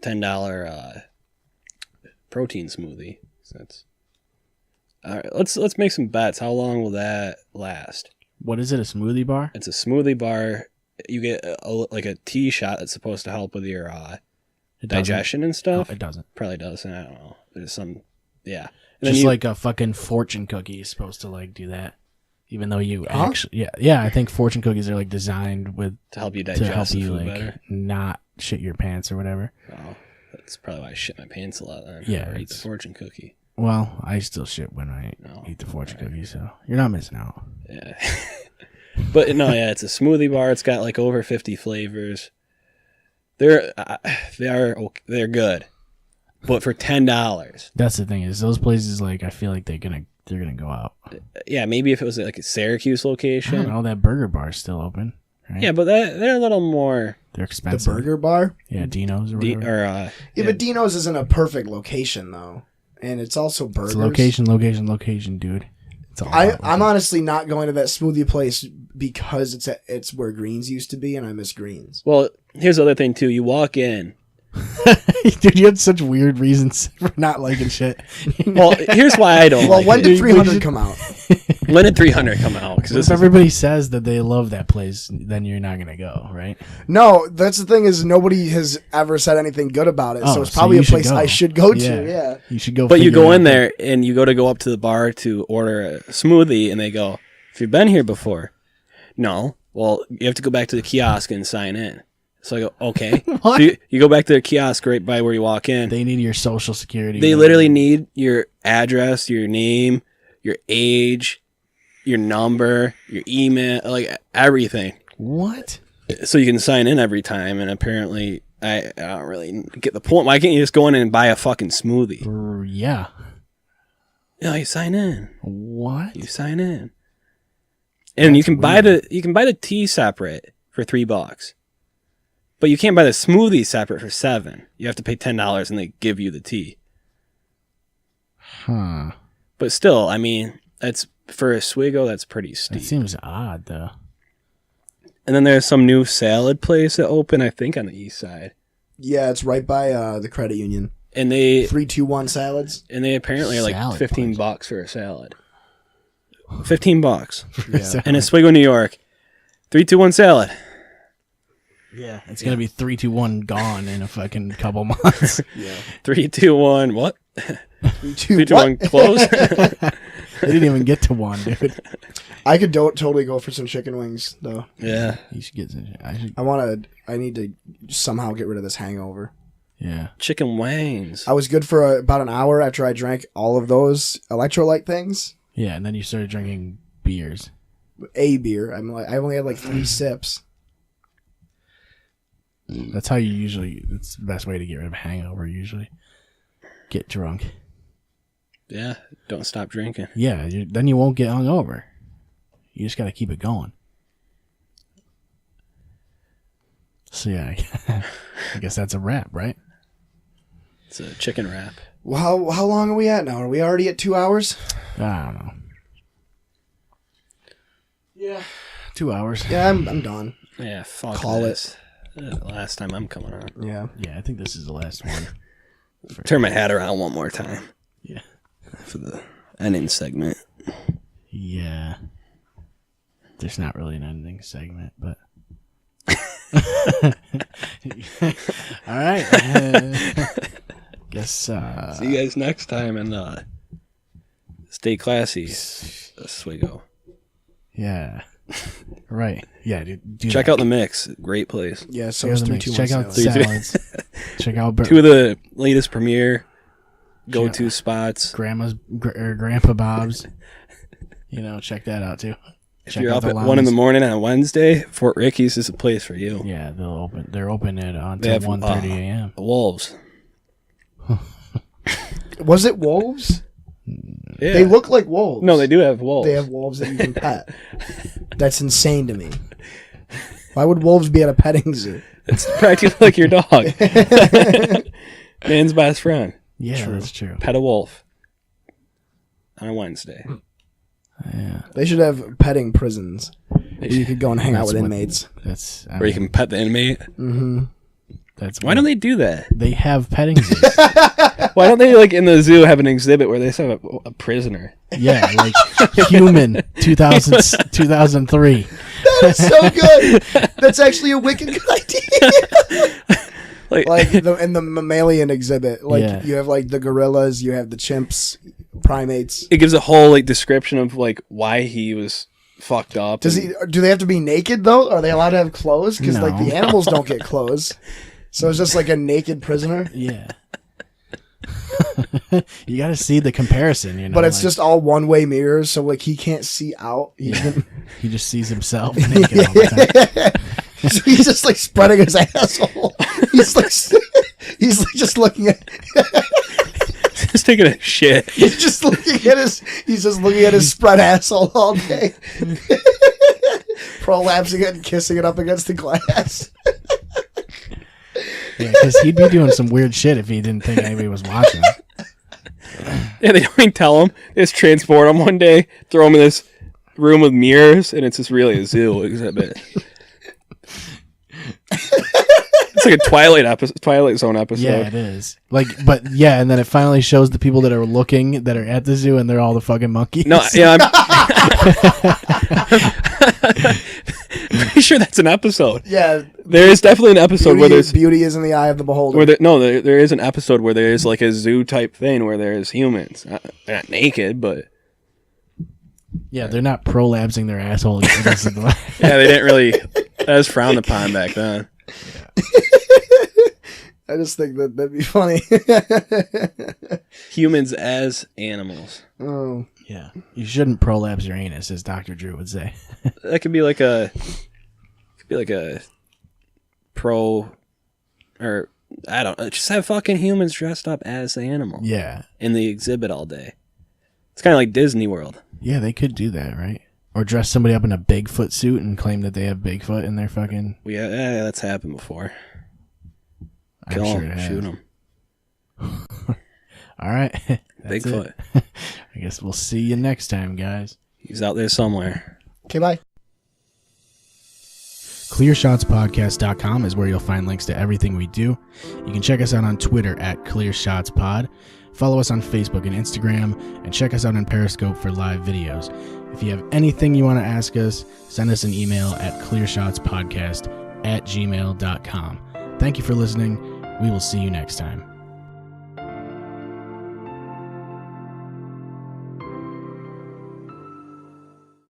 $10 protein smoothie. So that's all right. Let's make some bets. How long will that last? What is it? A smoothie bar? It's a smoothie bar. You get like a tea shot that's supposed to help with your It doesn't? digestion and stuff. No, it doesn't. Probably does. I don't know. There's some, yeah. And Just then like a fucking fortune cookie is supposed to like do that. Even though you actually, yeah, I think fortune cookies are like designed to help you digest to help the you food like better. not shit your pants or whatever. Oh, that's probably why I shit my pants a lot then. Yeah, Or eat the fortune cookie. Well, I still shit when I eat the fortune cookie, so you're not missing out. Yeah. But no, yeah, it's a smoothie bar. It's got like over 50 flavors. They're good, but for $10. That's the thing is those places like I feel like they're gonna go out. Yeah, maybe if it was like a Syracuse I location. don't know, that burger bar's still open. Right? Yeah, but they're a little more. They're The expensive. burger bar? Yeah, Dino's or whatever. Yeah, but Dino's isn't a perfect location, though. And it's also burgers. It's location, dude. It's all I'm honestly not going to that smoothie place because it's where Greens used to be, and I miss Greens. Well, here's the other thing, too. You walk in. Dude, you had such weird reasons for not liking shit. Well, here's why I don't Well, like when it. did 300 come out? When did 300 come out? Because If everybody says that they love that place, then you're not gonna go, right? No, that's the thing is nobody has ever said anything good about it, so it's so probably you a should place go. I should go to. Yeah. You should go. But you figure go it in out. there and you go up to the bar to order a smoothie, and they go, "If you've been here before, no. Well, you have to go back to the kiosk and sign in." So I go, "Okay." So you go back to the kiosk right by where you walk in. They need your social security. They literally need your address, your name, your age, your number, your email, like everything. What? So you can sign in every time. And apparently, I don't really get the point. Why can't you just go in and buy a fucking smoothie? Yeah. No, you sign in. What? You sign in, and you can buy the tea separate for $3, but you can't buy the smoothie separate for $7. You have to pay $10, and they give you the tea. Huh. But still, I mean, that's for a Swigo. That's pretty That steep. seems odd, though. And then there's some new salad place that opened, I think, on the east side, Yeah, it's right by the credit union. and they 321 salads. apparently are like Salad $15 for a salad. $15 Yeah. in Oswego, New York. 321 salad. Yeah, it's gonna be 3, 2, 1 gone in a fucking couple months. 3, 2, 1. What? 3, 2, 1. What? Close. They didn't even get to one, dude. I could totally go for some chicken wings, though. Yeah. You should get some. I need to somehow get rid of this hangover. Yeah. Chicken wings. I was good for about an hour after I drank all of those electrolyte things. Yeah, and then you started drinking beers. A beer. I only had like 3 sips. That's how you usually. It's the best way to get rid of a hangover. Usually, get drunk. Yeah. Don't stop drinking. Yeah, then you won't get hungover. You just got to keep it going. So yeah, I guess that's a wrap, right? It's a chicken wrap. Well, how long are we at now? Are we already at 2 hours? I don't know. Yeah, 2 hours. Yeah, I'm done. Yeah. Fuck Call this. Last time I'm coming on. Yeah. Yeah, I think this is the last one. Turn my hat around one more time Yeah. for the ending segment. Yeah. There's not really an ending segment, but. All right. Guess. See you guys next time, and stay classy, Oswego. Yeah. Right. Yeah. Do Check that. out the mix. Great place. Yeah, so Check it's out the mix. 3-2-1 Check out salad. salads. Check out Two of the latest premiere go-to spots. Grandpa Bob's. Check that out too. If Check you're out up the at lounge. 1 a.m. on Wednesday, Fort Ricky's is a place for you. Yeah, they're open They until have 1:30 a.m. Wolves. Was it wolves? Yeah. They look like wolves. No, they do have wolves. They have wolves that you can pet. That's insane to me. Why would wolves be at a petting zoo? It's practically like your dog. Man's best friend. Yeah, that's true. Pet a wolf on a Wednesday. Yeah, They should have petting prisons. Where you could go and hang out with That's what- inmates. that's Where you can pet the inmate. That's Why don't they do that? They have petting zoos. Why don't they, like, in the zoo have an exhibit where they just have a prisoner? Yeah, like Human 2003. That's so good. That's actually a wicked good idea. Like in the mammalian exhibit, like Yeah. you have like the gorillas, you have the chimps, primates. It gives a whole, like, description of, like, why he was fucked up. Do they have to be naked though? Are they allowed to have clothes? Because like No. the animals don't get clothes, so it's just like a naked prisoner. Yeah. You got to see the comparison, But it's just all one-way mirrors, so like he can't see out. He he just sees himself naked all the time. so he's just like spreading his asshole. He's like just looking at. just taking a shit. He's just looking at his spread asshole all day. Prolapsing it and kissing it up against the glass. Yeah, because he'd be doing some weird shit if he didn't think anybody was watching. Yeah, they don't even tell him. They just transport him one day, throw him in this room with mirrors, and it's just really a zoo exhibit. It's like a Twilight Zone episode. Yeah, it is. And then it finally shows the people that are at the zoo, and they're all the fucking monkeys. No, yeah, I'm pretty sure that's an episode. Yeah, There is definitely an episode where there's beauty is in the eye of the beholder. there is an episode where there is like a zoo type thing where there's humans. They're not naked, but Yeah, they're not prolapsing their asshole against the glass. yeah, they didn't really. That was frowned upon back then. I just think that'd be funny. Humans as animals. Oh, Yeah, you shouldn't prolapse your anus, as Dr. Drew would say. That could be like a pro, or I don't know. Just have fucking humans dressed up as the animal Yeah, in the exhibit all day. It's kind of like Disney World. yeah, they could do that, right? Or dress somebody up in a Bigfoot suit and claim that they have Bigfoot in their fucking. Yeah, that's happened before. I'm Kill sure them, it has. shoot them. All right, That's Bigfoot. it. I guess we'll see you next time, guys. He's out there somewhere. okay, bye. ClearShotsPodcast.com is where you'll find links to everything we do. You can check us out on Twitter at ClearShotsPod. Follow us on Facebook and Instagram, and check us out on Periscope for live videos. If you have anything you want to ask us, send us an email at clearshotspodcast@gmail.com. Thank you for listening. We will see you next time.